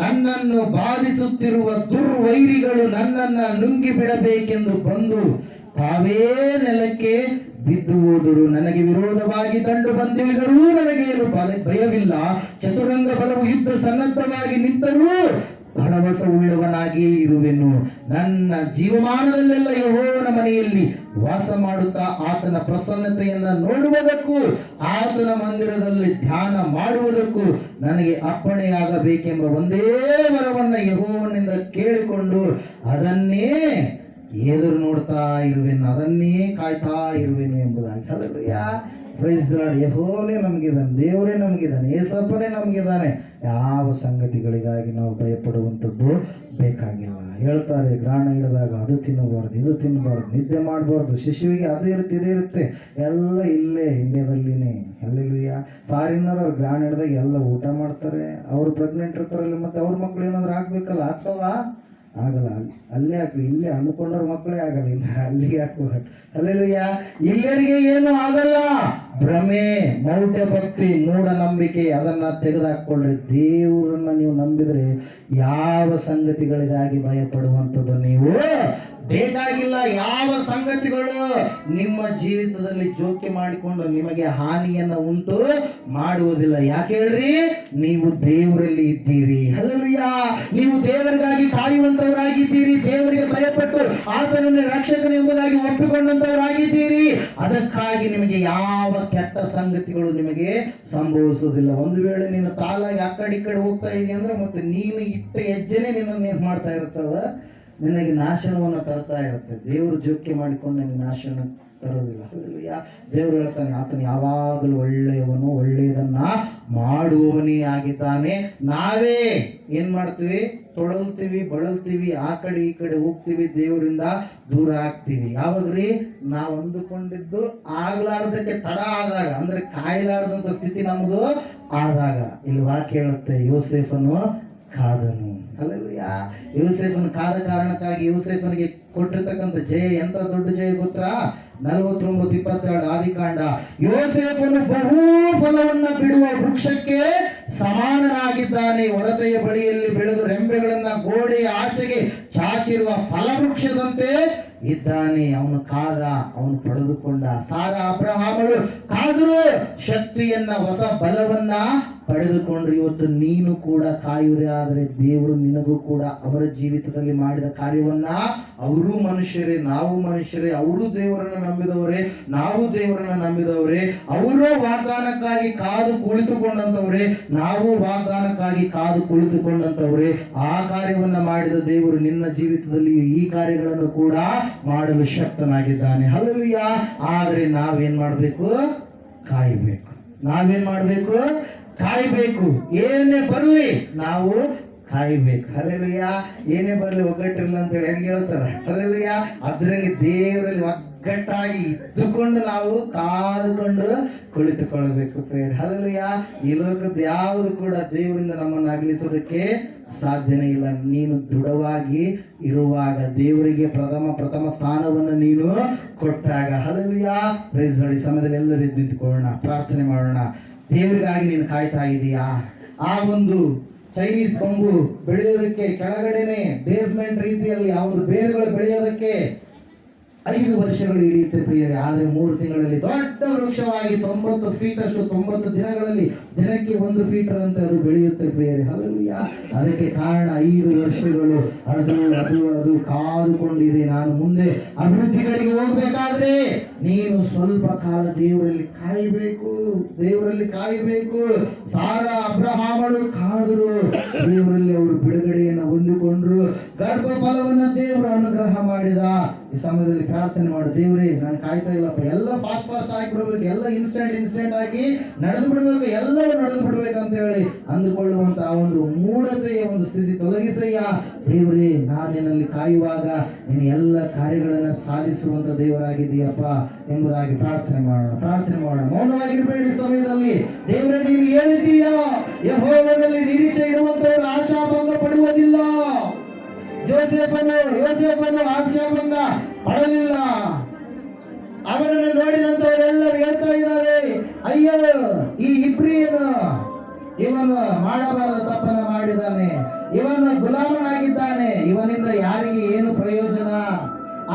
ನನ್ನನ್ನು ಬಾಧಿಸುತ್ತಿರುವ ದುರ್ವೈರಿಗಳು ನನ್ನನ್ನು ನುಂಗಿ ಬಿಡಬೇಕೆಂದು ಬಂದು ತಾವೇ ನೆಲಕ್ಕೆ ಬಿದ್ದು ಹೋದರು. ನನಗೆ ವಿರೋಧವಾಗಿ ದಂಡು ಬಂದಿಳಿದರೂ ನನಗೇನು ಭಯವಿಲ್ಲ. ಚತುರಂಗ ಬಲವು ಯುದ್ಧ ಸನ್ನದ್ಧವಾಗಿ ನಿಂತರೂ ಭರವಸೆಯುಳ್ಳವನಾಗಿಯೇ ಇರುವೆನು. ನನ್ನ ಜೀವಮಾನದಲ್ಲೆಲ್ಲ ಯೆಹೋವನ ಮನೆಯಲ್ಲಿ ವಾಸ ಮಾಡುತ್ತಾ ಆತನ ಪ್ರಸನ್ನತೆಯನ್ನು ನೋಡುವುದಕ್ಕೂ ಆತನ ಮಂದಿರದಲ್ಲಿ ಧ್ಯಾನ ಮಾಡುವುದಕ್ಕೂ ನನಗೆ ಅಪ್ಪಣೆಯಾಗಬೇಕೆಂಬ ಒಂದೇ ವರವನ್ನು ಯೆಹೋವನಿಂದ ಕೇಳಿಕೊಂಡು ಅದನ್ನೇ ಎದುರು ನೋಡ್ತಾ ಇರುವೆನು, ಅದನ್ನೇ ಕಾಯ್ತಾ ಇರುವೆನು ಎಂಬುದಾಗಿ. Hallelujah, praise the Lord. ಯೆಹೋವನೇ ನಮಗಿದ್ದಾನೆ, ದೇವರೇ ನಮಗಿದ್ದಾನೆ, ಯೇಸಪ್ಪನೇ ನಮಗಿದ್ದಾನೆ. ಯಾವ ಸಂಗತಿಗಳಿಗಾಗಿ ನಾವು ಭಯಪಡುವಂಥದ್ದು ಬೇಕಾಗಿಲ್ಲ. ಹೇಳ್ತಾರೆ, ಗ್ರಾಣ ಹಿಡಿದಾಗ ಅದು ತಿನ್ನಬಾರ್ದು, ಇದು ತಿನ್ನಬಾರ್ದು, ನಿದ್ದೆ ಮಾಡಬಾರ್ದು. ಶಿಶುವಿಗೆ ಅದು ಇರುತ್ತೆ, ಇದು ಇರುತ್ತೆ, ಎಲ್ಲ ಇಲ್ಲೇ ಇಂಡಿಯಾದಲ್ಲಿನೇ. ಹಲ್ಲೆಲೂಯಾ. ಫಾರಿನರ್ ಅವ್ರು ಗ್ರಾಣ ಹಿಡಿದಾಗ ಎಲ್ಲ ಊಟ ಮಾಡ್ತಾರೆ. ಅವರು ಪ್ರೆಗ್ನೆಂಟ್ ಇರ್ತಾರಲ್ಲ, ಮತ್ತೆ ಅವ್ರ ಮಕ್ಕಳು ಏನಾದ್ರು ಆಗ್ಬೇಕಲ್ಲ, ಆಗ್ತಾವ? ಆಗಲ್ಲ. ಅಲ್ಲೇ ಹಾಕಿ, ಇಲ್ಲೇ ಅಂದ್ಕೊಂಡ್ರ ಮಕ್ಕಳೇ ಆಗಲ್ಲ, ಇಲ್ಲ ಅಲ್ಲಿಗೆ ಹಾಕುವ. ಅಲ್ಲೆಲ್ಲ ಇಲ್ಲರಿಗೆ ಏನು ಆಗಲ್ಲ. ಭ್ರಮೆ, ಮೌಢ್ಯ ಭಕ್ತಿ, ಮೂಢನಂಬಿಕೆ ಅದನ್ನ ತೆಗೆದುಹಾಕೊಳ್ಳ್ರಿ. ದೇವರನ್ನ ನೀವು ನಂಬಿದ್ರೆ ಯಾವ ಸಂಗತಿಗಳಿಗಾಗಿ ಭಯಪಡುವಂಥದ್ದು ನೀವು ಬೇಕಾಗಿಲ್ಲ. ಯಾವ ಸಂಗತಿಗಳು ನಿಮ್ಮ ಜೀವಿತದಲ್ಲಿ ಜೋಕೆ ಮಾಡಿಕೊಂಡು ನಿಮಗೆ ಹಾನಿಯನ್ನು ಉಂಟು ಮಾಡುವುದಿಲ್ಲ. ಯಾಕೆ ಹೇಳ್ರಿ? ನೀವು ದೇವರಲ್ಲಿ ಇದ್ದೀರಿ. ಹಲ್ಲೆಲೂಯಾ. ನೀವು ದೇವರಿಗಾಗಿ ಕಾಯುವಂತವರಾಗಿದ್ದೀರಿ. ದೇವರಿಗೆ ಭಯಪಟ್ಟು ಆತನನ್ನು ರಕ್ಷಕನೆಂಬುದಾಗಿ ಒಪ್ಪಿಕೊಂಡಂತವರಾಗಿದ್ದೀರಿ. ಅದಕ್ಕಾಗಿ ನಿಮಗೆ ಯಾವ ಕೆಟ್ಟ ಸಂಗತಿಗಳು ನಿಮಗೆ ಸಂಭವಿಸುವುದಿಲ್ಲ. ಒಂದು ವೇಳೆ ನೀನು ತಾಲಾಗಿ ಆ ಕಡೆ ಈ ಕಡೆ ಹೋಗ್ತಾ ಇದೆಯಾ ಅಂದ್ರೆ ಮತ್ತೆ ನೀನು ಇಟ್ಟ ಹೆಜ್ಜೆನೆ ನಿನ್ನನ್ನು ಏನು ಮಾಡ್ತಾ ಇರ್ತದ, ನಿನಗೆ ನಾಶನವನ್ನು ತರ್ತಾ ಇರುತ್ತೆ. ದೇವರು ಜೋಕೆ ಮಾಡಿಕೊಂಡು ನಿನಗೆ ನಾಶನ ತರೋದಿಲ್ಲ. ಹಲ್ಲೆಲೂಯಾ. ದೇವರು ಹೇಳ್ತಾನೆ, ಆತನು ಯಾವಾಗಲೂ ಒಳ್ಳೆಯವನು, ಒಳ್ಳೆಯದನ್ನ ಮಾಡುವವನೇ ಆಗಿದ್ದಾನೆ. ನಾವೇ ಏನ್ ಮಾಡ್ತೀವಿ? ತೊಳಲ್ತೀವಿ, ಬಳಲ್ತೀವಿ, ಆ ಕಡೆ ಈ ಕಡೆ ಹೋಗ್ತೀವಿ, ದೇವರಿಂದ ದೂರ ಆಗ್ತೀವಿ. ಯಾವಾಗ್ರಿ? ನಾವು ಅಂದುಕೊಂಡಿದ್ದು ಆಗ್ಲಾರ್ದಕ್ಕೆ ತಡ ಆದಾಗ, ಅಂದ್ರೆ ಕಾಯಲಾರ್ದಂತ ಸ್ಥಿತಿ ನಮ್ದು ಆದಾಗ. ಇಲ್ಲಿ ವಾಕ್ಯ ಹೇಳುತ್ತೆ, ಯೋಸೇಫನು ಕಾದನು. ಹಲ್ಲೆಲೂಯಾ. ಯೋಸೇಫನು ಕಾದ ಕಾರಣಕ್ಕಾಗಿ ಯೋಸೇಫನಿಗೆ ಕೊಟ್ಟಿರ್ತಕ್ಕಂಥ ಜಯ ಎಂತ ದೊಡ್ಡ ಜಯ ಗೊತ್ತಾ? 49:22 ಆದಿಕಾಂಡ. ಯೋಸೇಫನು ಬಹು ಫಲವನ್ನ ಬಿಡುವ ವೃಕ್ಷಕ್ಕೆ ಸಮಾನನಾಗಿದ್ದಾನೆ. ಒಡತೆಯ ಬಳಿಯಲ್ಲಿ ಬೆಳೆದು ರೆಂಬೆಗಳನ್ನ ಗೋಡೆಯ ಆಚೆಗೆ ಚಾಚಿರುವ ಫಲವೃಕ್ಷದಂತೆ ಇದ್ದಾನೆ. ಅವನು ಕಾದ, ಅವನು ಪಡೆದುಕೊಂಡ. ಸಾರಾ ಅಬ್ರಹಾಮಳು ಕಾದರು, ಶಕ್ತಿಯನ್ನ, ಹೊಸ ಬಲವನ್ನ ಪಡೆದುಕೊಂಡ್ರು. ಇವತ್ತು ನೀನು ಕೂಡ ಕಾಯುವುದೇ ಆದರೆ ದೇವರು ನಿನಗೂ ಕೂಡ ಅವರ ಜೀವಿತದಲ್ಲಿ ಮಾಡಿದ ಕಾರ್ಯವನ್ನ, ಅವರು ಮನುಷ್ಯರೇ, ನಾವು ಮನುಷ್ಯರೇ, ಅವರು ದೇವರನ್ನು ನಂಬಿದವರೇ, ನಾವು ದೇವರನ್ನು ನಂಬಿದವರೇ, ಅವರು ವಾಗ್ದಾನಕ್ಕಾಗಿ ಕಾದು ಕುಳಿತುಕೊಂಡಂತವರೇ, ನಾವು ವಾಗ್ದಾನಕ್ಕಾಗಿ ಕಾದು ಕುಳಿತುಕೊಂಡಂತವರೇ. ಆ ಕಾರ್ಯವನ್ನ ಮಾಡಿದ ದೇವರು ನಿನ್ನ ಜೀವಿತದಲ್ಲಿ ಈ ಕಾರ್ಯಗಳನ್ನು ಕೂಡ ಮಾಡಲು ಶಕ್ತನಾಗಿದ್ದಾನೆ. ಹಲ್ಲೆಲೂಯಾ. ಆದರೆ ನಾವೇನ್ ಮಾಡಬೇಕು? ಕಾಯಬೇಕು. ನಾವೇನ್ ಮಾಡಬೇಕು? ಕಾಯಬೇಕು. ಏನೇ ಬರಲಿ ನಾವು ಕಾಯಬೇಕು. ಹಲ್ಲೆಲೂಯಾ. ಏನೇ ಬರಲಿ ಒಗ್ಗಟ್ಟಿರಲ್ಲ ಅಂತೇಳಿ ಹೆಂಗೆ ಹೇಳ್ತಾರೆ? ಹಲ್ಲೆಲೂಯಾ. ಅದ್ರಂಗೆ ದೇವರಲ್ಲಿ ಒಗ್ಗಟ್ಟಾಗಿ ಇದ್ದುಕೊಂಡು ನಾವು ಕಾದುಕೊಂಡು ಕುಳಿತುಕೊಳ್ಳಬೇಕು. ಪ್ರೇರ್ ಹಲ್ಲೆಲೂಯಾ. ಈ ಲೋಕದ ಯಾವುದು ಕೂಡ ದೇವರಿಂದ ನಮ್ಮನ್ನು ಅಗಲಿಸೋದಕ್ಕೆ ಸಾಧ್ಯನೇ ಇಲ್ಲ. ನೀನು ದೃಢವಾಗಿ ಇರುವಾಗ, ದೇವರಿಗೆ ಪ್ರಥಮ ಸ್ಥಾನವನ್ನು ನೀನು ಕೊಟ್ಟಾಗ. ಹಲ್ಲೆಲೂಯಾ. Praise Lord. ಈ ಸಮಯದಲ್ಲಿ ಎಲ್ಲರೂ ಎದ್ದು ನಿಂತುಕೊಳ್ಳೋಣ, ಪ್ರಾರ್ಥನೆ ಮಾಡೋಣ. ದೇವರಿಗಾಗಿ ನೀನು ಕಾಯ್ತಾ ಇದೀಯಾ? ಆ ಒಂದು ಚೈನೀಸ್ ಬಂಬು ಬೆಳೆಯೋದಕ್ಕೆ ಕೆಳಗಡೆನೆ ಬೇಸ್ಮೆಂಟ್ ರೀತಿಯಲ್ಲಿ ಆ ಒಂದು ಬೇರುಗಳು ಬೆಳೆಯೋದಕ್ಕೆ 5 ವರ್ಷಗಳು ಹಿಡಿಯುತ್ತೆ ಪ್ರಿಯರೇ. ಆದರೆ 3 ತಿಂಗಳಲ್ಲಿ ದೊಡ್ಡ ವೃಕ್ಷವಾಗಿ 90 ಫೀಟ್ ಅಷ್ಟು 90 ದಿನಗಳಲ್ಲಿ ದಿನಕ್ಕೆ 1 ಫೀಟರ್ ಅಂತ ಅದು ಬೆಳೆಯುತ್ತೆ ಪ್ರಿಯರೇ. ಹಲ್ಲೆಲೂಯಾ. ಅದಕ್ಕೆ ಕಾರಣ 5 ವರ್ಷಗಳು ಅದು ಕಾದುಕೊಂಡಿದೆ. ನಾನು ಮುಂದೆ ಅಭಿವೃದ್ಧಿಗಳಿಗೆ ಹೋಗ್ಬೇಕಾದ್ರೆ ನೀನು ಸ್ವಲ್ಪ ಕಾಲ ದೇವರಲ್ಲಿ ಕಾಯಬೇಕು, ದೇವರಲ್ಲಿ ಕಾಯಬೇಕು. ಸಾರಾ ಅಬ್ರಹಾಮಳು ಕಾದರು, ದೇವರಲ್ಲಿ ಅವರು ಬಿಡುಗಡೆಯನ್ನು ಹೊಂದಿಕೊಂಡ್ರು. ಗರ್ಭ ಫಲವನ್ನು ದೇವರು ಅನುಗ್ರಹ ಮಾಡಿದ. ಈ ಸಮಯದಲ್ಲಿ ಪ್ರಾರ್ಥನೆ ಮಾಡು, ದೇವರೇ ನಾನು ಕಾಯ್ತಾ ಇಲ್ಲಪ್ಪ, ಎಲ್ಲ ಫಾಸ್ಟ್ ಆಗಿಬಿಡ್ಬೇಕು, ಎಲ್ಲ ಇನ್ಸ್ಟೆಂಟ್ ಆಗಿ ನಡೆದು ಬಿಡ್ಬೇಕು, ಎಲ್ಲವೂ ನಡೆದು ಬಿಡ್ಬೇಕು ಅಂತ ಹೇಳಿ ಅಂದುಕೊಳ್ಳುವಂತ ಆ ಒಂದು ಮೂಢತೆಯ ಒಂದು ಸ್ಥಿತಿ ತೊಲಗಿಸಯ್ಯ. ದೇವರೇ, ನಾನು ನಿನ್ನಲ್ಲಿ ಕಾಯುವಾಗ ನೀನು ಎಲ್ಲ ಕಾರ್ಯಗಳನ್ನು ಸಾಧಿಸುವಂತ ದೇವರಾಗಿದ್ದೀಯಪ್ಪ ಎಂಬುದಾಗಿ ಪ್ರಾರ್ಥನೆ ಮಾಡೋಣ. ಮೌನವಾಗಿರಬೇಡಿ. ಸಮಯದಲ್ಲಿ ದೇವರೇ ನೀನು ಹೇಳಿದ್ದೀಯಾ, ಯೆಹೋವನಲ್ಲಿ ನಿರೀಕ್ಷೆ ಇಡುವಂತವರು ಆಶಾಭಂಗ ಪಡುವುದಿಲ್ಲ. ಯೋಸೇಫನು ಆಶಾಭಂಗ ಪಡಲಿಲ್ಲ. ಅವನನ್ನು ನೋಡಿದಂತವರೆಲ್ಲರೂ ಹೇಳ್ತಾ ಇದ್ದಾರೆ, ಅಯ್ಯೋ ಈ ಇಬ್ರಿಯನು ಇವನು ಮಾಡಬಾರದ ತಪ್ಪನ್ನು ಮಾಡಿದ್ದಾನೆ, ಇವನು ಗುಲಾಮನಾಗಿದ್ದಾನೆ, ಇವನಿಂದ ಯಾರಿಗೆ ಏನು ಪ್ರಯೋಜನ?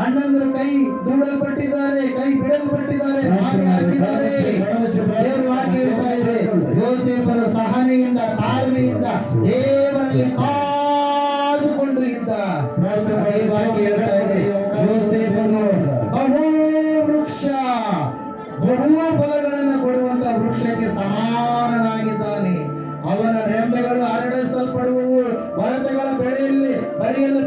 ಅಣ್ಣಂದ್ರು ಕೈ ದೂಡಲ್ಪಟ್ಟಿದ್ದಾರೆ, ಕೈ ಬಿಡಲ್ಪಟ್ಟಿದ್ದಾರೆ, ಹಾಗೆ ಆಗಿದ್ದಾರೆ. ದೇವರು ವಾಕ್ಯ ಹೇಳ್ತಾ ಇದೆ, ಯೋಸೇಫನು ಸಹನೆಯಿಂದ ತಾಳ್ಮೆಯಿಂದ ದೇವರಲ್ಲಿ ಕಾದುಕೊಂಡು ಇದ್ದ. ವಾಕ್ಯ ಹೇಳ್ತಾ ಇದೆ, ಯೋಸೇಫನು ಬಹು ಫಲಗಳನ್ನು ಕೊಡುವಂತ ವೃಕ್ಷಕ್ಕೆ ಸಮಾನನಾಗಿದ್ದಾನೆ. ಅವನ ರೆಂಬೆಗಳು ಹರಡಿಸಲ್ಪಡುವವು, ವರತೆಗಳ ಬಳಿಯಲ್ಲಿ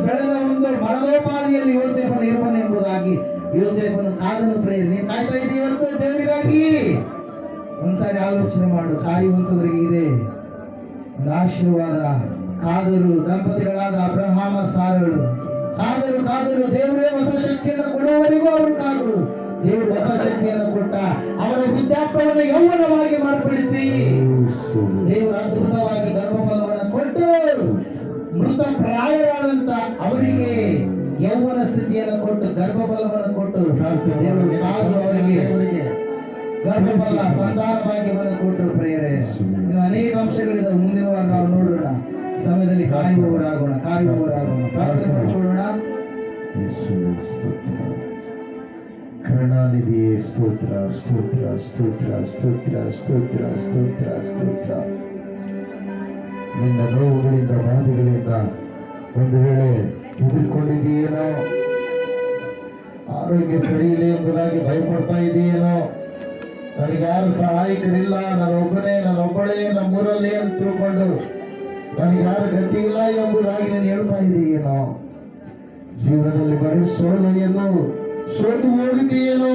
ಬೆಳೆದ ಒಂದು ಮರದೋಪಾದಿಯಲ್ಲಿ ಯೋಸೇಫನು ಇರುವನೆಂಬುದಾಗಿ ಯೋಸೇಫನು ಕಾದನು. ಪ್ರೇರಣೆ ನೀನು ಕಾಯ್ತಾ ಇದೀವಂತ ದೇವರಿಗಾಗಿ ಒಂದ್ಸಾರಿ ಆಲೋಚನೆ ಮಾಡು. ಕಾಯುವಂತವರಿಗೆ ಇದೆ ಒಂದು ಆಶೀರ್ವಾದ. ಕಾದರು ದಂಪತಿಗಳಾದ ಅಬ್ರಹಾಮ ಸಾರಳು ಕಾದರು ದೇವರೇ ಹೊಸ ಶಕ್ತಿಯನ್ನು ಕೊಡುವವರೆಗೂ ಅವರು ಕಾದರು. ದೇವರು ಹೊಸ ಶಕ್ತಿಯನ್ನು ಕೊಟ್ಟ. ಅವರ ವೃದ್ಧಾಪ್ಯವನ್ನು ಯೌವನವಾಗಿ ಮಾರ್ಪಡಿಸಿ ದೇವರು ಅದ್ಭುತವಾಗಿ ಗರ್ಭಫಲವನ್ನು ಕೊಟ್ಟು ಮೃತ ಪ್ರಾಯರಾದಂತ ಅವರಿಗೆ ಯೌವನ ಸ್ಥಿತಿಯನ್ನು ಕೊಟ್ಟು ಗರ್ಭಫಲವನ್ನು ಕೊಟ್ಟು ದೇವರು ಕಾದು ಅವರಿಗೆ ಗರ್ಭಫಲ ಸಂತಾನ ಭಾಗ್ಯವನ್ನು ಕೊಟ್ಟು ಪ್ರೇರೆ. ಇನ್ನು ಅನೇಕ ಅಂಶಗಳಿದಾವೆ. ಮುಂದಿನ ವಾರ ನಾವು ನೋಡೋಣ. ಸಮಯದಲ್ಲಿ ಕಾಯುವವರಾಗೋಣ. ಪ್ರಾರ್ಥನೆ ಮಾಡಿಕೊಳ್ಳೋಣ. ಕರುಣಾನಿಧಿಯೇ ಸ್ತೋತ್ರ ಸ್ತೋತ್ರ ಸ್ತೋತ್ರ ಸ್ತೋತ್ರ ಸ್ತೋತ್ರ ಸ್ತೋತ್ರ ಸ್ತೋತ್ರ. ನಿನ್ನ ನೋವುಗಳಿಂದ ಬಾಧೆಗಳಿಂದ ಒಂದು ವೇಳೆ ಹೆದರಿಕೊಂಡಿದೆಯೇನೋ, ಆರೋಗ್ಯ ಸರಿಯಿಲ್ಲ ಎಂಬುದಾಗಿ ಭಯಪಡ್ತಾ ಇದೆಯೇನೋ, ನನಗೆ ಯಾರು ಸಹಾಯಕರಿಲ್ಲ, ನನ್ನೊಬ್ಬಳೇ ನಮ್ಮೂರಲ್ಲಿ ಅಂತ ತಿಳ್ಕೊಂಡು ನನಗೆ ಯಾರು ಗತಿ ಇಲ್ಲ ಎಂಬುದಾಗಿ ನಾನು ಹೇಳ್ತಾ ಇದೆಯೇನೋ, ಜೀವನದಲ್ಲಿ ಬರೀ ಸೋತು ಹೋಗಿದೆಯೇನೋ,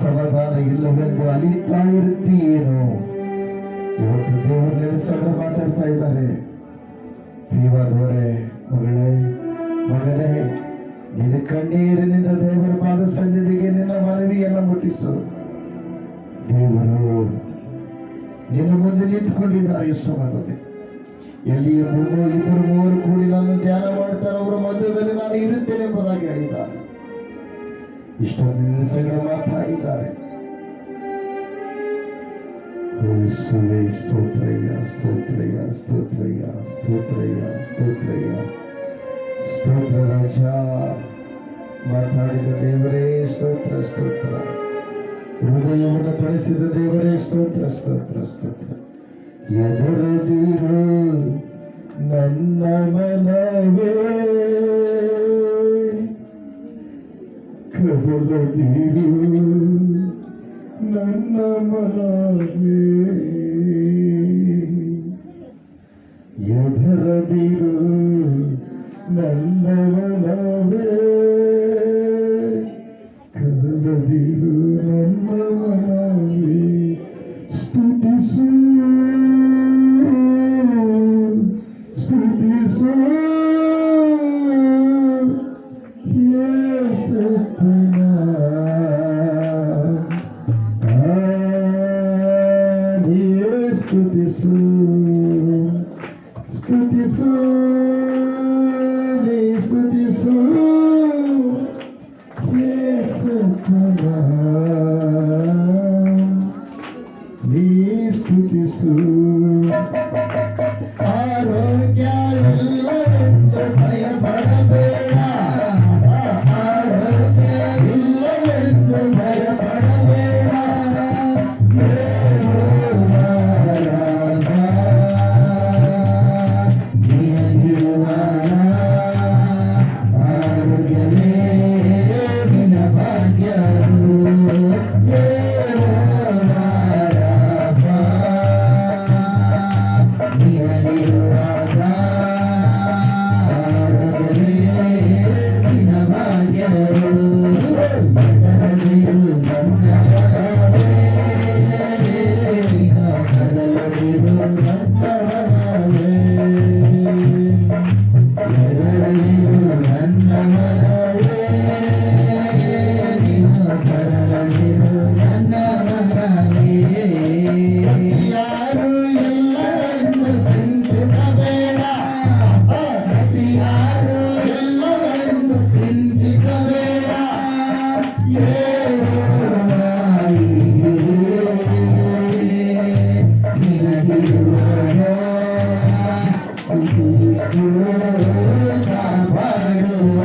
ಸಮಾಧಾನ ಇಲ್ಲವೆಂದು ಅಲಿತಾ ಇರುತ್ತೀಯೇನೋ, ಇವತ್ತು ದೇವರು ನೆನೆಸಲು ಮಾತಾಡ್ತಾ ಇದ್ದಾರೆ. ಪ್ರಿಯವಾದವರೇ, ಮಗನೇ ನಿನ್ನ ಕಣ್ಣೀರಿನಿಂದ ದೇವರ ಪಾದ ಸನ್ನಿಧಿಗೆ ನಿನ್ನ ಮನವಿಯನ್ನು ಮುಟ್ಟಿಸು. ದೇವರು ನಿನ್ನ ಮುಂದೆ ನಿಂತುಕೊಂಡಿದ್ದಾರೆ. ಸಮಯದಲ್ಲಿ ಎಲ್ಲಿ ಇಬ್ಬರು ಮೂವರು ಕೂಡಿ ನಾನು ಧ್ಯಾನ ಮಾಡ್ತಾರೆ, ಅವರ ಮಧ್ಯದಲ್ಲಿ ನಾನು ಇರುತ್ತೇನೆ ಎಂಬುದಾಗಿ ಹೇಳಿದ್ದಾರೆ. ಇಷ್ಟೊಂದು ನಿಲ್ಲಿಸಲು ಮಾತಾಡಿದ್ದಾರೆ. ಸ್ತೋತ್ರಯ್ಯ ಸ್ತೋತ್ರಯ್ಯ ಸ್ತೋತ್ರಯ್ಯ ಸ್ತೋತ್ರಯ್ಯ ಸ್ತೋತ್ರಯ್ಯ ಸ್ತೋತ್ರ ರಾಜ. ಮಾತನಾಡಿದ ದೇವರೇ ಸ್ತೋತ್ರ ಸ್ತೋತ್ರ. ಹೃದಯವನ್ನು ಕಳಿಸಿದ ದೇವರೇ ಸ್ತೋತ್ರ ಸ್ತೋತ್ರ ಸ್ತೋತ್ರ. ಎದುರದಿರು ನನ್ನ ಮನವೇ, ಕದಲದಿರು ನನ್ನ ಮನವೇ, ಎದುರದಿರು ನನ್ನ ಮನವೇ, ಕದಲದಿರು ನನ್ನ ಮನವೇ. ಸ್ತುತಿಸು ಸ್ತುತಿಸು ಯೇಸುವಿನ ಸ್ತುತಿಸು ಸ್ತುತಿಸು ಸ್ತುತಿಸು ಯೇಸುವಿನ ಸ್ತುತಿಸು. ಆರೋಗ್ಯ ಇಲ್ಲವೆಂದು ಭಯಪಡಬೇಡ, ಆರೋಗ್ಯ ಇಲ್ಲವೆಂದು ಭಯಪಡಬೇಡ. ಆರೋಗ್ಯವೇ ನಿನ್ನ ಭಾಗ್ಯವು. Yeah. ಕಾಪಾಡುವ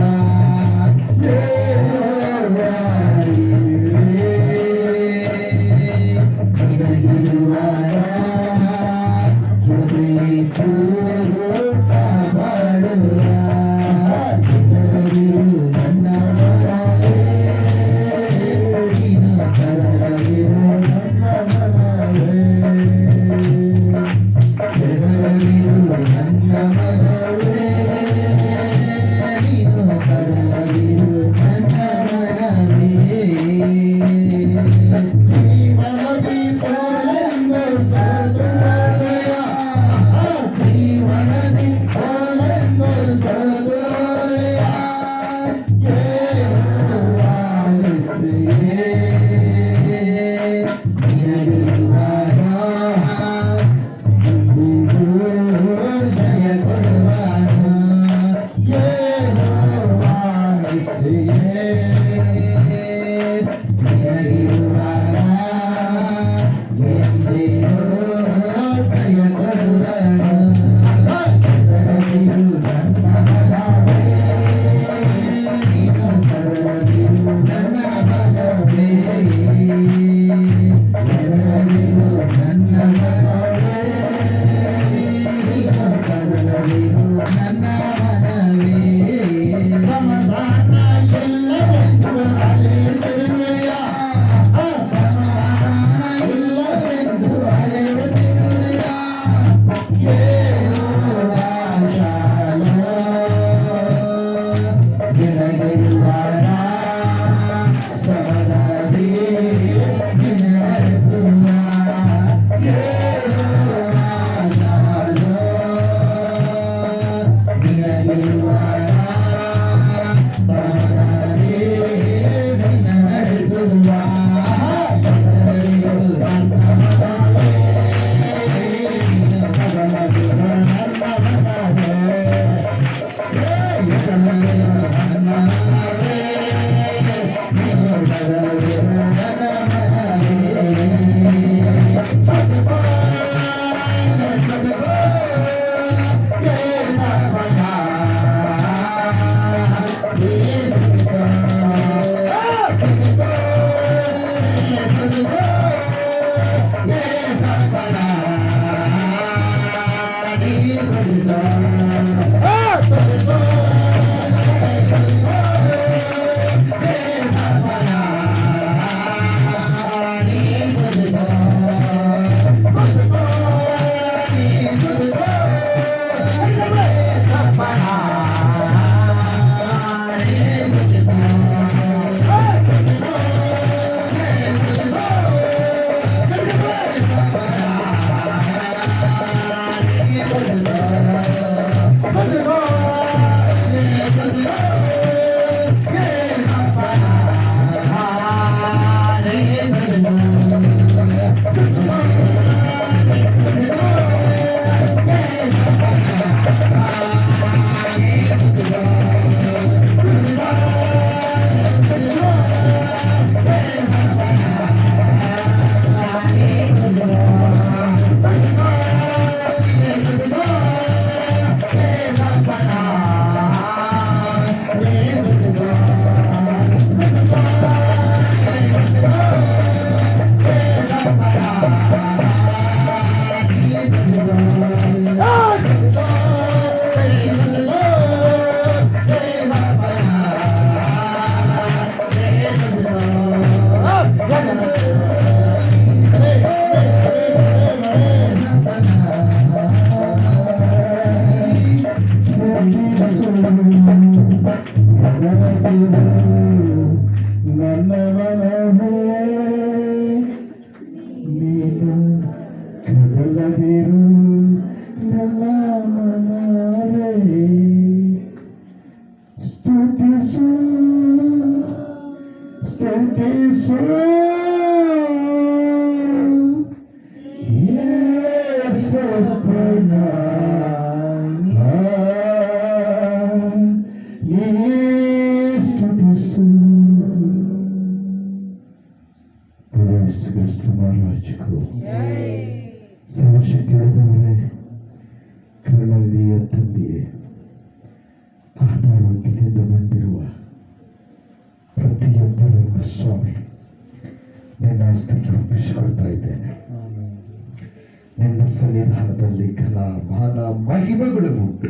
ಸನ್ನಿಧಾನದಲ್ಲಿ ಘನ ಮಾನ ಮಹಿಮೆಗಳು ಉಂಟು.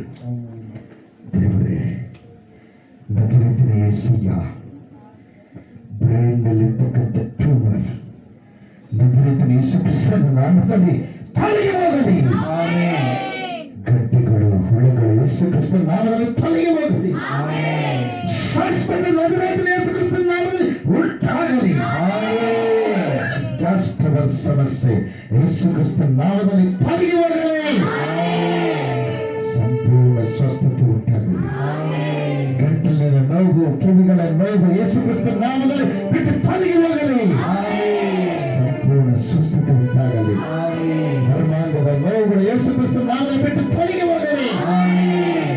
ದೇವರೇ, ನಜರೇತಿನ ಯೇಸಯ್ಯ, ಬ್ರೈನ್ನಲ್ಲಿರ್ತಕ್ಕಂಥ ಟ್ಯೂಮರ್ ನಜರೇತಿನ ಯೇಸು ಕ್ರಿಸ್ತನ ನಾಮದಲ್ಲಿ ತೊಲಗಿ ಹೋಗಲಿ. ಗಡ್ಡೆಗಳು, ಹುಳಗಳು ಯೇಸು ಕ್ರಿಸ್ತನ ನಾಮದಲ್ಲಿ ತೊಲಗಿ ಹೋಗಲಿ. ಸ್ವಸ್ಥತೆ ನಜರೇತಿನ ಯೇಸು ಕ್ರಿಸ್ತನ ನಾಮದಲ್ಲಿ ಉಂಟಾಗಲಿ. ಗ್ಯಾಸ್ ಟ್ರಬಲ್ ಸಮಸ್ಯೆ ಯೇಸು ಕ್ರಿಸ್ತನ ನಾಮದಲ್ಲಿ ತೊಲಗಿ ಹೋಗಲಿ. ಸಂಪೂರ್ಣ ಸ್ವಸ್ಥತೆ ಉಂಟಾಗಲಿ. ಗಂಟಲಿನ ನೋವು, ಕಿವಿಗಳ ನೋವು ಯೇಸು ಕ್ರಿಸ್ತನ ನಾಮದಲ್ಲಿ ಬಿಟ್ಟು ತೊಲಗಿ ಹೋಗಲಿ. ಸಂಪೂರ್ಣ ಸ್ವಸ್ಥತೆ ಉಂಟಾಗಲಿ. ಮರ್ಮಾಂಗದ ನೋವುಗಳು ಯೇಸು ಕ್ರಿಸ್ತನ ನಾಮದಲ್ಲಿ ಬಿಟ್ಟು ತೊಲಗಿ ಹೋಗಲಿ.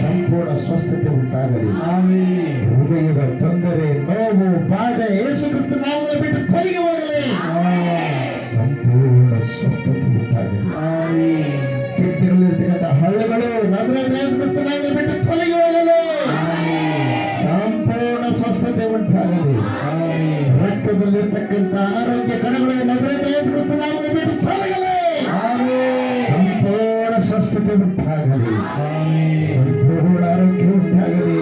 ಸಂಪೂರ್ಣ ಸ್ವಸ್ಥತೆ ಉಂಟಾಗಲಿ. ಹೃದಯದ ತೊಂದರೆ, ನೋವು, ಬಾಧೆ ಯೇಸು ಕ್ರಿಸ್ತನ ನಾಮದಲ್ಲಿ ಬಿಟ್ಟು ತೊಲಗಿ ಹೋಗಲಿ. ಸಂಪೂರ್ಣ ಸ್ವಸ್ಥತೆ ಉಂಟಾಗಲಿ. ಕಿಡ್ನಿಗಳಲ್ಲಿರ್ತಕ್ಕಂಥ ಹಳ್ಳಗಳು ನಜರೇತಿನ ಯೇಸು ಕ್ರಿಸ್ತನ ನಾಮದಲ್ಲಿ ಬಿಟ್ಟು ತೊಲಗಿ ಹೋಗಲಿ. ಸಂಪೂರ್ಣ ಸ್ವಸ್ಥತೆ ಉಂಟಾಗಲಿ. ರಕ್ತದಲ್ಲಿರ್ತಕ್ಕಂಥ ಅನಾರೋಗ್ಯ ಕಣಗಳು ನಜರೇತಿನ ಯೇಸು ಕ್ರಿಸ್ತನ ನಾಮದಲ್ಲಿ ಬಿಟ್ಟು ತೊಲಗಲಿ. ಸಂಪೂರ್ಣ ಸ್ವಸ್ಥತೆ ಉಂಟಾಗಲಿ. ಸಂಪೂರ್ಣ ಆರೋಗ್ಯ ಉಂಟಾಗಲಿ.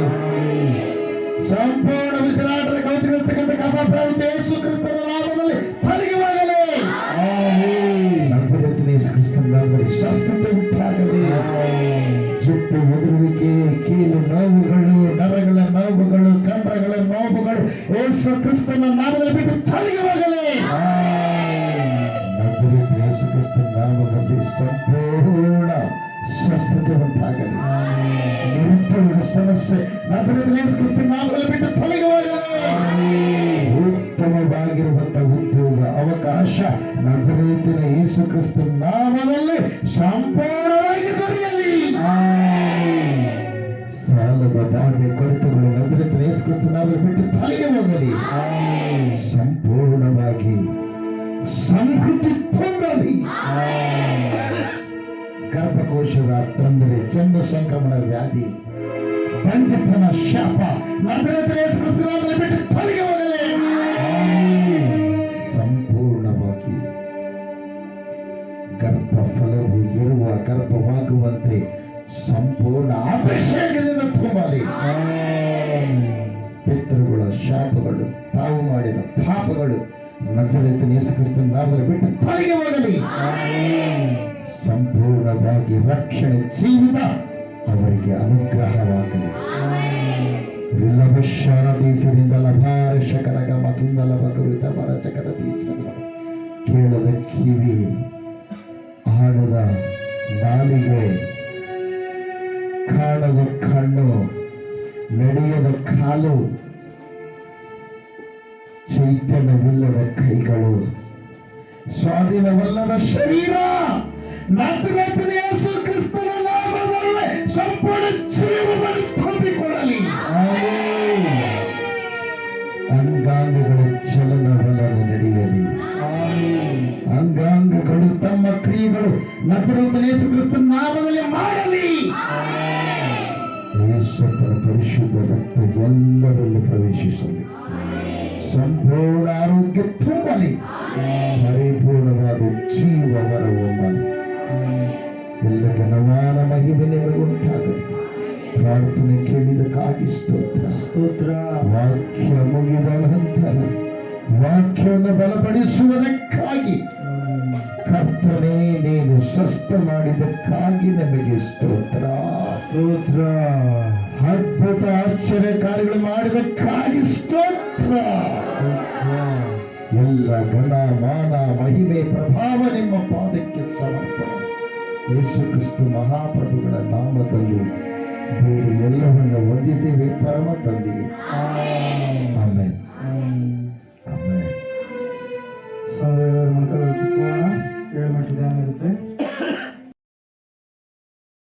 ಸಂಪೂರ್ಣ ವಿಶ್ರಾಂತದ ಕೌಚಗಳಿರ್ತಕ್ಕಂಥ ಕಫ ಪ್ರವೃತ್ತಿ ಯೇಸು ಕ್ರಿಸ್ತನ ನಾಮದಲ್ಲಿ ತೊಲಗಿ ಹೋಗಲಿ. ನಜರೇತಿನ ಯೇಸು ಕ್ರಿಸ್ತನ ನಾಮದಲ್ಲಿ ಸ್ವಸ್ಥತೆ ಉಂಟಾಗಲಿ. ಜುಟ್ಟು ಉದುರುವಿಕೆ, ಕೀಲು ನೋವುಗಳು, ನರಗಳ ನೋವುಗಳು, ಕಂಡರಗಳ ನೋವುಗಳು ಯೇಸು ಕ್ರಿಸ್ತನ ನಾಮದಲ್ಲಿ ಬಿಟ್ಟು ತೊಲಗಿ ಹೋಗಲಿ. ನಜರೇತಿನ ಯೇಸು ಕ್ರಿಸ್ತನ ನಾಮದಲ್ಲಿ ಸಂಪೂರ್ಣ ಸ್ವಸ್ಥತೆ ಉಂಟಾಗಲಿ. ನಿರುದ್ಯೋಗ ಸಮಸ್ಯೆ ನಜರೇತಿನ ಯೇಸು ಕ್ರಿಸ್ತನ ನಾಮದಲ್ಲಿ ಬಿಟ್ಟು ತೊಲಗಿ ಹೋಗಲಿ. ಉತ್ತಮವಾಗಿರುವಂತಹ ಉದ್ಯೋಗ ಅವಕಾಶ ನಜರೇತಿನ ಯೇಸು ಕ್ರಿಸ್ತನ ನಾಮದಲ್ಲಿ ಸಂಪೂರ್ಣವಾಗಿ ದೊರೆಯಲಿ. ಸಾಲದ ಬಾಧೆ, ಕೊರತೆಗಳು ನಜರೇತಿನ ಯೇಸು ಕ್ರಿಸ್ತನ ನಾಮದಲ್ಲಿ ಬಿಟ್ಟು ತೊಲಗಿ ಹೋಗಲಿ. ಸಂಪೂರ್ಣವಾಗಿ ಸಮೃದ್ಧಿ ಹೊಂದಲಿ. ಗರ್ಭಕೋಶದ ತೊಂದರೆ, ಚಂದ್ರ ಸಂಕ್ರಮಣ ವ್ಯಾಧಿ, ಬಂಜತನ ಶಾಪ ನಜರೇತಿನ ಯೇಸು ಕ್ರಿಸ್ತನ ನಾಮದಲ್ಲಿ ಬಿಟ್ಟು ತೊಲಗಿ ಹೋಗಲಿ. ಸಂಪೂರ್ಣವಾಗಿ ಗರ್ಭ ಫಲವು ಇರುವ ಗರ್ಭವಾಗುವಂತೆ ಸಂಪೂರ್ಣ ಅಭಿಷೇಕದಿಂದ ತುಂಬಲಿ. ಪಿತೃಗಳ ಶಾಪಗಳು, ತಾವು ಮಾಡಿದ ಪಾಪಗಳು ನಜರೇತಿನ ಯೇಸು ಕ್ರಿಸ್ತನ ನಾಮದಲ್ಲಿ ಬಿಟ್ಟು ತೊಲಗಿ ಹೋಗಲಿ. ಸಂಪೂರ್ಣವಾಗಿ ರಕ್ಷಣೆ ಜೀವಿತ ಅವರಿಗೆ ಅನುಗ್ರಹವಾಗಲಿ. ರಿಲಭಶಾರದೀಸರಿಂದ ಲಭಾರ ಶಕರಗ ಮತುಂದಲ ಬಕರುತ ಬರಚಕರ ತೀಚನ ಕೇಳದ ಕಿವಿ, ಆಡದ ನಾಲಿಗೆ, ಕಾಣದ ಕಣ್ಣು, ನಡೆಯದ ಕಾಲು, ಚೈತನ್ಯವಿಲ್ಲದ ಕೈಗಳು, ಸ್ವಾಧೀನವಲ್ಲದ ಶರೀರ ನಜರೇತಿನ ಯೇಸು ಕ್ರಿಸ್ತನ ನಾಮದಲ್ಲಿ ಸಂಪೂರ್ಣ ಜೀವವನ್ನು ತುಂಬಿಕೊಳ್ಳಲಿ. ಅಂಗಾಂಗಗಳ ಚಲನವಲನ ನಡೆಯಲಿ. ಅಂಗಾಂಗಗಳು ತಮ್ಮ ಕ್ರಿಯೆಗಳು ನಜರೇತಿನ ಯೇಸು ಕ್ರಿಸ್ತನ ನಾಮದಲ್ಲಿ ಮಾಡಲಿ. ಯೇಸುವಿನ ಪರಿಶುದ್ಧ ರಕ್ತ ಎಲ್ಲರಲ್ಲಿ ಪ್ರವೇಶಿಸಲಿ. ಸಂಪೂರ್ಣ ಆರೋಗ್ಯ ತುಂಬಲಿ. ಪರಿಪೂರ್ಣವಾದ ಜೀವ ಹೊರಹೊಮ್ಮಲಿ. ಎಲ್ಲ ಘನವಾದ ಮಹಿಮೆ ನಿಮಗೆ ಉಂಟಾಗಲಿ. ಪ್ರಾರ್ಥನೆ ಕೇಳಿದಕ್ಕಾಗಿ ಸ್ತೋತ್ರ. ಸ್ತೋತ್ರ. ವಾಕ್ಯ ಮುಗಿದ ನಂತರ ವಾಕ್ಯವನ್ನು ಬಲಪಡಿಸುವುದಕ್ಕಾಗಿ ಕರ್ತನೇ ನೀನು ಸ್ವಸ್ಥ ಮಾಡಿದಕ್ಕಾಗಿ ನಮಗೆ ಸ್ತೋತ್ರ. ಸ್ತೋತ್ರ. ಅದ್ಭುತ ಆಶ್ಚರ್ಯ ಕಾರ್ಯಗಳು ಮಾಡಿದಕ್ಕಾಗಿ ಸ್ತೋತ್ರ. ಎಲ್ಲ ಘನ ಮಾನ ಮಹಿಮೆ ಪ್ರಭಾವ ನಿಮ್ಮ ಪಾದಕ್ಕೆ ಸಮರ್ಪಣೆ. ಯೇಸು ಕ್ರಿಸ್ತು ಮಹಾಪ್ರಭುಗಳ ನಾಮದಲ್ಲಿ ಬೇಡಿ ಎಲ್ಲವನ್ನು ಹೊಂದಿದ್ದೇವೆ ಪರಮ ತಂದೆಗೆ.